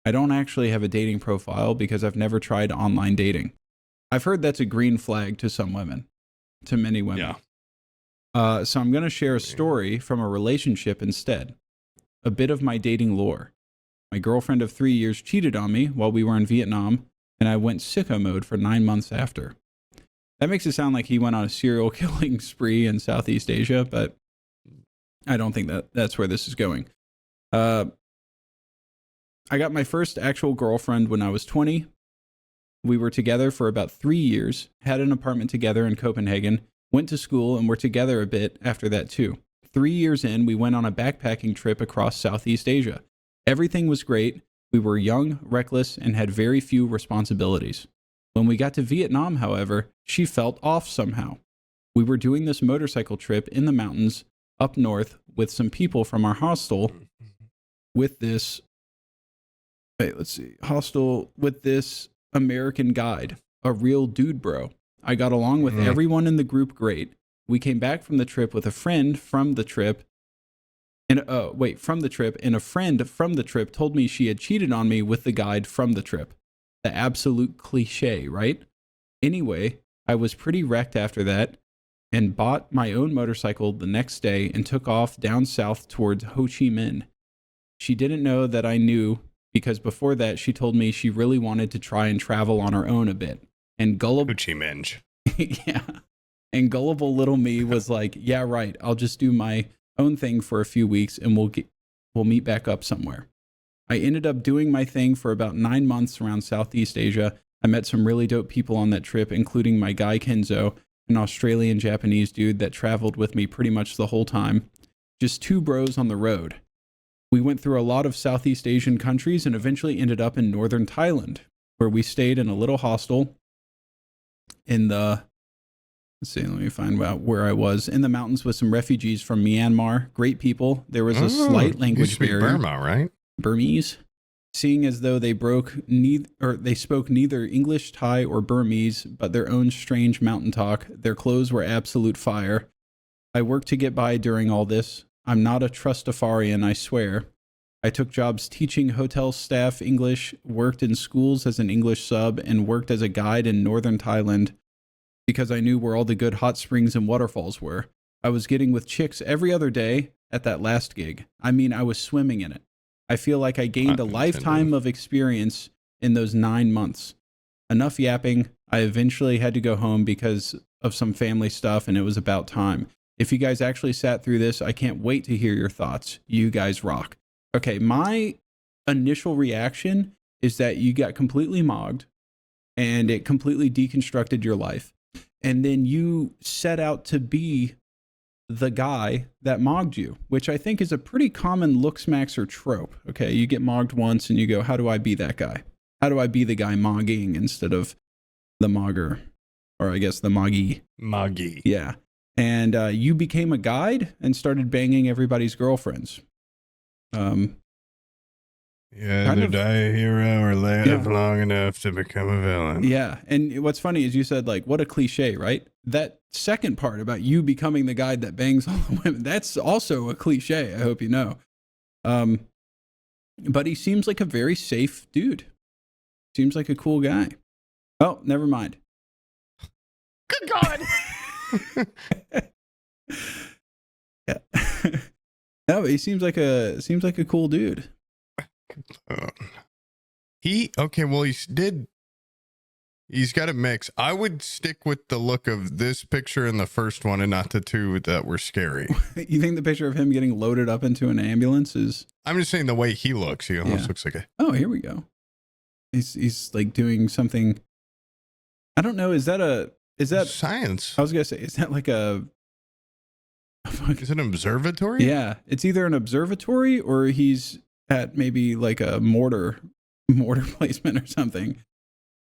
I don't actually have a dating profile because I've never tried online dating. I've heard that's a green flag to some women, to many women. Yeah. So I'm going to share a story from a relationship instead. A bit of my dating lore. My girlfriend of 3 years cheated on me while we were in Vietnam, and I went sicko mode for 9 months after." That makes it sound like he went on a serial killing spree in Southeast Asia, but I don't think that's where this is going. I got my first actual girlfriend when I was 20. We were together for about 3 years, had an apartment together in Copenhagen, went to school, and were together a bit after that too. 3 years in, we went on a backpacking trip across Southeast Asia. Everything was great. We were young, reckless, and had very few responsibilities. When we got to Vietnam, however, she felt off somehow. We were doing this motorcycle trip in the mountains up north with some people from our hostel with this hostel with this American guide, a real dude bro. I got along with everyone in the group great. We came back from the trip with a friend from the trip, and and a friend from the trip told me she had cheated on me with the guide from the trip. The absolute cliche, right? Anyway, I was pretty wrecked after that and bought my own motorcycle the next day and took off down south towards Ho Chi Minh. She didn't know that I knew, because before that, she told me she really wanted to try and travel on her own a bit. And gullible, yeah. And gullible little me was like, "Yeah, right. I'll just do my own thing for a few weeks, and we'll meet back up somewhere." I ended up doing my thing for about 9 months around Southeast Asia. I met some really dope people on that trip, including my guy Kenzo, an Australian Japanese dude that traveled with me pretty much the whole time. Just two bros on the road. We went through a lot of Southeast Asian countries and eventually ended up in northern Thailand, where we stayed in a little hostel in the, let me find out where I was, in the mountains with some refugees from Myanmar. Great people. There was a slight language barrier. Burma, right? Burmese. seeing as though they spoke neither English, Thai, or Burmese, but their own strange mountain talk. Their clothes were absolute fire. I worked to get by during all this. I'm not a trustafarian, I swear. I took jobs teaching hotel staff English, worked in schools as an English sub, and worked as a guide in northern Thailand because I knew where all the good hot springs and waterfalls were. I was getting with chicks every other day at that last gig. I mean, I was swimming in it. I feel like I gained a lifetime of experience in those 9 months. Enough yapping. I eventually had to go home because of some family stuff, and it was about time. If you guys actually sat through this, I can't wait to hear your thoughts. You guys rock. Okay, my initial reaction is that you got completely mogged and it completely deconstructed your life. And then you set out to be the guy that mogged you, which I think is a pretty common looksmaxer trope. Okay, you get mogged once and you go, how do I be that guy? How do I be the guy mogging instead of the mogger? Or I guess the moggy. Moggy. Yeah. And you became a guide and started banging everybody's girlfriends. You either die a hero or live long enough to become a villain. Yeah. And what's funny is you said, like, what a cliche, right? That second part about you becoming the guy that bangs all the women, that's also a cliche, I hope you know. But he seems like a very safe dude. Seems like a cool guy. Oh, never mind. Good God. Yeah. No, but he seems like a cool dude. He's got a mix. I would stick with the look of this picture in the first one and not the two that were scary. You think the picture of him getting loaded up into an ambulance is? I'm just saying the way he looks. He almost looks like a. Oh, here we go. He's like doing something. I don't know. Is that science? I was gonna say, is that like a? Is it an observatory? Yeah, it's either an observatory or he's at maybe like a mortar placement or something.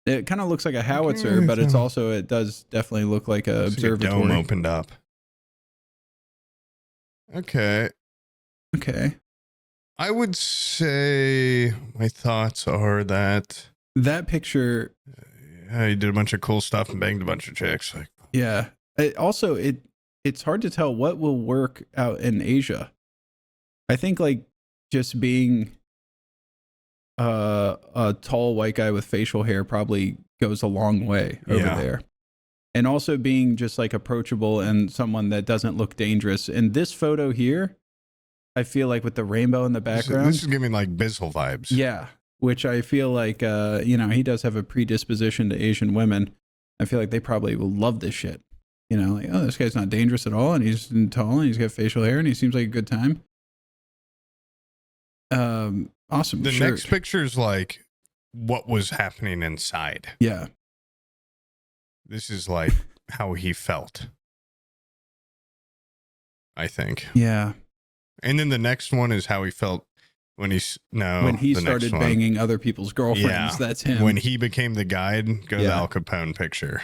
It kind of looks like a howitzer, but it does definitely look like a observatory. Like a dome opened up. Okay. I would say my thoughts are that picture. He did a bunch of cool stuff and banged a bunch of chicks. Yeah. It's hard to tell what will work out in Asia. I think like just being a tall white guy with facial hair probably goes a long way over there. And also being just like approachable and someone that doesn't look dangerous. And this photo here, I feel like with the rainbow in the background. This is giving like Bizzle vibes. Yeah. Which I feel like, he does have a predisposition to Asian women. I feel like they probably will love this shit. Like, oh, this guy's not dangerous at all. And he's tall and he's got facial hair and he seems like a good time. Awesome. The next picture is like what was happening inside. Yeah. This is like how he felt, I think. Yeah. And then the next one is how he felt when he started banging other people's girlfriends. Yeah. That's him. When he became the guide, go to the Al Capone picture.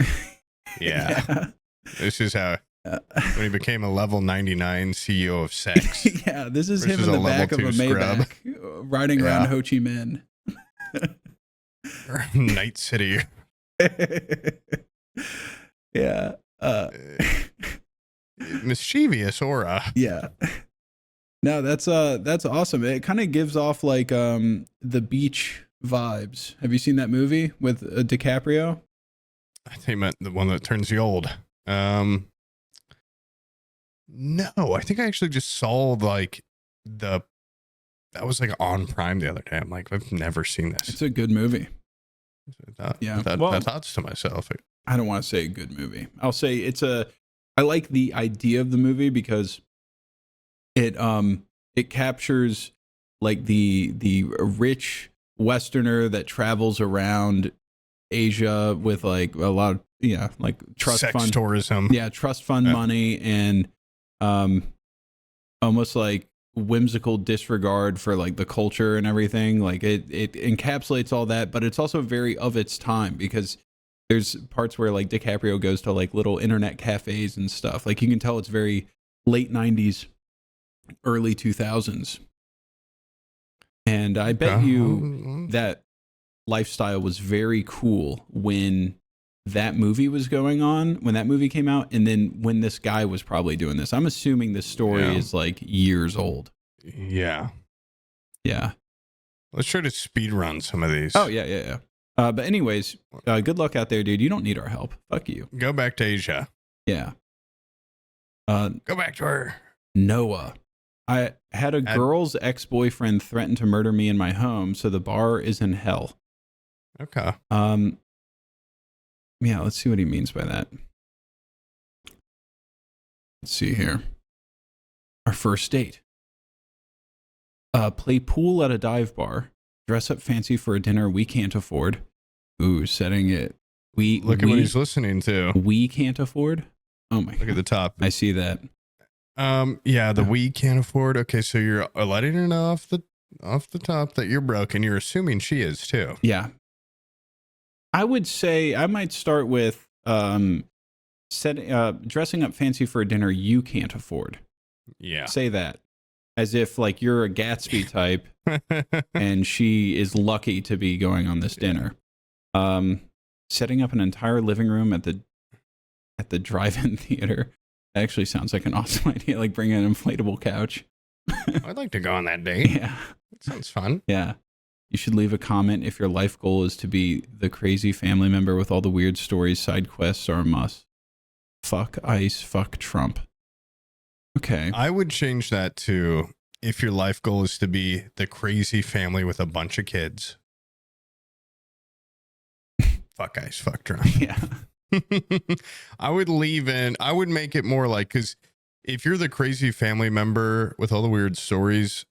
Yeah. This is how when he became a level 99 CEO of sex. Yeah, this is him in the back of a Maybach riding around Ho Chi Minh. Night City. Yeah. Mischievous aura. Yeah. No, that's awesome. It kind of gives off like the beach vibes. Have you seen that movie with DiCaprio? I think you meant the one that turns you old. No, I think I actually just saw like that was like on Prime the other day. I'm like, I've never seen this. It's a good movie. My thoughts to myself. I don't want to say a good movie. I'll say I like the idea of the movie because it captures like the rich Westerner that travels around Asia with like a lot of like trust fund tourism. Yeah, trust fund money and almost like whimsical disregard for like the culture and everything. Like it encapsulates all that, but it's also very of its time because there's parts where like DiCaprio goes to like little internet cafes and stuff. Like you can tell it's very late 90s, early 2000s. And I bet you that lifestyle was very cool when that movie was going on, when that movie came out, and then when this guy was probably doing this. I'm assuming this story is like years old. Yeah. Yeah. Let's try to speed run some of these. Oh, yeah. But anyways, good luck out there, dude. You don't need our help. Fuck you. Go back to Asia. Yeah. Go back to her. Noah. I had a girl's ex-boyfriend threaten to murder me in my home, so the bar is in hell. Okay. Yeah, let's see what he means by that. Let's see here. Our first date. Play pool at a dive bar. Dress up fancy for a dinner we can't afford. Ooh, setting it. Look at what he's listening to. We can't afford? Oh my God. Look at the top. I see that. Yeah, the we can't afford. Okay, so you're letting her know off the top that you're broke, and you're assuming she is too. Yeah. I would say I might start with dressing up fancy for a dinner you can't afford. Yeah. Say that. As if like you're a Gatsby type and she is lucky to be going on this dinner. Setting up an entire living room at the drive-in theater. That actually sounds like an awesome idea, like bring an inflatable couch. I'd like to go on that date. Yeah. That sounds fun. Yeah. You should leave a comment if your life goal is to be the crazy family member with all the weird stories. Side quests are a must. Fuck ICE, fuck Trump. Okay. I would change that to if your life goal is to be the crazy family with a bunch of kids. Fuck ICE, fuck Trump. Yeah. I would make it more like, because if you're the crazy family member with all the weird stories,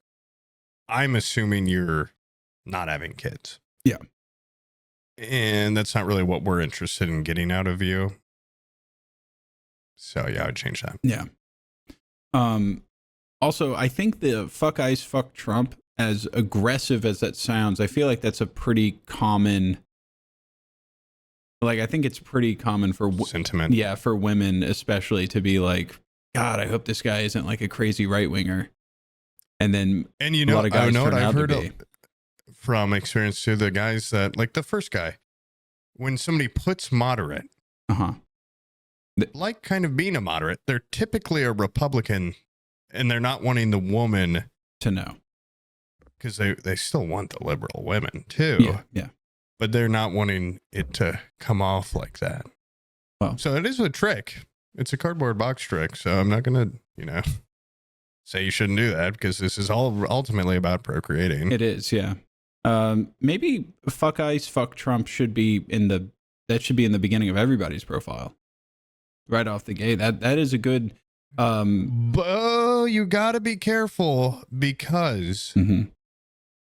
I'm assuming you're not having kids. Yeah. And that's not really what we're interested in getting out of you. So yeah, I would change that. Yeah. Also, I think the fuck ICE, fuck Trump, as aggressive as that sounds, I feel like that's a pretty common, like, I think it's pretty common for sentiment. Yeah, for women especially, to be like, God, I hope this guy isn't like a crazy right winger. And you know, a lot of guys what turn I've out heard to be. From experience too, the guys that, like the first guy, when somebody puts moderate, like kind of being a moderate, they're typically a Republican, and they're not wanting the woman to know, because they still want the liberal women too. Yeah. But they're not wanting it to come off like that. Well, so it is a trick. It's a cardboard box trick. So I'm not going to, say you shouldn't do that, because this is all ultimately about procreating. It is, yeah. Maybe fuck ICE, fuck Trump should be in the beginning of everybody's profile. Right off the gate. That is a good but you got to be careful, because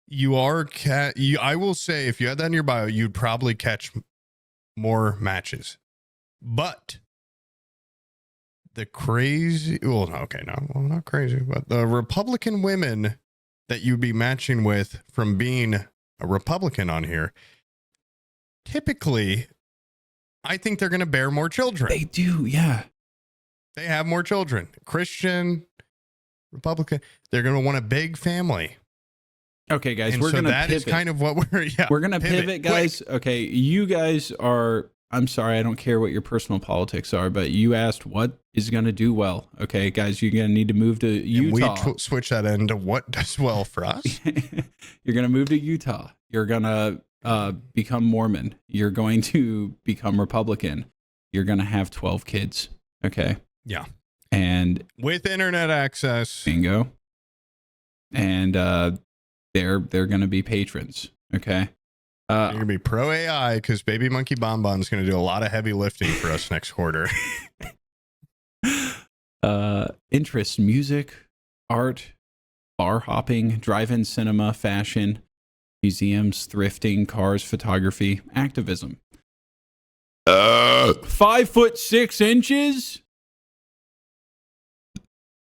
you are I will say, if you had that in your bio, you'd probably catch more matches. But the crazy, not crazy, but the Republican women that you'd be matching with from being a Republican on here, typically, I think they're going to bear more children. They do, yeah. They have more children. Christian, Republican, they're going to want a big family. Okay, guys, we're going to pivot. That is kind of what we're going to pivot, guys. Quick. Okay, you guys are, I'm sorry, I don't care what your personal politics are, but you asked what is going to do well. Okay, guys, you're going to need to move to Utah. And we switch that into what does well for us. You're going to move to Utah. You're going to become Mormon. You're going to become Republican. You're going to have 12 kids. Okay. Yeah. And with internet access. Bingo. And they're going to be patrons. Okay. You're going to be pro AI, because Baby Monkey Bonbon's going to do a lot of heavy lifting for us next quarter. Interests: music, art, bar hopping, drive-in cinema, fashion, museums, thrifting, cars, photography, activism. 5'6".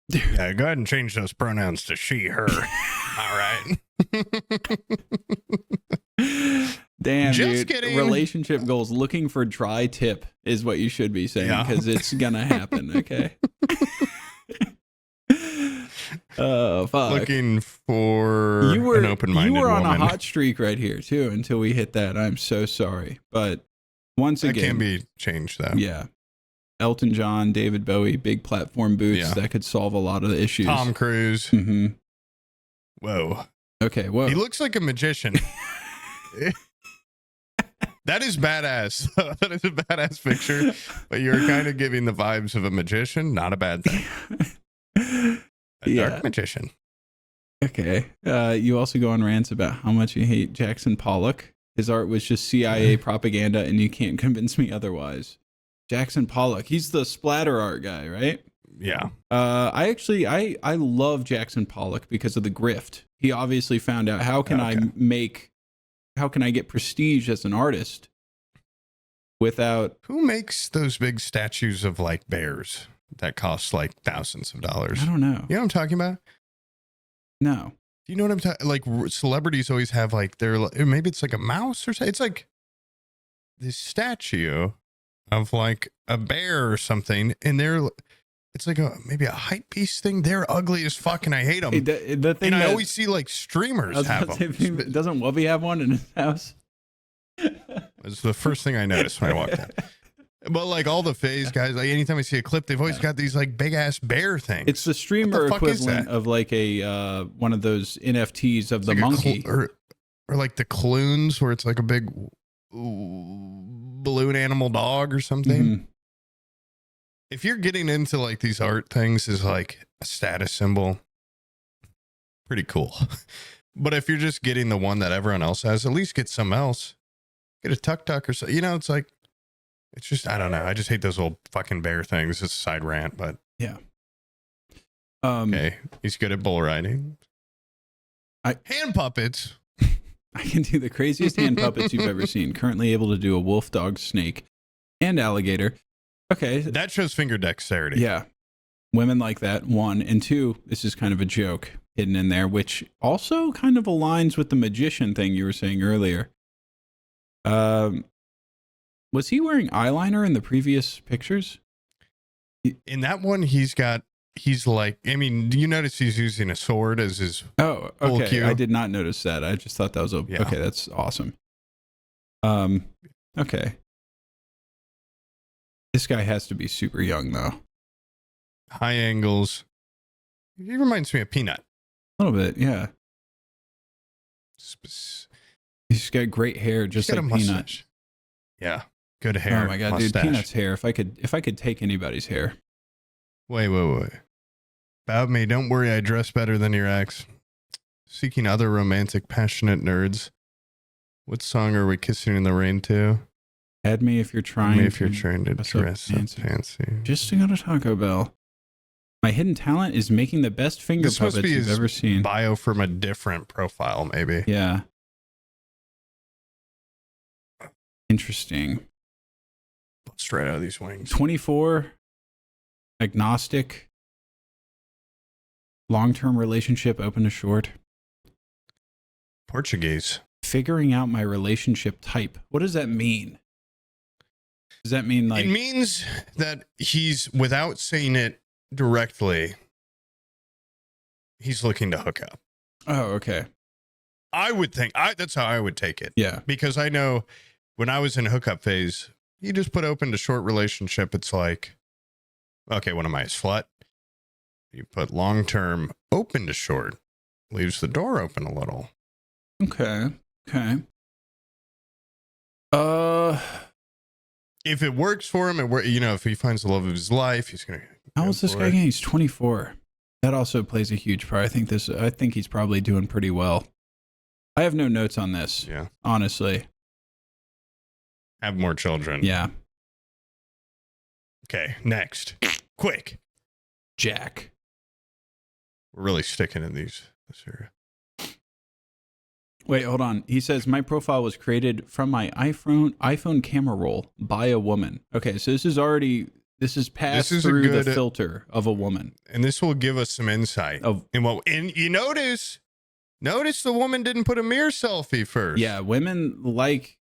Yeah, go ahead and change those pronouns to she, her. All right. Damn, just dude. Kidding. Relationship goals. Looking for dry tip is what you should be saying, because it's gonna happen. Okay. Oh fuck! Looking for an you open-minded were on woman. a hot streak right here too until we hit that. I'm so sorry, but once That again, can be changed though. yeah. Elton John, David Bowie, big platform boots Yeah. that could solve a lot of the issues. Tom Cruise. Mm-hmm. Whoa. Okay, whoa. He looks like a magician. That is badass. That is a badass picture. But you're kind of giving the vibes of a magician. Not a bad thing. A dark magician. Okay. You also go on rants about how much you hate Jackson Pollock. His art was just CIA propaganda, and you can't convince me otherwise. Jackson Pollock. He's the splatter art guy, right? Yeah. I love Jackson Pollock because of the grift. He obviously found out how can I get prestige as an artist without. Who makes those big statues of like bears that cost like thousands of dollars? I don't know. You know what I'm talking about? No. Do you know what I'm talking? Like celebrities always have like maybe it's like a mouse or something. It's like this statue of like a bear or something, and it's like maybe a hype piece thing. They're ugly as fuck, and I hate them. The thing and I always see like streamers have them. Doesn't Wubby have one in his house? It's the first thing I noticed when I walked in. But like all the phase guys, like anytime I see a clip, they've always got these like big ass bear things. It's the streamer equivalent of like a one of those NFTs of the monkey, or like the Clunes, where it's like a big balloon animal dog or something. Mm-hmm. If you're getting into like these art things as like a status symbol, pretty cool. But if you're just getting the one that everyone else has, at least get some else. Get a tuk-tuk or so. You know, it's like, it's just, I don't know. I just hate those old fucking bear things. It's a side rant, but yeah. Okay, he's good at bull riding. Hand puppets. I can do the craziest hand puppets you've ever seen. Currently able to do a wolf, dog, snake, and alligator. Okay. That shows finger dexterity. Yeah. Women like that, one. And two, this is kind of a joke hidden in there, which also kind of aligns with the magician thing you were saying earlier. Was he wearing eyeliner in the previous pictures? In that one, he's like, I mean, do you notice he's using a sword as his okay. cue? I did not notice that. I just thought that was okay, that's awesome. Okay. This guy has to be super young though. High angles. He reminds me of Peanut. A little bit, yeah. He's got great hair, just like Peanut. Yeah, good hair. Oh my god, mustache. dude, Peanut's hair. If I could take anybody's hair. Wait. About me, don't worry. I dress better than your ex. Seeking other romantic, passionate nerds. What song are we kissing in the rain to? Add me if you're trying. To dress up fancy. Just to go to Taco Bell. My hidden talent is making the best finger puppets you've ever seen. Bio from a different profile, maybe. Yeah. Interesting. Straight out of these wings. 24. Agnostic. Long-term relationship, open to short. Portuguese. Figuring out my relationship type. What does that mean? Does that mean like... It means that he's, without saying it directly, he's looking to hook up. Oh, okay. I would think, that's how I would take it. Yeah. Because I know when I was in hookup phase, you just put open to short relationship. It's like, okay, what am I, a slut? You put long-term open to short, leaves the door open a little. Okay. If it works for him, if he finds the love of his life, he's gonna. How old is this guy again? He's 24. That also plays a huge part. I think he's probably doing pretty well. I have no notes on this. Yeah. Honestly. Have more children. Yeah. Okay. Next. Quick. Jack. We're really sticking in this area. Wait, hold on. He says my profile was created from my iPhone camera roll by a woman. Okay, so this is passed through the filter of a woman, and this will give us some insight. And you notice the woman didn't put a mirror selfie first. Yeah, women like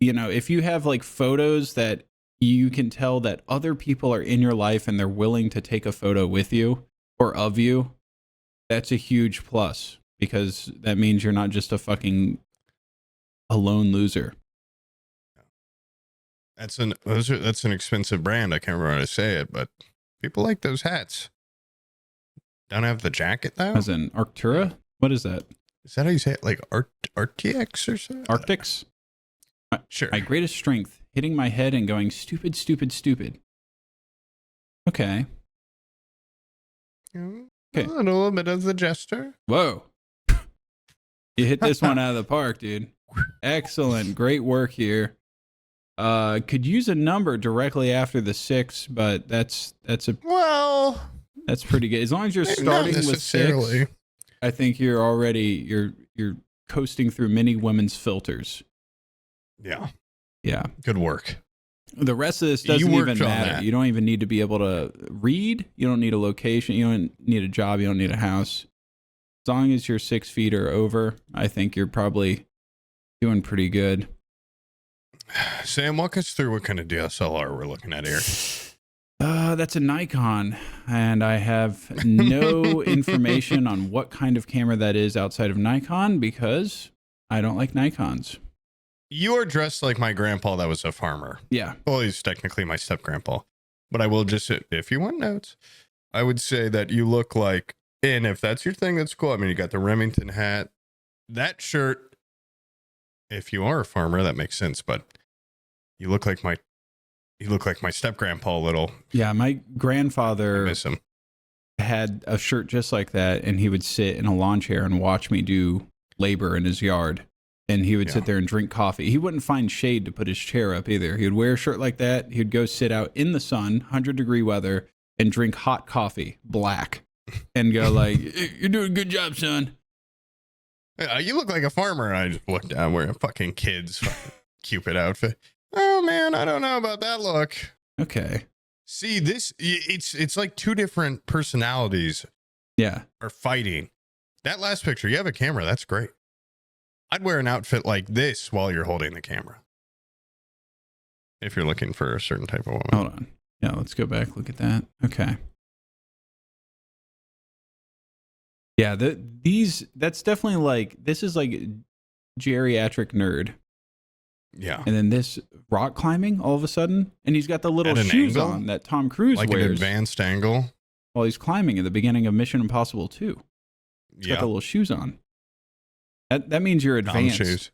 if you have like photos that you can tell that other people are in your life and they're willing to take a photo with you or of you, That's a huge plus because that means you're not just a lone loser. That's an expensive brand. I can't remember how to say it, but people like those hats. Don't have the jacket though. As in Arctura? What is that? Is that how you say it? Like RTX or something? Arctics? Sure. My greatest strength, hitting my head and going stupid, stupid, stupid. Okay. A little bit of the jester. Whoa. You hit this one out of the park, dude. Excellent. Great work here. Could use a number directly after the 6, but that's pretty good. As long as you're starting with 6, I think you're already you're coasting through many women's filters. Yeah. Yeah. Good work. The rest of this doesn't even matter. You don't even need to be able to read. You don't need a location. You don't need a job. You don't need a house. As long as you're 6 feet or over, I think you're probably doing pretty good. Sam, walk us through what kind of DSLR we're looking at here. That's a Nikon, and I have no information on what kind of camera that is outside of Nikon because I don't like Nikons. You are dressed like my grandpa that was a farmer. Yeah. Well, he's technically my step-grandpa. But I will just, if you want notes, I would say that you look like, and if that's your thing, that's cool. I mean, you got the Remington hat. That shirt, if you are a farmer, that makes sense. But you look like my step-grandpa a little. Yeah, my grandfather I miss him. had a shirt just like that, and he would sit in a lawn chair and watch me do labor in his yard. And he would sit there and drink coffee. He wouldn't find shade to put his chair up either. He would wear a shirt like that. He'd go sit out in the sun, 100-degree weather, and drink hot coffee, black, and go like, "You're doing a good job, son." You look like a farmer. I just looked down wearing a fucking kid's Cupid outfit. Oh man, I don't know about that look. Okay. See, it's like two different personalities. Yeah. Are fighting. That last picture, you have a camera. That's great. I'd wear an outfit like this while you're holding the camera. If you're looking for a certain type of woman. Hold on. Yeah, let's go back. Look at that. Okay. Yeah, that's definitely like, this is like geriatric nerd. Yeah. And then this rock climbing all of a sudden, and he's got the little shoes angle? on that Tom Cruise Like wears. an advanced angle. While he's climbing at the beginning of Mission Impossible 2. He's got the little shoes on. That means you're advanced. Shoes.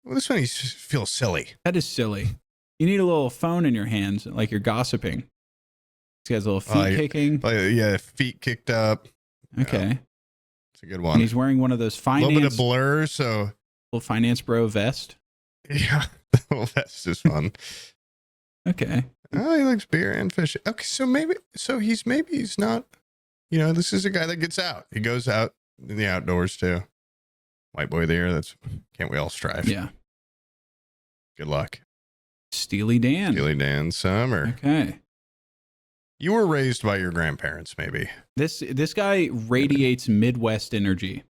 Well, this one he feels silly. That is silly. You need a little phone in your hands, like you're gossiping. He's got his little feet kicking. Yeah, feet kicked up. Okay. It's a good one. And he's wearing one of those finance. A little bit of blur, so. Little finance bro vest. Yeah, well, that's just fun. Okay. Oh, he likes beer and fish. Okay, so he's not, this is a guy that gets out. He goes out in the outdoors too. White boy there. Can't we all strive? Yeah. Good luck. Steely Dan. Steely Dan Summer. Okay. You were raised by your grandparents, maybe. This guy radiates Midwest energy.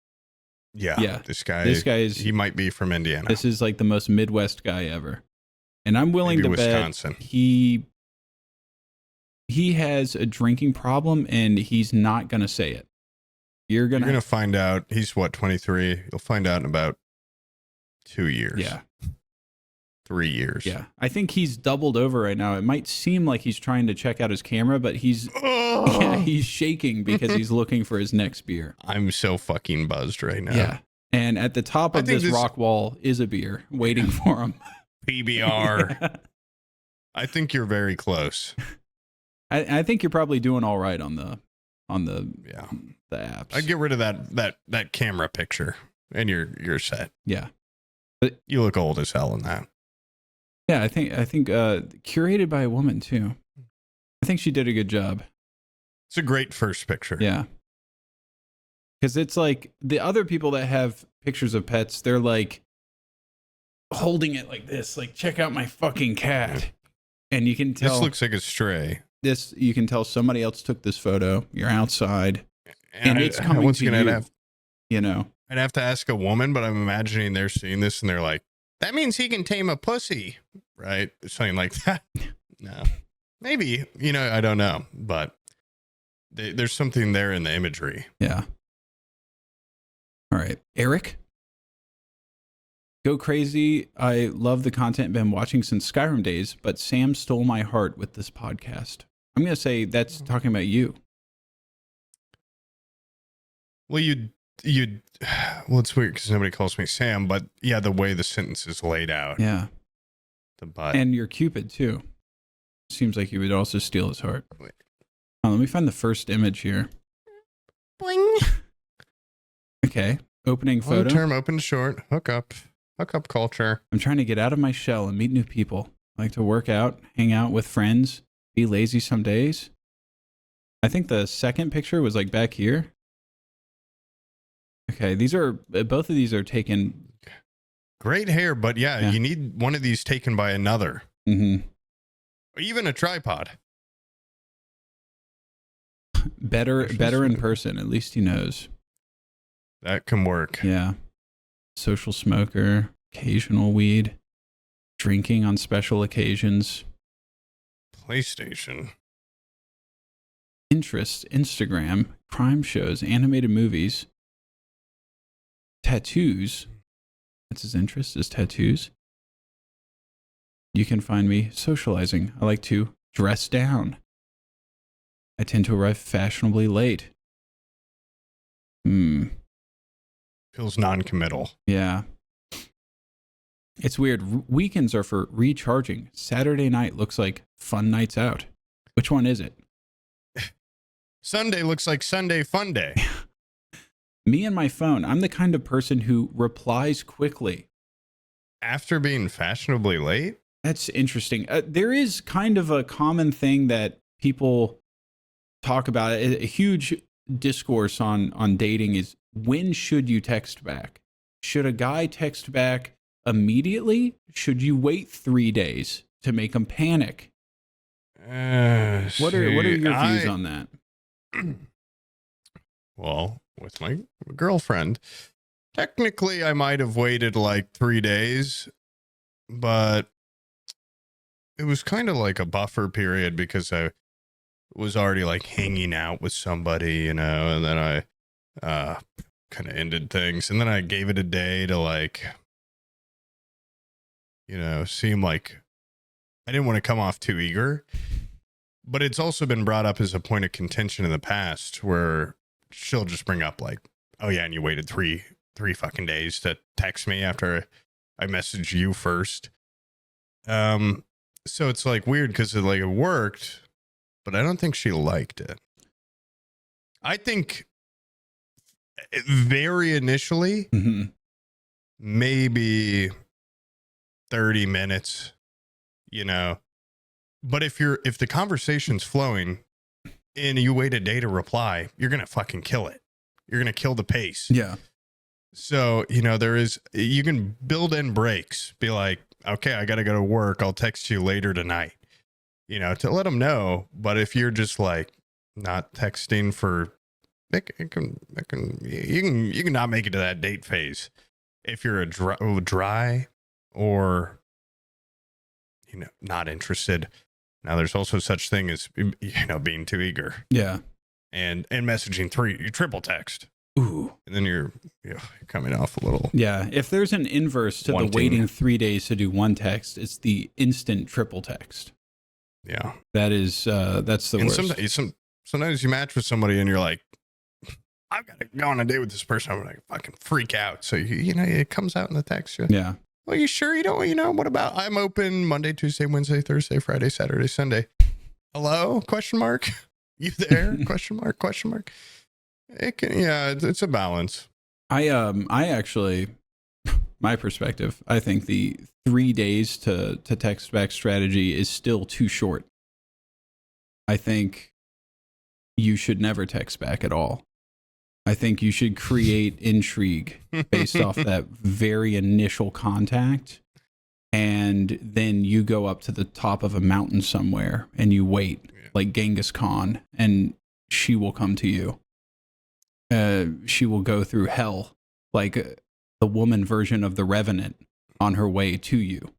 Yeah. This guy is. He might be from Indiana. This is like the most Midwest guy ever, and I'm willing to Wisconsin. bet he has a drinking problem, and he's not going to say it. You're gonna find out. He's what, 23? You'll find out in about 2 years. Yeah. 3 years. Yeah. I think he's doubled over right now. It might seem like he's trying to check out his camera, but he's shaking because he's looking for his next beer. I'm so fucking buzzed right now. Yeah. And at the top of this rock wall is a beer waiting for him. PBR. Yeah. I think you're very close. I think you're probably doing all right on the apps. I'd get rid of that camera picture and you're set. Yeah. But you look old as hell in that. Yeah, I think curated by a woman too. I think she did a good job. It's a great first picture. Yeah. Because it's like the other people that have pictures of pets, they're like holding it like this, like, check out my fucking cat. And you can tell. This looks like a stray. You can tell somebody else took this photo. You're outside. And it's coming to you. I'd have to ask a woman, but I'm imagining they're seeing this and they're like, that means he can tame a pussy, right? Something like that. No. Maybe, I don't know. But There's something there in the imagery. Yeah. All right. Eric? Go crazy. I love the content been watching since Skyrim days, but Sam stole my heart with this podcast. I'm going to say that's talking about you. Well, well, it's weird because nobody calls me Sam, but yeah, the way the sentence is laid out. Yeah. The but. And you're Cupid too. Seems like you would also steal his heart. Let me find the first image here. Bling. Okay. Opening Long photo. term, open to short, hookup culture. I'm trying to get out of my shell and meet new people. I like to work out, hang out with friends, be lazy some days. I think the second picture was like back here. Okay, both of these are taken. Great hair, but yeah, you need one of these taken by another. Mm-hmm. Or even a tripod. Better in person. At least he knows. That can work. Yeah. Social smoker, occasional weed, drinking on special occasions. PlayStation. Interests, Instagram, crime shows, animated movies, tattoos. That's his interest, is tattoos. You can find me socializing. I like to dress down. I tend to arrive fashionably late. Feels non-committal. Yeah. It's weird. Weekends are for recharging. Saturday night looks like fun nights out. Which one is it? Sunday looks like Sunday fun day. Me and my phone. I'm the kind of person who replies quickly. After being fashionably late? That's interesting. There is kind of a common thing that people talk about. A huge discourse on dating is, when should you text back? Should a guy text back immediately? Should you wait 3 days to make him panic? What are your views on that? Well, with my girlfriend, technically I might have waited like 3 days, but it was kind of like a buffer period because I was already like hanging out with somebody, and then I kind of ended things, and then I gave it a day to like, seem like I didn't want to come off too eager. But it's also been brought up as a point of contention in the past where she'll just bring up like, oh yeah, and you waited three fucking days to text me after I messaged you first. So it's like weird because it worked, but I don't think she liked it. I think very initially, maybe 30 minutes, but if the conversation's flowing and you wait a day to reply, you're going to fucking kill it. You're going to kill the pace. Yeah. So, you can build in breaks, be like, okay, I got to go to work. I'll text you later tonight, to let them know. But if you're just like not texting for, you can not make it to that date phase. If you're a dry or, not interested. Now there's also such thing as, being too eager. Yeah. And messaging triple text. Ooh. And then you're coming off a little. Yeah. If there's an inverse to the waiting 3 days to do one text, it's the instant triple text. Yeah. That's the worst. Sometimes you match with somebody and you're like, I've got to go on a date with this person. I'm going to fucking freak out. So, it comes out in the text. Yeah. Well, you sure you don't, what about, I'm open Monday, Tuesday, Wednesday, Thursday, Friday, Saturday, Sunday. Hello? Question mark. You there? Question mark. It can, it's a balance. I actually, my perspective, I think the 3 days to text back strategy is still too short. I think you should never text back at all. I think you should create intrigue based off that very initial contact. And then you go up to the top of a mountain somewhere and you wait like Genghis Khan, and she will come to you. She will go through hell like the woman version of the Revenant on her way to you.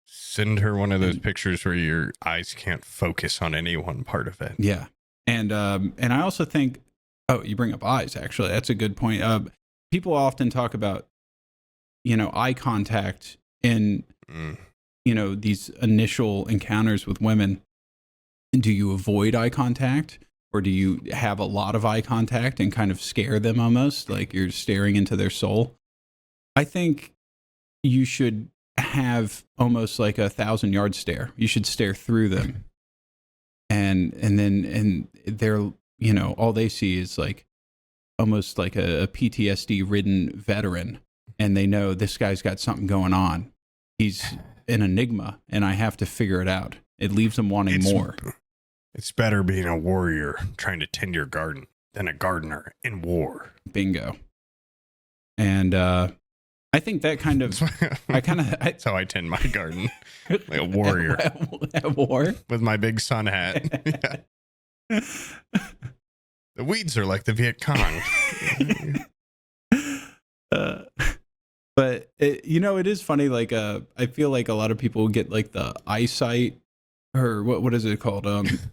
Send her one of those pictures where your eyes can't focus on any one part of it. Yeah. And I also think, oh, you bring up eyes. Actually, that's a good point. People often talk about, eye contact in, these initial encounters with women. Do you avoid eye contact, or do you have a lot of eye contact and kind of scare them almost like you're staring into their soul? I think you should have almost like 1,000-yard stare. You should stare through them. And they're, all they see is like almost like a PTSD ridden veteran. And they know this guy's got something going on. He's an enigma and I have to figure it out. It leaves them wanting more. It's better being a warrior trying to tend your garden than a gardener in war. Bingo. And, I think that kind of, that's how I tend my garden. Like a warrior. A war? With my big sun hat. Yeah. The weeds are like the Viet Cong. But it is funny. Like, I feel like a lot of people get like the eyesight, or what is it called?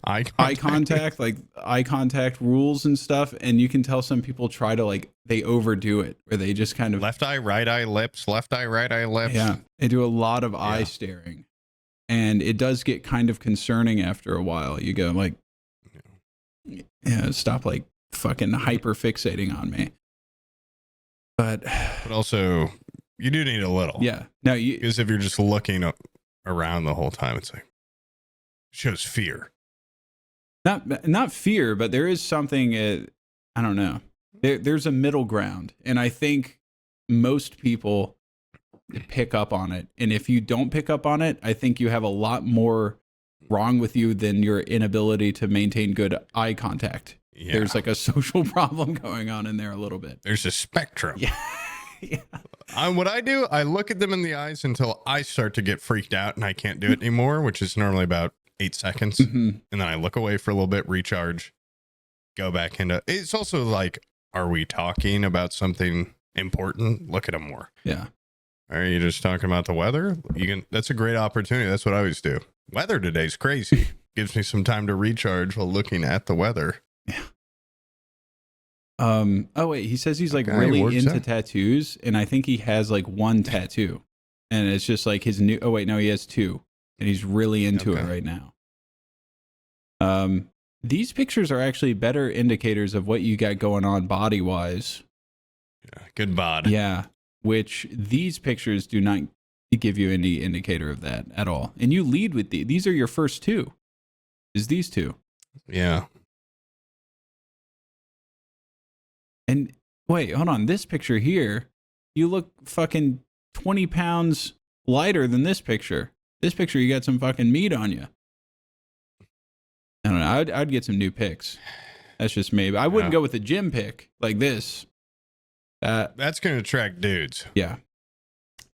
Eye contact, like eye contact rules and stuff. And you can tell some people try to they overdo it, where they just kind of left eye, right eye, lips, left eye, right eye, lips. Yeah, they do a lot of eye staring, and it does get kind of concerning after a while. You go like, stop like fucking hyper fixating on me. But also, you do need a little. Yeah. No, because if you're just looking around the whole time, it's like shows fear. Not fear, but there is something. I don't know. There's a middle ground, and I think most people pick up on it. And if you don't pick up on it, I think you have a lot more wrong with you than your inability to maintain good eye contact. Yeah. There's like a social problem going on in there a little bit. There's a spectrum. Yeah. What I do, I look at them in the eyes until I start to get freaked out and I can't do it anymore, which is normally about 8 seconds. Mm-hmm. And then I look away for a little bit, recharge, go back into. It's also like, are we talking about something important? Look at them more. Yeah. Are you just talking about the weather? That's a great opportunity. That's what I always do. Weather today's crazy. Gives me some time to recharge while looking at the weather. Yeah. Oh wait, he says he's like really into tattoos, and I think he has like one tattoo, and it's just like his new. Oh wait, no, he has two, and he's really into it right now. These pictures are actually better indicators of what you got going on body wise. Yeah, good bod. Yeah, which these pictures do not give you any indicator of that at all. And you lead with these are your first two. Is these two? Yeah. And wait, hold on. This picture here, you look fucking 20 pounds lighter than this picture. This picture, you got some fucking meat on you. I don't know. I'd get some new pics. That's just me. I wouldn't go with a gym pic like this. That's going to attract dudes. Yeah.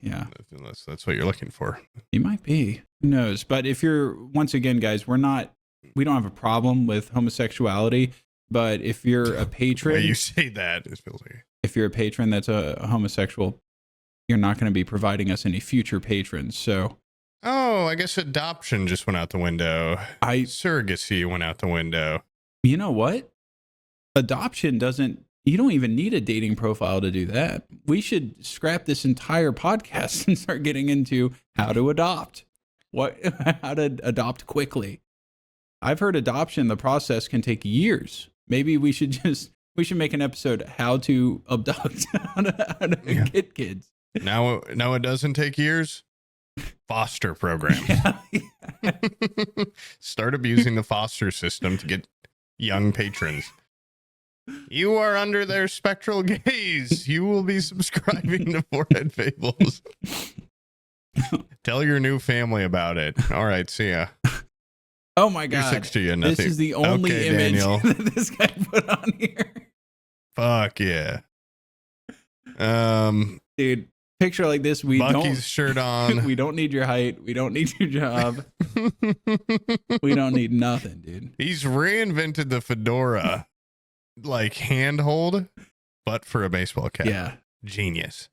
Yeah. That's what you're looking for. You might be. Who knows? But if you're, once again, guys, we don't have a problem with homosexuality. But if you're a patron, the way you say that, it feels like. If you're a patron that's a homosexual, you're not going to be providing us any future patrons. So, I guess adoption just went out the window. Surrogacy went out the window. You know what? Adoption doesn't. You don't even need a dating profile to do that. We should scrap this entire podcast and start getting into how to adopt. How to adopt quickly. I've heard adoption, the process can take years. Maybe we should make an episode how to abduct, how to get kids. Now it doesn't take years. Foster program. Yeah. Start abusing the foster system to get young patrons. You are under their spectral gaze. You will be subscribing to Forehead Fables. Tell your new family about it. All right, see ya. Oh my God. 60 and this is the only image that this guy put on here. Fuck yeah. Dude, picture like this. Bucky's shirt on. We don't need your height. We don't need your job. We don't need nothing, dude. He's reinvented the fedora, like handhold, but for a baseball cap. Yeah. Genius.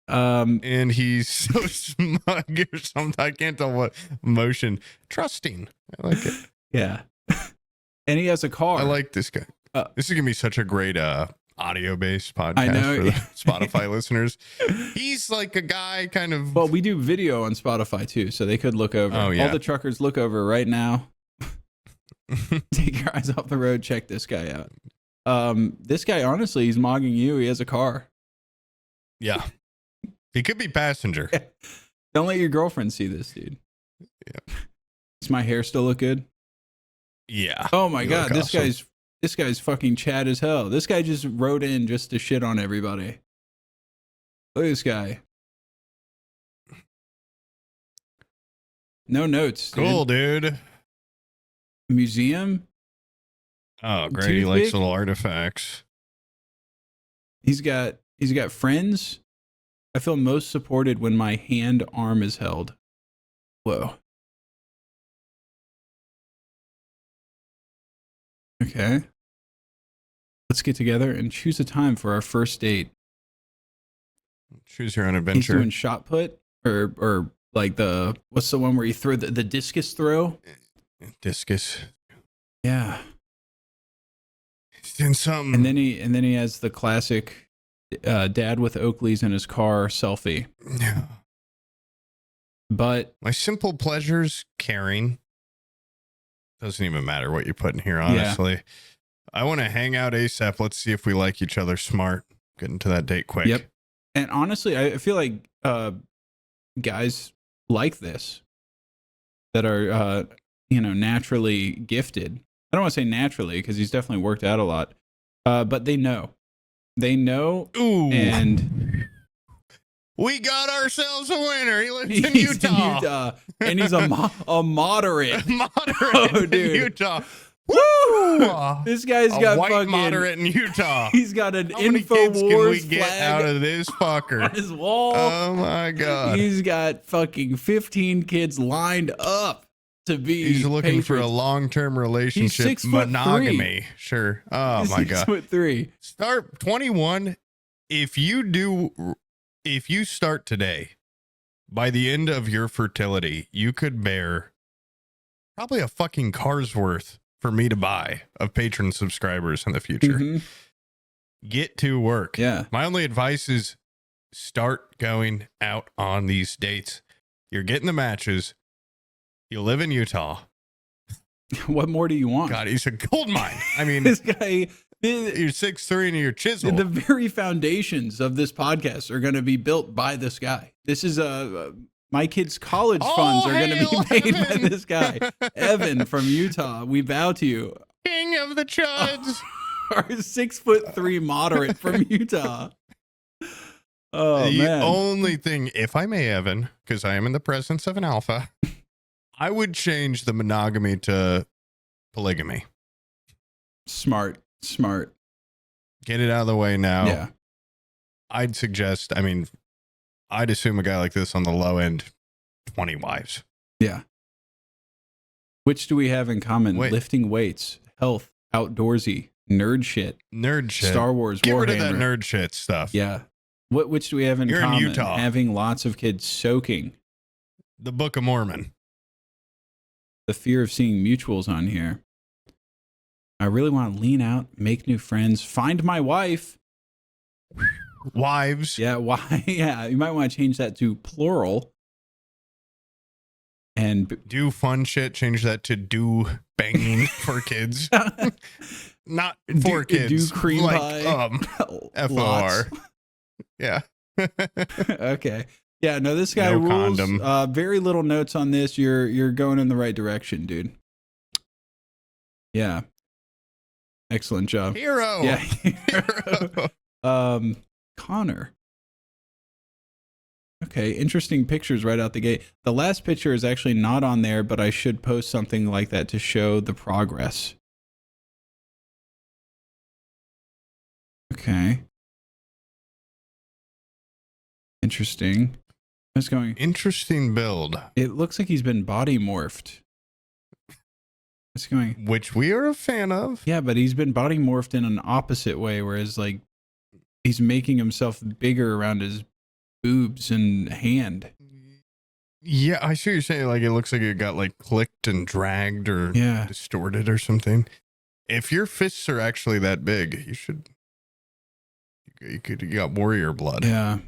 And he's so smug or something. I can't tell what emotion. Trusting. I like it. Yeah. And he has a car. I like this guy. This is gonna be such a great audio-based podcast I know. for the Spotify listeners. He's like a guy kind of. Well, we do video on Spotify too, so they could look over. Oh, yeah. All the truckers look over right now. Take your eyes off the road. Check this guy out. This guy, honestly, he's mogging you. He has a car. Yeah, he could be passenger. Don't let your girlfriend see this, dude. Yeah. Does my hair still look good? Yeah. Oh my You god, look this awesome. guy's fucking Chad as hell. This guy just wrote in just to shit on everybody. Look at this guy. No notes. Dude. Cool, dude. Museum. Oh, great. He likes Toothpick? little artifacts. He's got friends. I feel most supported when my arm is held. Whoa. Okay. Let's get together and choose a time for our first date. Choose your own He's adventure. doing shot put or like what's the one where you throw the discus throw? Discus. Yeah. He's doing something. And then he has the classic dad with Oakleys in his car selfie. Yeah. But My simple pleasures, caring. Doesn't even matter what you put in here, honestly. I want to hang out ASAP. Let's see if we like each other. Smart. Get into that date quick. Yep. And honestly, I feel like guys like this that are naturally gifted. I don't want to say naturally because he's definitely worked out a lot. But they know. Ooh. And we got ourselves a winner. He lives he's in Utah. And he's a moderate. Moderate Oh, in dude. Utah. Woo! This guy's A got white fucking moderate in Utah. He's got an How many kids can we InfoWars get out flag of this on fucker? his wall. Oh my god. He's got fucking 15 kids lined up to be. He's looking for a patrons. long-term relationship. 6'3". Monogamy. Sure. Oh He's my god. 6'3". Start 21. If you start today, by the end of your fertility, you could bear probably a fucking car's worth for me to buy of patron subscribers in the future. Mhm. Get to work. Yeah. My only advice is start going out on these dates. You're getting the matches. You live in Utah. What more do you want? God, he's a gold mine. I mean, This guy. you're 6'3" and you're chiseled. The very foundations of this podcast are going to be built by this guy. This is my kids' college funds are going to hail be paid by Evan. this guy, Evan from Utah. We bow to you. King of the chuds. Our 6'3" moderate from Utah. Oh The man. only thing, if I may, Evan, because I am in the presence of an alpha, I would change the monogamy to polygamy. Smart. Get it out of the way now. Yeah. I'd suggest, I'd assume a guy like this on the low end, 20 wives. Yeah. Which do we have in common? Wait. Lifting weights, health, outdoorsy, nerd shit, Nerd shit. Star Wars, Get Warhammer. rid of that nerd shit stuff. Yeah. Which do we have in You're in common? Utah. Having lots of kids soaking. The Book of Mormon. The fear of seeing mutuals on here. I really want to lean out, make new friends, find my wife. Wives. Yeah, why? Yeah, you might want to change that to plural. And Do fun shit. Change that to do banging for kids. Not for kids. Do cream like, pie. FOR. Yeah. Okay. Yeah, no, this guy No rules. condom. Very little notes on this. You're going in the right direction, dude. Yeah. Excellent job. Hero. Yeah. Hero. Connor. Okay, interesting pictures right out the gate. The last picture is actually not on there, but I should post something like that to show the progress. Okay. Interesting. How's it going? Interesting build, It looks like he's been body morphed. It's going. which we are a fan of. Yeah, but he's been body morphed in an opposite way, whereas like he's making himself bigger around his boobs and hand. Yeah, I see what you're saying. Like, it looks like it got like clicked and dragged or Yeah. distorted or something. If your fists are actually that big, you got warrior blood. Yeah.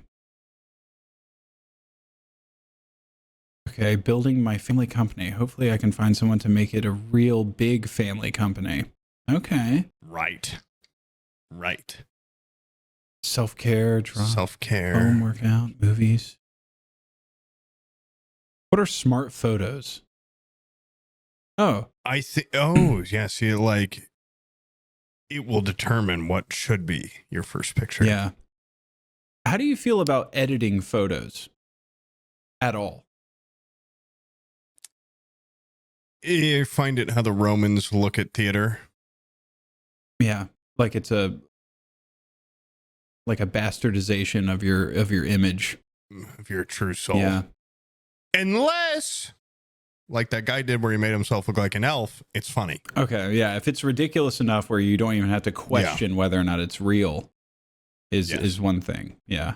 Okay, building my family company. Hopefully I can find someone to make it a real big family company. Okay. Right. Self-care, drive, Self-care. home workout, movies. What are smart photos? Oh. Yeah, see, like, it will determine what should be your first picture. Yeah. How do you feel about editing photos at all? You find it how the Romans look at theater. Yeah. Like it's a bastardization of your image. Of your true soul. Yeah. Unless, like that guy did where he made himself look like an elf, it's funny. Okay, yeah. If it's ridiculous enough where you don't even have to question whether or not it's real, is one thing. Yeah.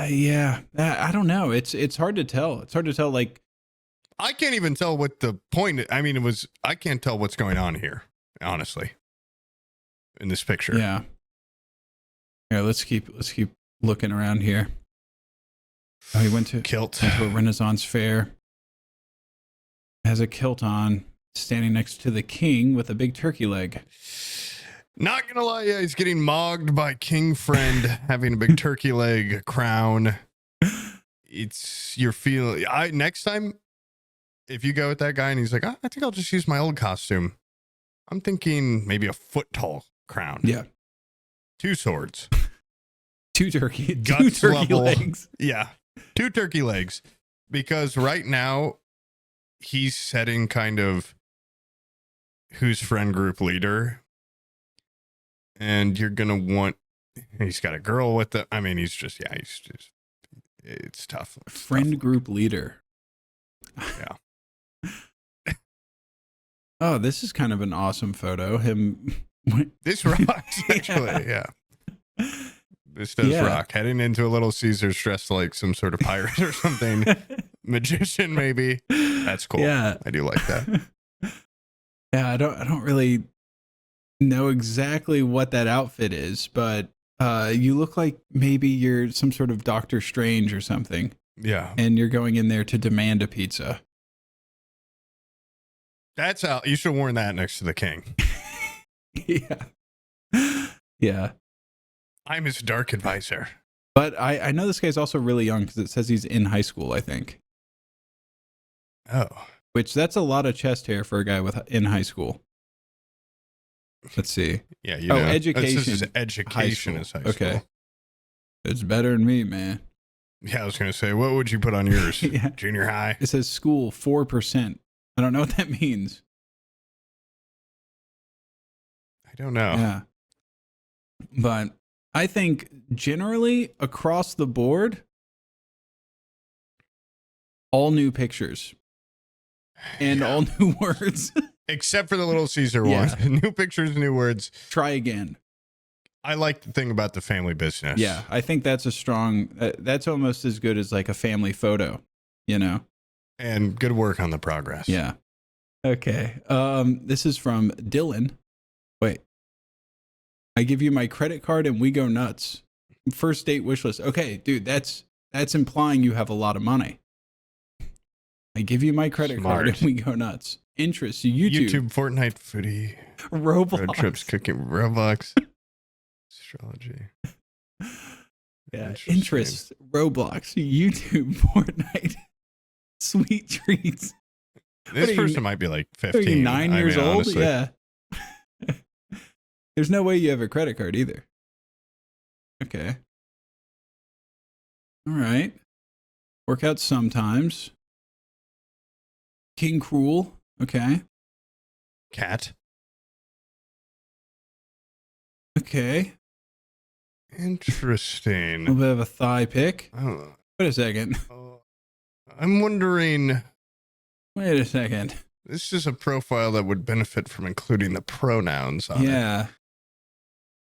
Yeah. I don't know. It's hard to tell. It's hard to tell. Like, I can't even tell what the point. I mean, I can't tell what's going on here, honestly, in this picture. Yeah. Yeah. Let's keep looking around here. Oh, he went to a Renaissance fair. Has a kilt on, standing next to the king with a big turkey leg. Not gonna lie, yeah, he's getting mogged by King Friend having a big turkey leg crown. It's your feeling. Next time, if you go with that guy and he's like, I think I'll just use my old costume. I'm thinking maybe a foot tall crown. Yeah. 2 swords. Two turkey level. legs. Yeah. 2 turkey legs. Because right now, he's setting kind of who's friend group leader. And you're going to want, he's got a girl with it. I mean, it's tough. Friend group leader. Yeah. Oh, this is kind of an awesome photo. This rocks, actually. Yeah. This does rock. Heading into a Little Caesars dressed like some sort of pirate or something. Magician, maybe. That's cool. Yeah. I do like that. Yeah, I don't really know exactly what that outfit is, but you look like maybe you're some sort of Doctor Strange or something. Yeah. And you're going in there to demand a pizza. That's how you should have worn that next to the king. Yeah. Yeah. I'm his dark advisor. But I know this guy's also really young because it says he's in high school, I think. Oh. Which that's a lot of chest hair for a guy in high school. Let's see. Yeah, you know. Education. This is education is high school. Okay. It's better than me, man. Yeah, I was going to say, what would you put on yours? Yeah. Junior high? It says school 4%. I don't know what that means. I don't know. Yeah. But I think generally across the board, all new pictures and all new words. Except for the Little Caesar Yeah. one. New pictures, new words. Try again. I like the thing about the family business. Yeah, I think that's a strong, that's almost as good as like a family photo, you know? And good work on the progress. Yeah. Okay. This is from Dylan. Wait. I give you my credit card and we go nuts. First date wish list. Okay, dude, that's implying you have a lot of money. I give you my credit card and we go nuts. Interests, YouTube, Fortnite, footy, Roblox, road trips, cooking, Roblox, astrology. Yeah, interests, Roblox, YouTube, Fortnite, sweet treats. This person might be like 15. Are you 9 years old? Honestly. Yeah. There's no way you have a credit card either. Okay. All right. Work out sometimes. King Cruel. Okay. Cat. Okay. Interesting. A little bit of a thigh pick. Oh, Wait a second. I'm wondering. Wait a second. This is a profile that would benefit from including the pronouns on it. Yeah.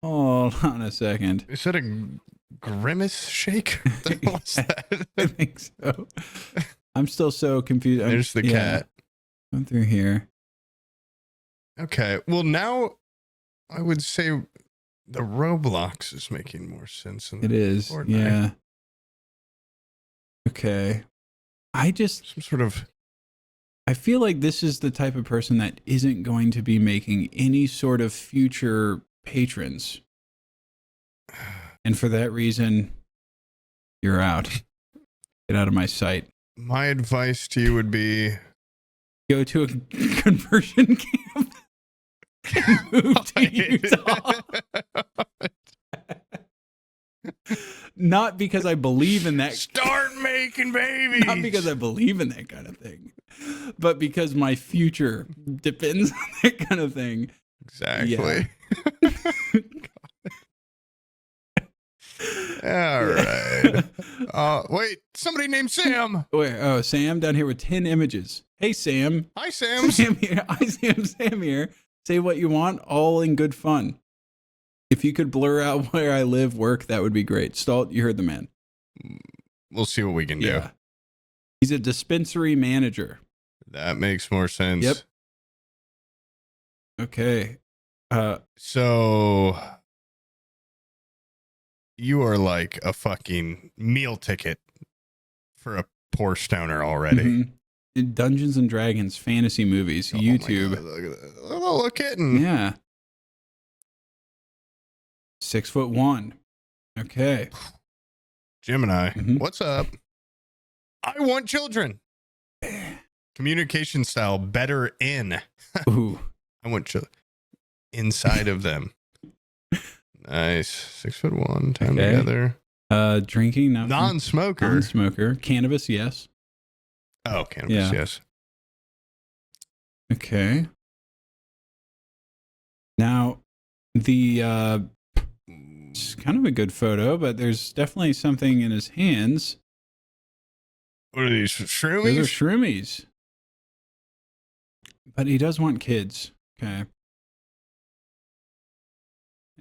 Hold on a second. Is that a grimace shake? What's that? I think so. I'm still so confused. There's the cat. Going through here. Okay. Well, now I would say the Roblox is making more sense than It is. Fortnite. Yeah. Okay. Some sort of. I feel like this is the type of person that isn't going to be making any sort of future patrons. And for that reason, you're out. Get out of my sight. My advice to you would be Go to a conversion camp and move to Utah. Not because I believe in that. Start making babies. Not because I believe in that kind of thing, but because my future depends on that kind of thing. Exactly. All right. Wait, somebody named Sam. Wait, oh, Sam down here with 10 images. Hey, Sam. Hi, Sam. Sam here. Hi, Sam. Sam here. Say what you want, all in good fun. If you could blur out where I live, work, that would be great. Stalt, you heard the man. We'll see what we can do. He's a dispensary manager. That makes more sense. Yep. Okay. So you are like a fucking meal ticket for a poor stoner already. Mm-hmm. Dungeons and Dragons fantasy movies, YouTube. God, look at that. A little kitten. Yeah. 6'1". Okay. Gemini, Mhm. what's up? I want children. Communication style better in. Ooh. I want children inside of them. Nice. 6'1", time Okay. together. Drinking, no. Non-smoker. Non-smoker. Cannabis, yes. Oh, cannabis, Yeah. yes. Okay. Now, it's kind of a good photo, but there's definitely something in his hands. What are these, shroomies? Those are shroomies. But he does want kids. Okay.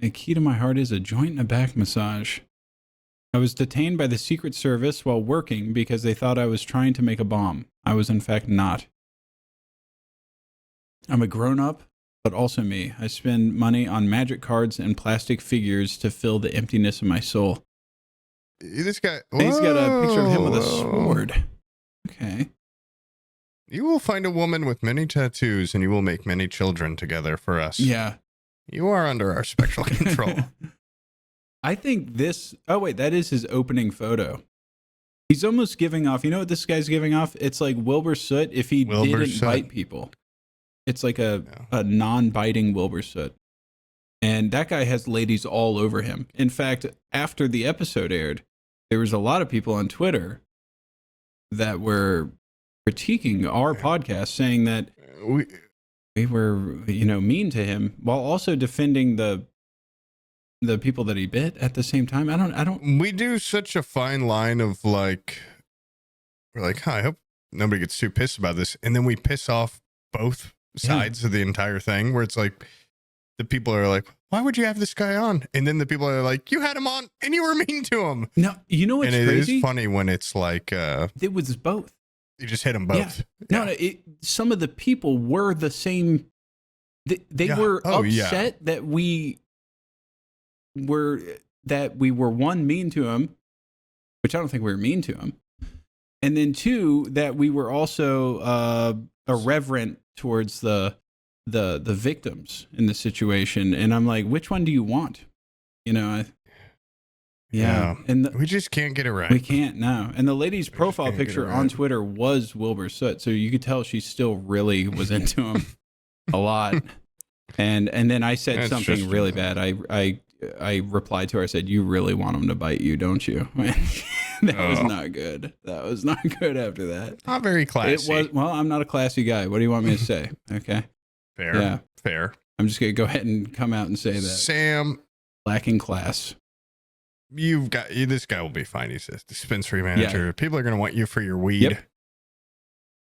A key to my heart is a joint and a back massage. I was detained by the Secret Service while working because they thought I was trying to make a bomb. I was in fact not. I'm a grown-up, but also me. I spend money on magic cards and plastic figures to fill the emptiness of my soul. This guy. He's got a picture of him with a Whoa. sword. Okay. You will find a woman with many tattoos and you will make many children together for us. Yeah. You are under our special control. I think this... Oh, wait. That is his opening photo. He's almost giving off... You know what this guy's giving off? It's like Wilbur Soot if he Wilbur didn't Soot. bite people. It's like a non-biting Wilbur Soot. And that guy has ladies all over him. In fact, after the episode aired, there was a lot of people on Twitter that were critiquing our podcast, saying that we were, mean to him, while also defending the people that he bit at the same time. I don't. We do such a fine line of like, we're like, huh, I hope nobody gets too pissed about this, and then we piss off both sides of the entire thing, where it's like the people are like, why would you have this guy on? And then the people are like, you had him on and you were mean to him. No, you know what's and it crazy? is funny when it's like It was both. you just hit them both. Yeah. No, some of the people were the same. They were upset that we were one, mean to him, which I don't think we were mean to him, and then two, that we were also irreverent towards the victims in the situation. And I'm like, which one do you want? Yeah. And we just can't get it right. we can't now. And the lady's profile can't get picture it on right. Twitter was Wilbur Soot, so you could tell she still really was into him a lot. And then I said That's something just- really bad. I replied to her. I said, "You really want him to bite you, don't you?" That was not good. That was not good. After that, Not very classy. it was. Well, I'm not a classy guy. What do you want me to say? Okay, fair. Yeah. Fair. I'm just gonna go ahead and come out and say that Sam, lacking class. this guy will be fine. He's a dispensary manager. People are going to want you for your weed. Yep.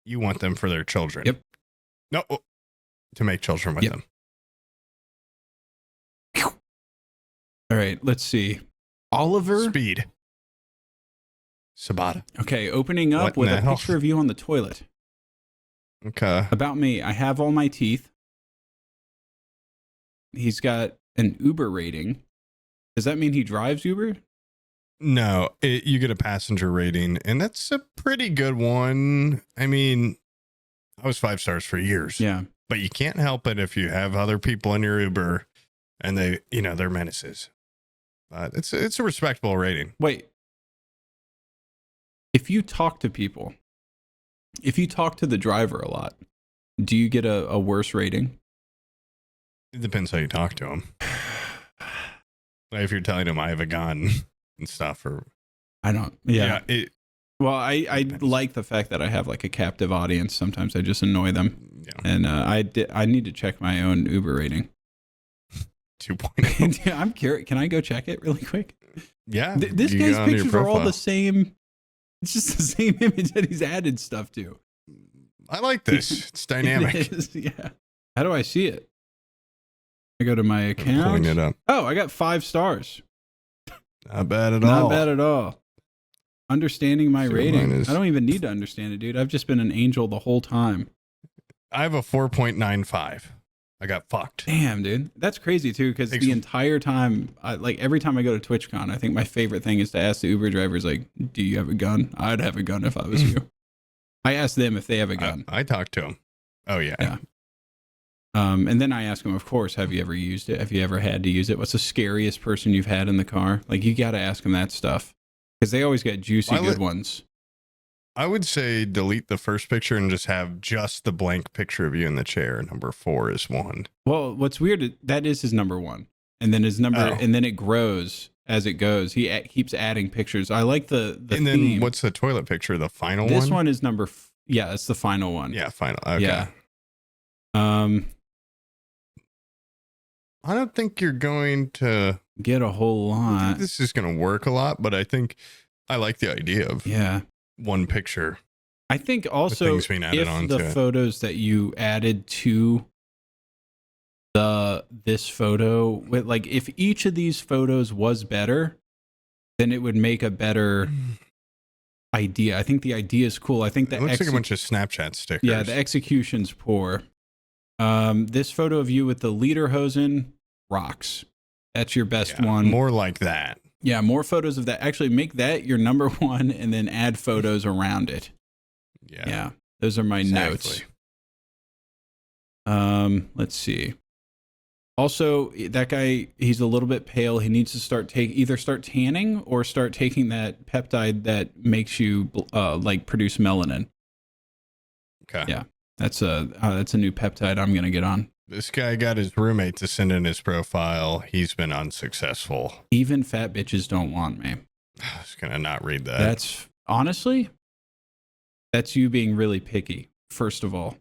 You want them for their children. Yep. No, to make children with Yep. them. All right, let's see. Oliver. Speed. Sabata. Okay, opening up What with in a the hell? picture of you on the toilet. Okay. About me, I have all my teeth. he's got an Uber rating. Does that mean he drives Uber? No, you get a passenger rating, and that's a pretty good one. I mean, I was 5 stars for years. Yeah. But you can't help it if you have other people in your Uber and they, they're menaces. But it's a respectable rating. Wait. If you talk to people, if you talk to the driver a lot, do you get a worse rating? It depends how you talk to them. If you're telling them I have a gun and stuff, or I don't. Yeah. Well, I like the fact that I have like a captive audience. Sometimes I just annoy them. Yeah. And I need to check my own Uber rating. 2.0. I'm curious. Can I go check it really quick? Yeah. This guy's pictures are all the same. It's just the same image that he's added stuff to. I like this. It's dynamic. It is, yeah. How do I see it? I go to my I'm account. pulling it up. Oh, I got 5 stars. Not bad at all. Not bad at all. Understanding my So rating. mine is- I don't even need to understand it, dude. I've just been an angel the whole time. I have a 4.95. I got fucked. Damn, dude. That's crazy, too, because Thanks. the entire time, like every time I go to TwitchCon, I think my favorite thing is to ask the Uber drivers, like, do you have a gun? I'd have a gun if I was you. I ask them if they have a gun. I talked to him. Oh, yeah. Yeah. And then I ask them, of course, have you ever used it? Have you ever had to use it? What's the scariest person you've had in the car? Like, you got to ask them that stuff because they always get juicy good ones. I would say delete the first picture and just have just the blank picture of you in the chair. Number 4 is 1. Well, what's weird, that is his number 1. And then his number, and then it grows as it goes. He keeps adding pictures. I like the and then theme. What's the toilet picture? The final This one? one is number, yeah, it's the final one. Yeah, final. Okay. Yeah. I don't think you're going to Get a whole I lot. think this is going to work a lot, but I think I like the idea of Yeah. one picture. I think also things being added if onto the it. photos that you added to this photo with like if each of these photos was better, then it would make a better idea. I think the idea is cool. I think It the looks like a bunch of Snapchat stickers. yeah, the execution's poor. This photo of you with the lederhosen rocks. That's your best Yeah, one. More like that. Yeah, more photos of that. Actually, make that your number 1 and then add photos around it. Yeah. Yeah, those are my notes. Exactly. Let's see. Also, that guy, he's a little bit pale. He needs to either start tanning or start taking that peptide that makes you like produce melanin. Okay. Yeah, that's a new peptide I'm gonna get on. This guy got his roommate to send in his profile. He's been unsuccessful. Even fat bitches don't want me. I was gonna not read that. That's honestly, that's you being really picky. First of all,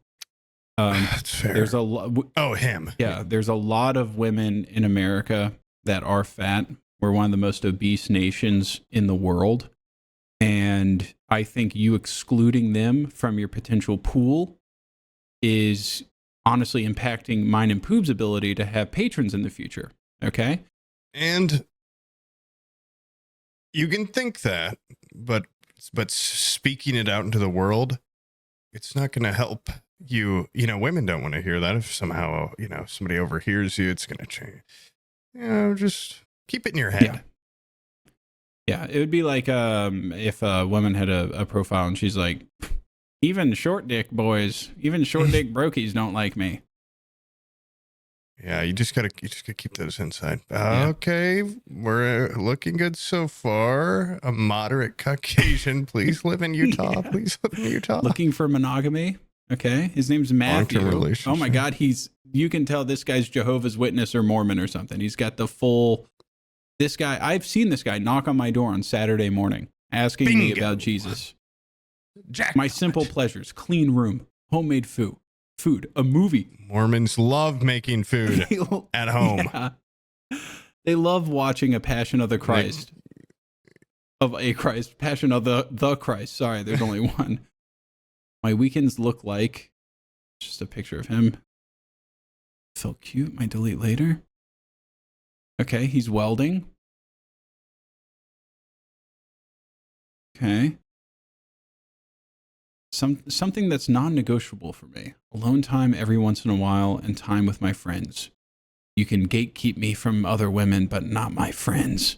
That's fair. there's a lot. him. Yeah, there's a lot of women in America that are fat. We're one of the most obese nations in the world. And I think you excluding them from your potential pool is honestly impacting mine and Poob's ability to have patrons in the future. Okay? And you can think that, but speaking it out into the world, it's not going to help you. Women don't want to hear that. If somehow, somebody overhears you, it's going to change. Just keep it in your head. Yeah. Yeah, it would be like if a woman had a profile and she's like, even short dick boys, even short dick brokies don't like me. Yeah, you just gotta keep those inside. Yeah. Okay, we're looking good so far. A moderate Caucasian, please live in Utah. Yeah. Please live in Utah. Looking for monogamy. Okay, his name's Matthew. Long-term relationship. Oh my God, you can tell this guy's Jehovah's Witness or Mormon or something. He's got the full. This guy, I've seen this guy knock on my door on Saturday morning asking me Bingo. about Jesus. Jackpot. My simple pleasures: clean room, homemade food, a movie. Mormons love making food at home. Yeah. They love watching a Passion of the Christ. Passion of the Christ. Sorry, there's only one. My weekends look like just a picture of him. Felt cute. Might delete later. Okay, he's welding. Okay. Something that's non-negotiable for me. Alone time every once in a while and time with my friends. you can gatekeep me from other women, but not my friends.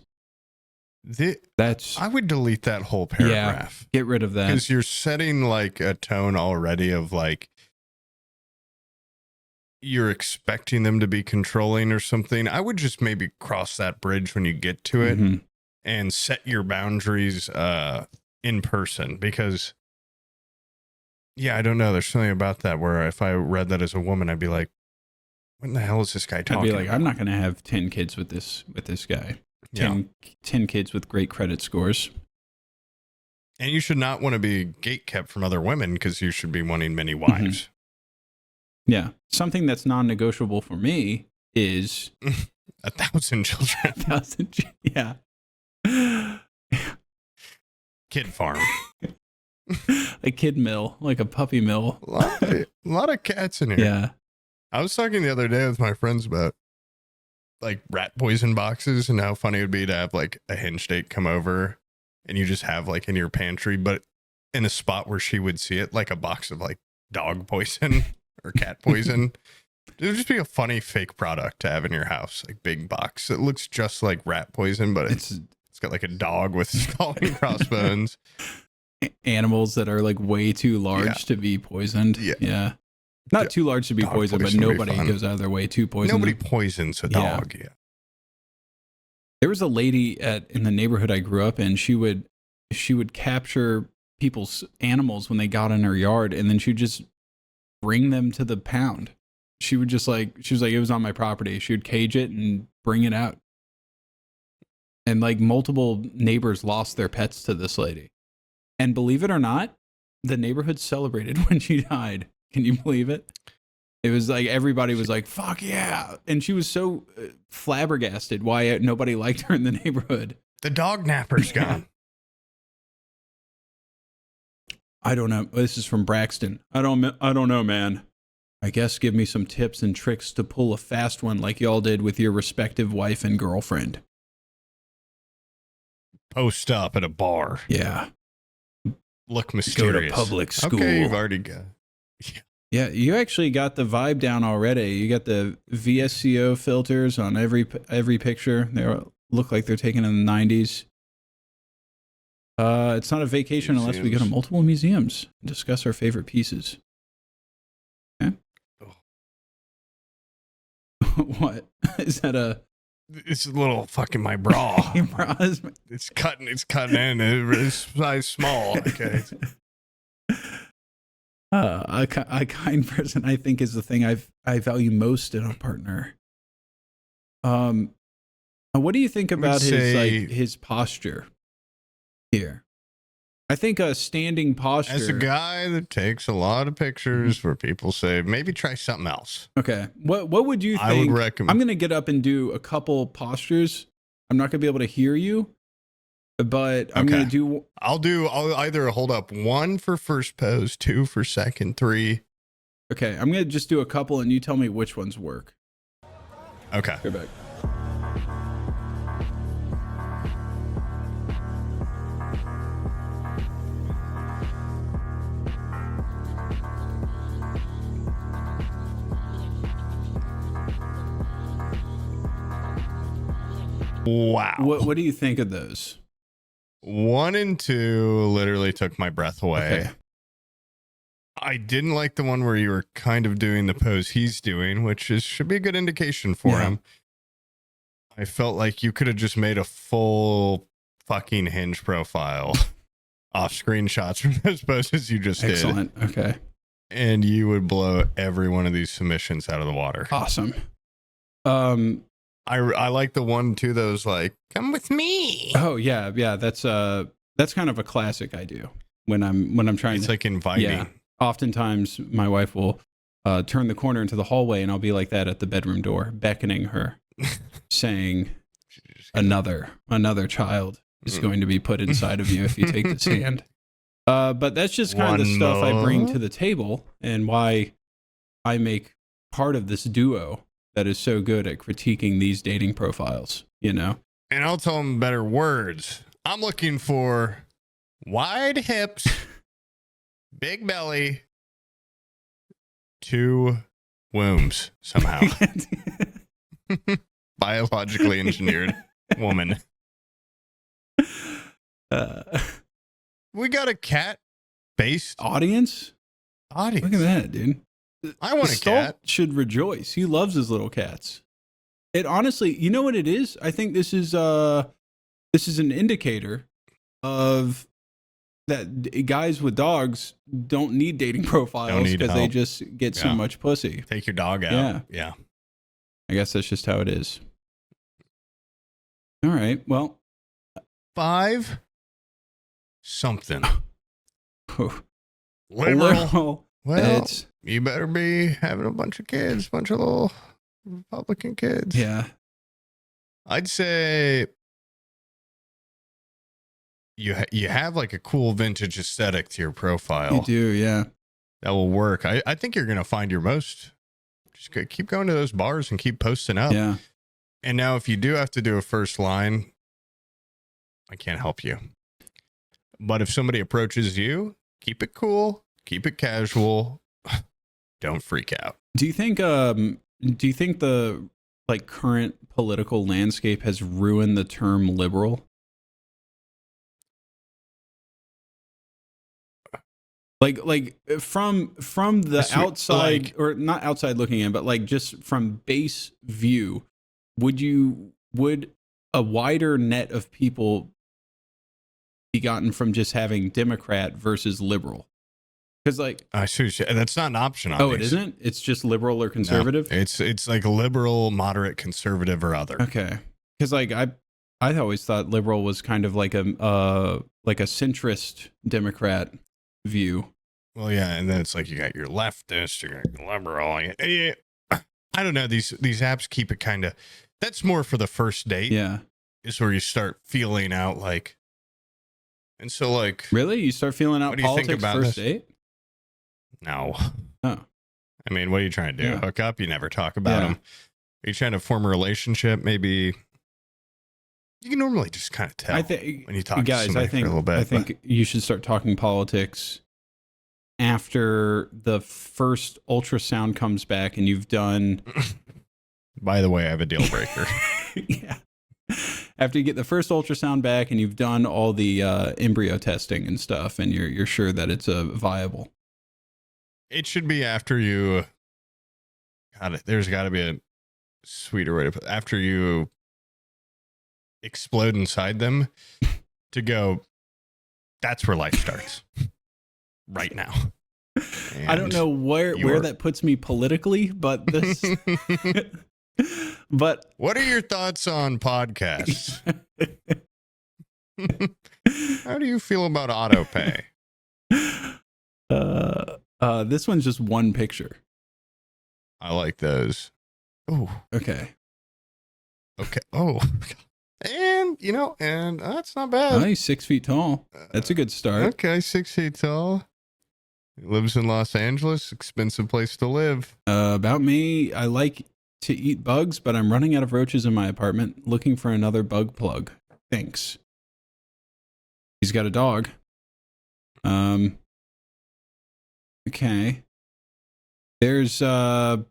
I would delete that whole paragraph. Get rid of that. Because you're setting like a tone already of like you're expecting them to be controlling or something. I would just maybe cross that bridge when you get to it and set your boundaries in person, because I don't know. There's something about that where if I read that as a woman, I'd be like, what in the hell is this guy talking I'd be like, about? I'm not going to have 10 kids with this guy. 10 kids with great credit scores. And you should not want to be gatekept from other women, because you should be wanting many wives. Yeah. Something that's non-negotiable for me is 1,000 children. Yeah. Kid farm. A kid mill, like a puppy mill. A lot of cats in here. Yeah. I was talking the other day with my friends about like rat poison boxes and how funny it would be to have like a hinge date come over and you just have like in your pantry, but in a spot where she would see it, like a box of like dog poison or cat poison. It would just be a funny fake product to have in your house, like big box. It looks just like rat poison, but it's got like a dog with skull and crossbones. Animals that are like way too large to be poisoned. Yeah. Not too large to be poisoned, but nobody goes out of their way to poison Nobody them. poisons a dog. Yeah. There was a lady in the neighborhood I grew up in. She would capture people's animals when they got in her yard, and then she'd just bring them to the pound. She was like, it was on my property. She would cage it and bring it out. And like multiple neighbors lost their pets to this lady. And believe it or not, the neighborhood celebrated when she died. Can you believe it? It was like everybody was like, fuck yeah. And she was so flabbergasted why nobody liked her in the neighborhood. The dog napper's gone. I don't know. This is from Braxton. I don't know, man. I guess give me some tips and tricks to pull a fast one like y'all did with your respective wife and girlfriend. Post up at a bar. Yeah. Look mysterious. Go to public school. Okay, you've already got. Yeah, you actually got the vibe down already. You got the VSCO filters on every picture. They look like they're taken in the 90s. It's not a vacation unless we go to multiple museums and discuss our favorite pieces. Okay. Oh. What? Is that a... It's a little fucking my bra. It's cutting in. It's size small. Okay. A kind person, I think, is the thing I value most in a partner. What do you think about his posture here? I think a standing posture. As a guy that takes a lot of pictures where people say, maybe try something else. Okay. What would you think? I would recommend. I'm going to get up and do a couple postures. I'm not going to be able to hear you, but I'm going to do. I'll either hold up 1 for first pose, 2 for second, 3. Okay. I'm going to just do a couple and you tell me which ones work. Okay. Go back. Wow. What do you think of those? 1 and 2 literally took my breath away. Okay. I didn't like the one where you were kind of doing the pose he's doing, which should be a good indication for him. I felt like you could have just made a full fucking Hinge profile off screenshots from those poses you just Excellent. did. Okay. And you would blow every one of these submissions out of the water. Awesome. I like the one too that was like, come with me. Oh yeah. That's kind of a classic I do when I'm trying it's to, like inviting. Yeah. Oftentimes my wife will turn the corner into the hallway and I'll be like that at the bedroom door, beckoning her, saying another child is going to be put inside of you if you take this hand. But that's just kind of the stuff I bring to the table and why I make part of this duo that is so good at critiquing these dating profiles, you know? And I'll tell them better words. I'm looking for wide hips, big belly, 2 wombs somehow. Biologically engineered woman. We got a cat-based Audience? audience. Look at that, dude. I want a Stolt cat. should rejoice. He loves his little cats. It honestly, you know what it is? I think this is an indicator of that guys with dogs don't need dating profiles need because they help. just get so Yeah. much pussy. Take your dog out. Yeah. Yeah. I guess that's just how it is. All right. Well, 5 something. liberal. Well, It's you better be having a bunch of kids, bunch of little Republican kids. yeah. I'd say you have like a cool vintage aesthetic to your profile. You do, yeah. That will work. I think you're going to find your most. Just keep going to those bars and keep posting up. Yeah. And now if you do have to do a first line, I can't help you. But if somebody approaches you, keep it cool, keep it casual. Don't freak out. Do you think the like current political landscape has ruined the term liberal? Like from the outside, like, or not outside looking in, but like just from base view, would a wider net of people be gotten from just having Democrat versus liberal? Because like, I see. That's not an option. On it these. isn't. It's just liberal or conservative. No, it's like liberal, moderate, conservative, or other. Okay, because like I always thought liberal was kind of like a centrist Democrat view. Well, yeah, and then it's like you got your leftist, you got your liberal. Yeah. I don't know. These apps keep it kind of. That's more for the first date. Yeah, is where you start feeling out like. And so, like, really, you start feeling out what do you think politics about first this? date? No. Oh, I mean, what are you trying to do? Yeah. Hook up? You never talk about Yeah. them. Are you trying to form a relationship? Maybe you can normally just kind of tell I think when you talk to guys, somebody I think for a little bit. I think you should start talking politics after the first ultrasound comes back and you've done. By the way, I have a deal breaker. Yeah. After you get the first ultrasound back and you've done all the embryo testing and stuff, and you're sure that it's viable. It should be after you. God, there's got to be a sweeter way to put it. After you explode inside them to go, that's where life starts. Right now. I don't know where that puts me politically, but this. But what are your thoughts on podcasts? How do you feel about autopay? This one's just one picture. I like those. Oh, Okay. Oh, and that's not bad. Oh, he's 6 feet tall. That's a good start. Okay, 6 feet tall. He lives in Los Angeles. Expensive place to live. About me, I like to eat bugs, but I'm running out of roaches in my apartment. Looking for another bug plug. Thanks. He's got a dog. Okay. There's a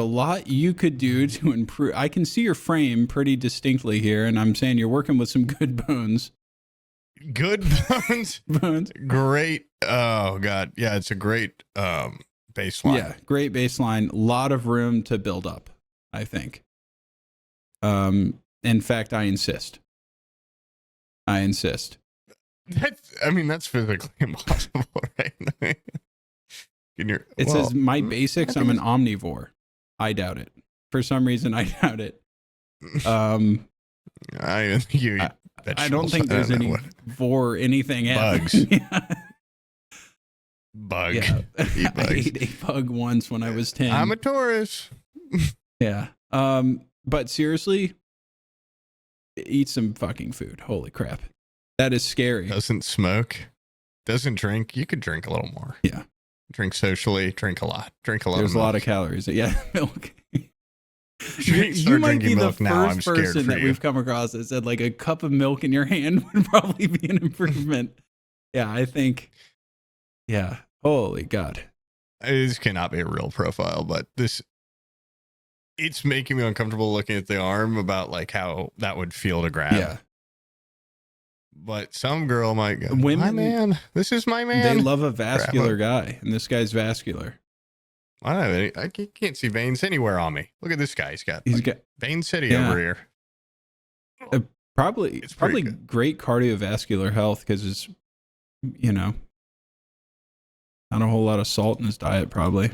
lot you could do to improve. I can see your frame pretty distinctly here, and I'm saying you're working with some good bones. Good bones. Bones. Great. Oh God. Yeah, it's a great baseline. Yeah, great baseline. A lot of room to build up, I think. In fact, I insist. That's physically impossible, right? It says my basics. I'm an omnivore. I doubt it. For some reason, I doubt it. I don't think there's any vor anything else. Bugs. Yeah. Bug. Yeah. Eat bugs. I ate a bug once when I was 10. I'm a Taurus. Yeah. But seriously, eat some fucking food. Holy crap. That is scary. Doesn't smoke. Doesn't drink. You could drink a little more. Yeah. Drink socially. Drink a lot. Drink a lot. There's of a milk. lot of calories. Yeah. Milk. Start You might be drinking the milk now. I'm first scared person for that you. we've come across that said like a cup of milk in your hand would probably be an improvement. Yeah, I think. Yeah. Holy God. This cannot be a real profile, but it's making me uncomfortable looking at the arm about like how that would feel to grab. Yeah. But some girl might go, Women, my man, this is my man. They love a vascular guy, and this guy's vascular. I can't see veins anywhere on me. Look at this guy. He's got Vein City over here. Probably great cardiovascular health because it's, not a whole lot of salt in his diet, probably.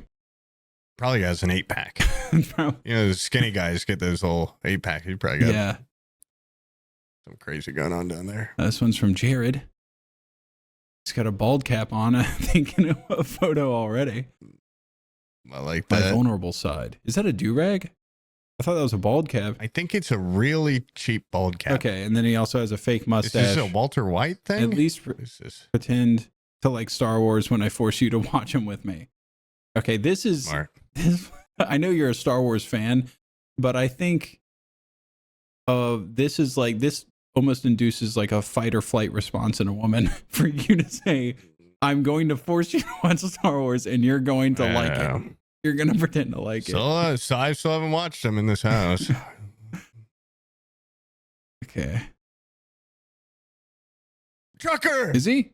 Probably has an 8-pack. The skinny guys get those little 8-packs. He probably got some crazy going on down there. This one's from Jared. He's got a bald cap on. I'm thinking of a photo already. I like that. My vulnerable side. Is that a do-rag? I thought that was a bald cap. I think it's a really cheap bald cap. Okay, and then he also has a fake mustache. Is this a Walter White thing? At least pretend to like Star Wars when I force you to watch them with me. Okay, this is... Smart. I know you're a Star Wars fan, but I think this almost induces like a fight or flight response in a woman for you to say, I'm going to force you to watch Star Wars and you're going to like it. You're going to pretend to like it. So I still haven't watched them in this house. Okay. Trucker! Is he?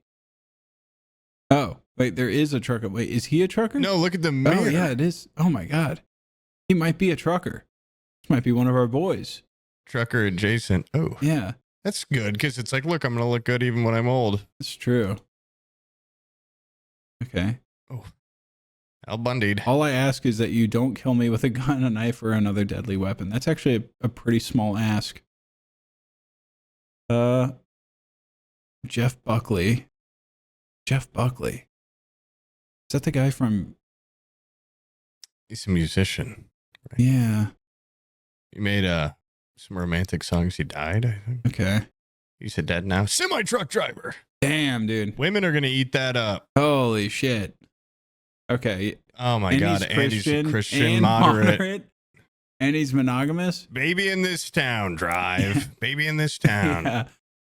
Oh, wait, there is a trucker. Wait, is he a trucker? No, look at the mirror. Oh, yeah, it is. Oh, my God. He might be a trucker. This might be one of our boys. Trucker adjacent. Oh. Yeah. That's good because it's like, look, I'm going to look good even when I'm old. It's true. Okay. Oh. Al Bundy'd. All I ask is that you don't kill me with a gun, a knife, or another deadly weapon. That's actually a pretty small ask. Jeff Buckley. Jeff Buckley. Is that the guy from... He's a musician. Right? Yeah. He made some romantic songs. He died, I think. Okay. He's dead now. Semi-truck driver. Damn, dude. Women are going to eat that up. Holy shit. Okay. Oh, my God. He's a Christian moderate. And he's monogamous. Baby in this town, drive. Baby in this town. Yeah.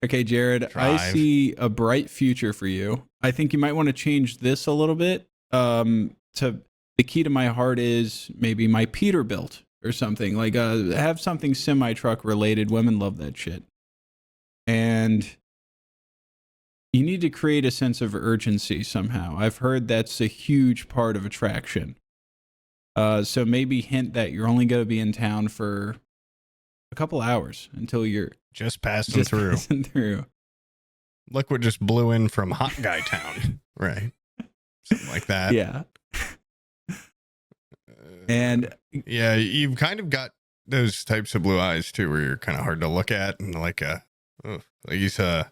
Okay, Jared, Drive. I see a bright future for you. I think you might want to change this a little bit. The key to my heart is maybe my Peterbilt or something. Like have something semi-truck related. Women love that shit. And you need to create a sense of urgency somehow. I've heard that's a huge part of attraction. So maybe hint that you're only going to be in town for a couple hours until you're just passing through. Look what just blew in from Hot Guy Town. Right. Something like that. Yeah. And yeah, you've kind of got those types of blue eyes too, where you're kind of hard to look at and he's it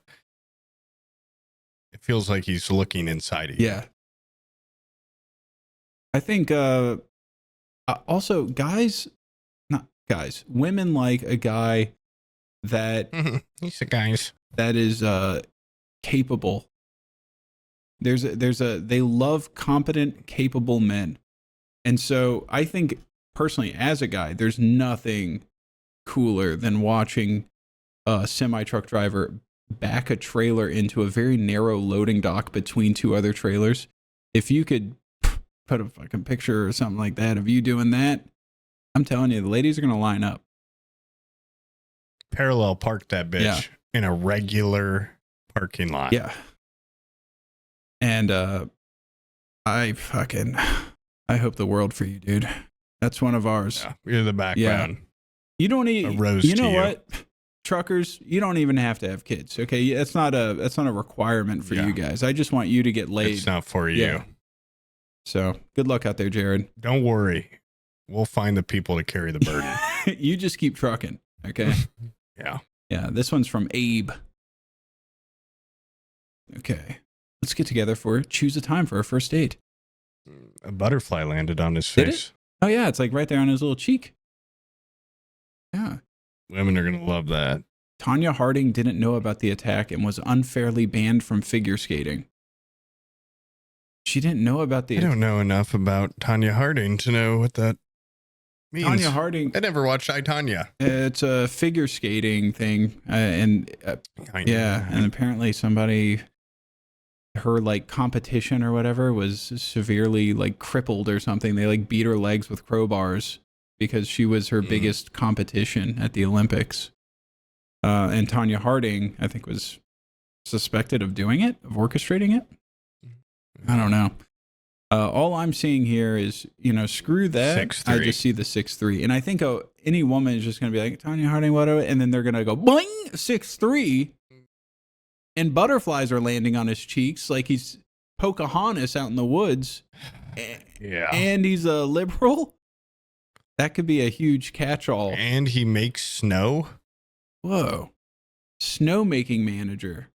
feels like he's looking inside of you. Yeah. I think also women like a guy that he's a guys that is capable. They love competent, capable men. And so I think personally as a guy, there's nothing cooler than watching a semi-truck driver back a trailer into a very narrow loading dock between two other trailers. If you could put a fucking picture or something like that of you doing that, I'm telling you, the ladies are going to line up. Parallel park that bitch in a regular parking lot. Yeah. And I hope the world for you, dude. That's one of ours. Yeah, you're the background. Yeah. You don't need, you know what? Truckers, you don't even have to have kids. Okay. That's not a requirement for you guys. I just want you to get laid. It's not for you. Yeah. So good luck out there, Jared. Don't worry. We'll find the people to carry the burden. You just keep trucking. Okay. Yeah. Yeah. This one's from Abe. Okay. Let's get together choose a time for our first date. A butterfly landed on his face. Oh yeah. It's like right there on his little cheek. Yeah. Women are going to love that. Tanya Harding didn't know about the attack and was unfairly banned from figure skating. She didn't know about the... I don't know enough about Tanya Harding to know what that means. Tanya Harding... I never watched I, Tanya. It's a figure skating thing. And apparently somebody her like competition or whatever was severely like crippled or something. They like beat her legs with crowbars because she was her biggest competition at the Olympics. And Tanya Harding, I think, was suspected of doing it, of orchestrating it. I don't know. All I'm seeing here is, screw that. 6'3". I just see the 6'3", and I think any woman is just going to be like, Tanya Harding, what? And then they're going to go boing, 6'3", and butterflies are landing on his cheeks like he's Pocahontas out in the woods. Yeah, and he's a liberal. That could be a huge catch-all. And he makes snow. Whoa, snowmaking manager.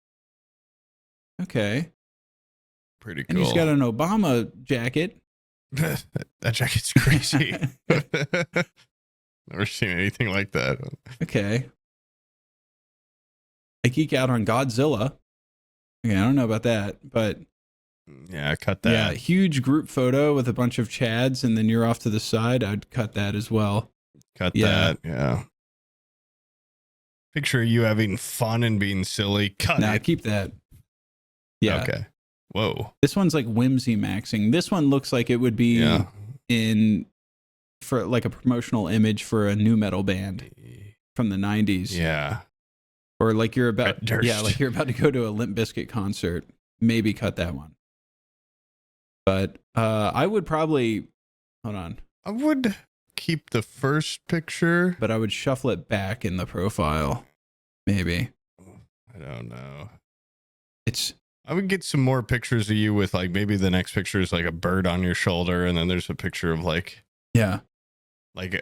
Okay. Pretty cool. And he's got an Obama jacket. That jacket's crazy. Never seen anything like that. Okay. I geek out on Godzilla. Okay, I don't know about that, but yeah, cut that. Yeah, huge group photo with a bunch of Chads, and then you're off to the side. I'd cut that as well. Cut that. Yeah. Picture you having fun and being silly. Cut it. Keep that. Yeah. Okay. Whoa. This one's like whimsy maxing. This one looks like it would be for like a promotional image for a new metal band from the 90s. Yeah. Or like you're about like you're about to go to a Limp Bizkit concert. Maybe cut that one. But I would probably hold on. I would keep the first picture, but I would shuffle it back in the profile. Maybe. I don't know. I would get some more pictures of you with like maybe the next picture is like a bird on your shoulder, and then there's a picture of like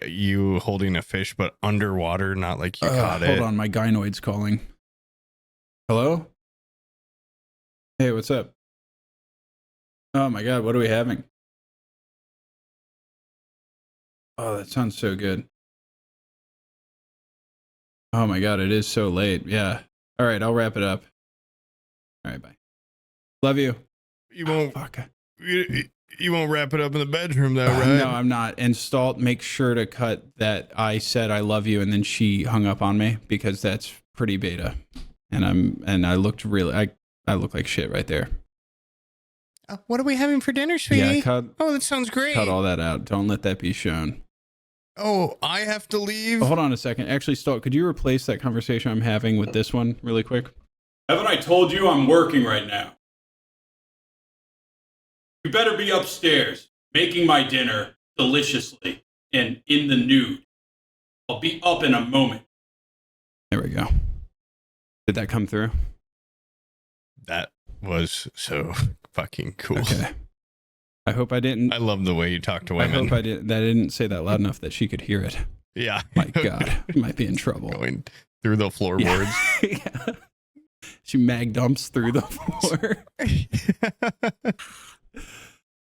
you holding a fish but underwater, not like you caught it. Hold on, my gynoid's calling. Hello? Hey, what's up? Oh my god, what are we having? Oh, that sounds so good. Oh my god, it is so late. Yeah. All right, I'll wrap it up. All right, bye. Love you. You won't. You won't wrap it up in the bedroom, though, right? No, I'm not. And Stalt, make sure to cut that I said I love you, and then she hung up on me, because that's pretty beta. And I looked really. I look like shit right there. What are we having for dinner, sweetie? Yeah, that sounds great. Cut all that out. Don't let that be shown. Oh, I have to leave. Hold on a second. Actually, Stalt, could you replace that conversation I'm having with this one really quick? Haven't I told you I'm working right now? You better be upstairs, making my dinner deliciously and in the nude. I'll be up in a moment. There we go. Did that come through? That was so fucking cool. Okay. I hope I didn't. I love the way you talk to women. I hope I didn't say that loud enough that she could hear it. Yeah. My God, I might be in trouble. Going through the floorboards. Yeah. She mag dumps through the floor.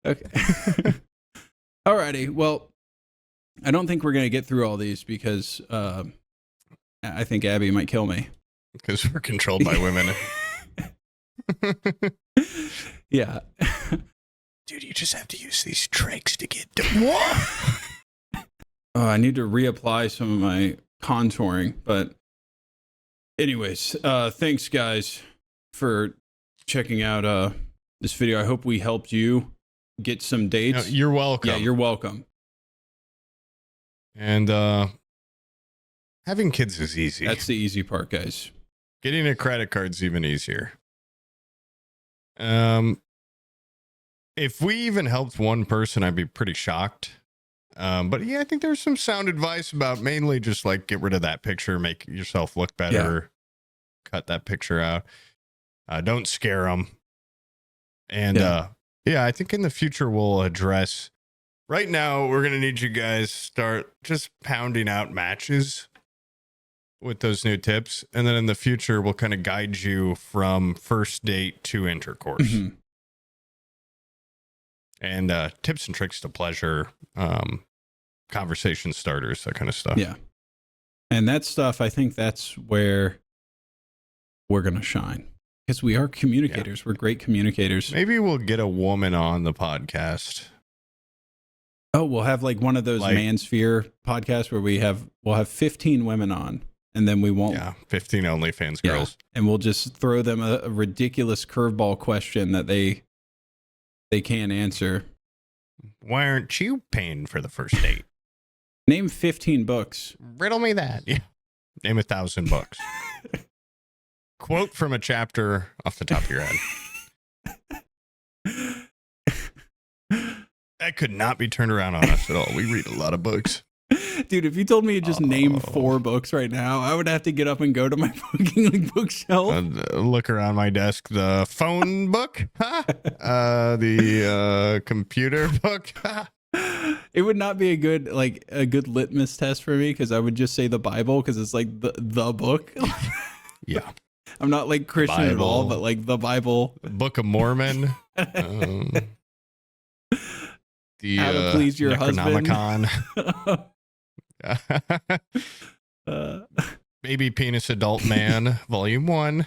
Okay. Alrighty. Well, I don't think we're going to get through all these because I think Abby might kill me. Because we're controlled by women. Yeah. Dude, you just have to use these tricks to get to what? I need to reapply some of my contouring. But anyways, thanks, guys, for checking out this video. I hope we helped you get some dates. No, you're welcome. Yeah, you're welcome. And having kids is easy. That's the easy part, guys. Getting a credit card's even easier. If we even helped one person, I'd be pretty shocked. But yeah, I think there's some sound advice about mainly just like get rid of that picture, make yourself look better, cut that picture out. Don't scare them. And yeah, I think in the future we'll address. Right now, we're going to need you guys start just pounding out matches with those new tips. And then in the future, we'll kind of guide you from first date to intercourse. Mm-hmm. And tips and tricks to pleasure, conversation starters, that kind of stuff. Yeah. And that stuff, I think that's where we're going to shine. Because we are communicators. Yeah. We're great communicators. Maybe we'll get a woman on the podcast. Oh, we'll have like one of those Mansphere podcasts where we'll have 15 women on. and then we won't. Yeah, 15 OnlyFans Yeah, girls. and we'll just throw them a ridiculous curveball question that they can't answer. Why aren't you paying for the first date? Name 15 books. Riddle me that. Yeah. Name 1,000 books. Quote from a chapter off the top of your head. That could not be turned around on us at all. We read a lot of books. Dude, if you told me to just name 4 books right now, I would have to get up and go to my fucking bookshelf. Look around my desk. The phone book, the computer book. It would not be a good litmus test for me because I would just say the Bible because it's like the book. Yeah, I'm not like Christian at all, but like the Bible, Book of Mormon. The How to Please Your Necronomicon. Baby Penis Adult Man, Volume 1.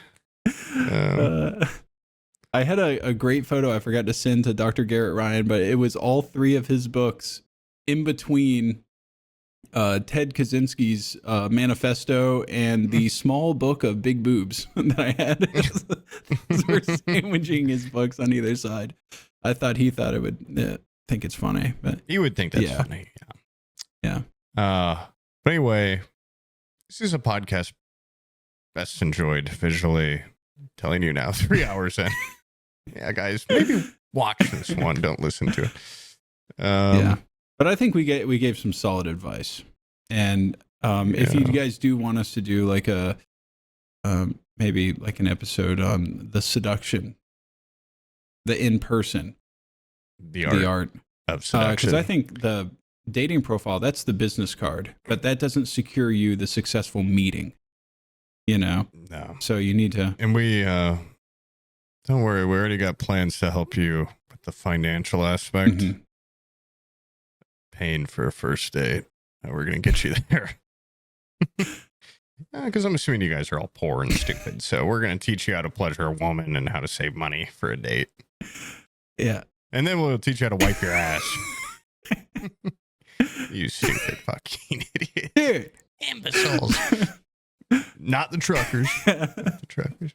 I had a great photo I forgot to send to Dr. Garrett Ryan, but it was all 3 of his books in between Ted Kaczynski's manifesto and the small book of big boobs that I had. We're sandwiching his books on either side. I thought he thought it would think it's funny, but he would think that's funny. Yeah. But anyway, this is a podcast best enjoyed visually. I'm telling you now, 3 hours in. Yeah, guys, maybe watch this one. Don't listen to it. Yeah, but I think we gave some solid advice. And if you guys do want us to do like a maybe like an episode on the seduction, the in person, the art of seduction, because I think the dating profile, that's the business card, but that doesn't secure you the successful meeting, No. So you need to. And we, don't worry, we already got plans to help you with the financial aspect. Mm-hmm. Paying for a first date. We're going to get you there. Because I'm assuming you guys are all poor and stupid. So we're going to teach you how to pleasure a woman and how to save money for a date. Yeah. And then we'll teach you how to wipe your ass. You stupid fucking idiot. Dude. Imbeciles. Not the truckers. Not the truckers.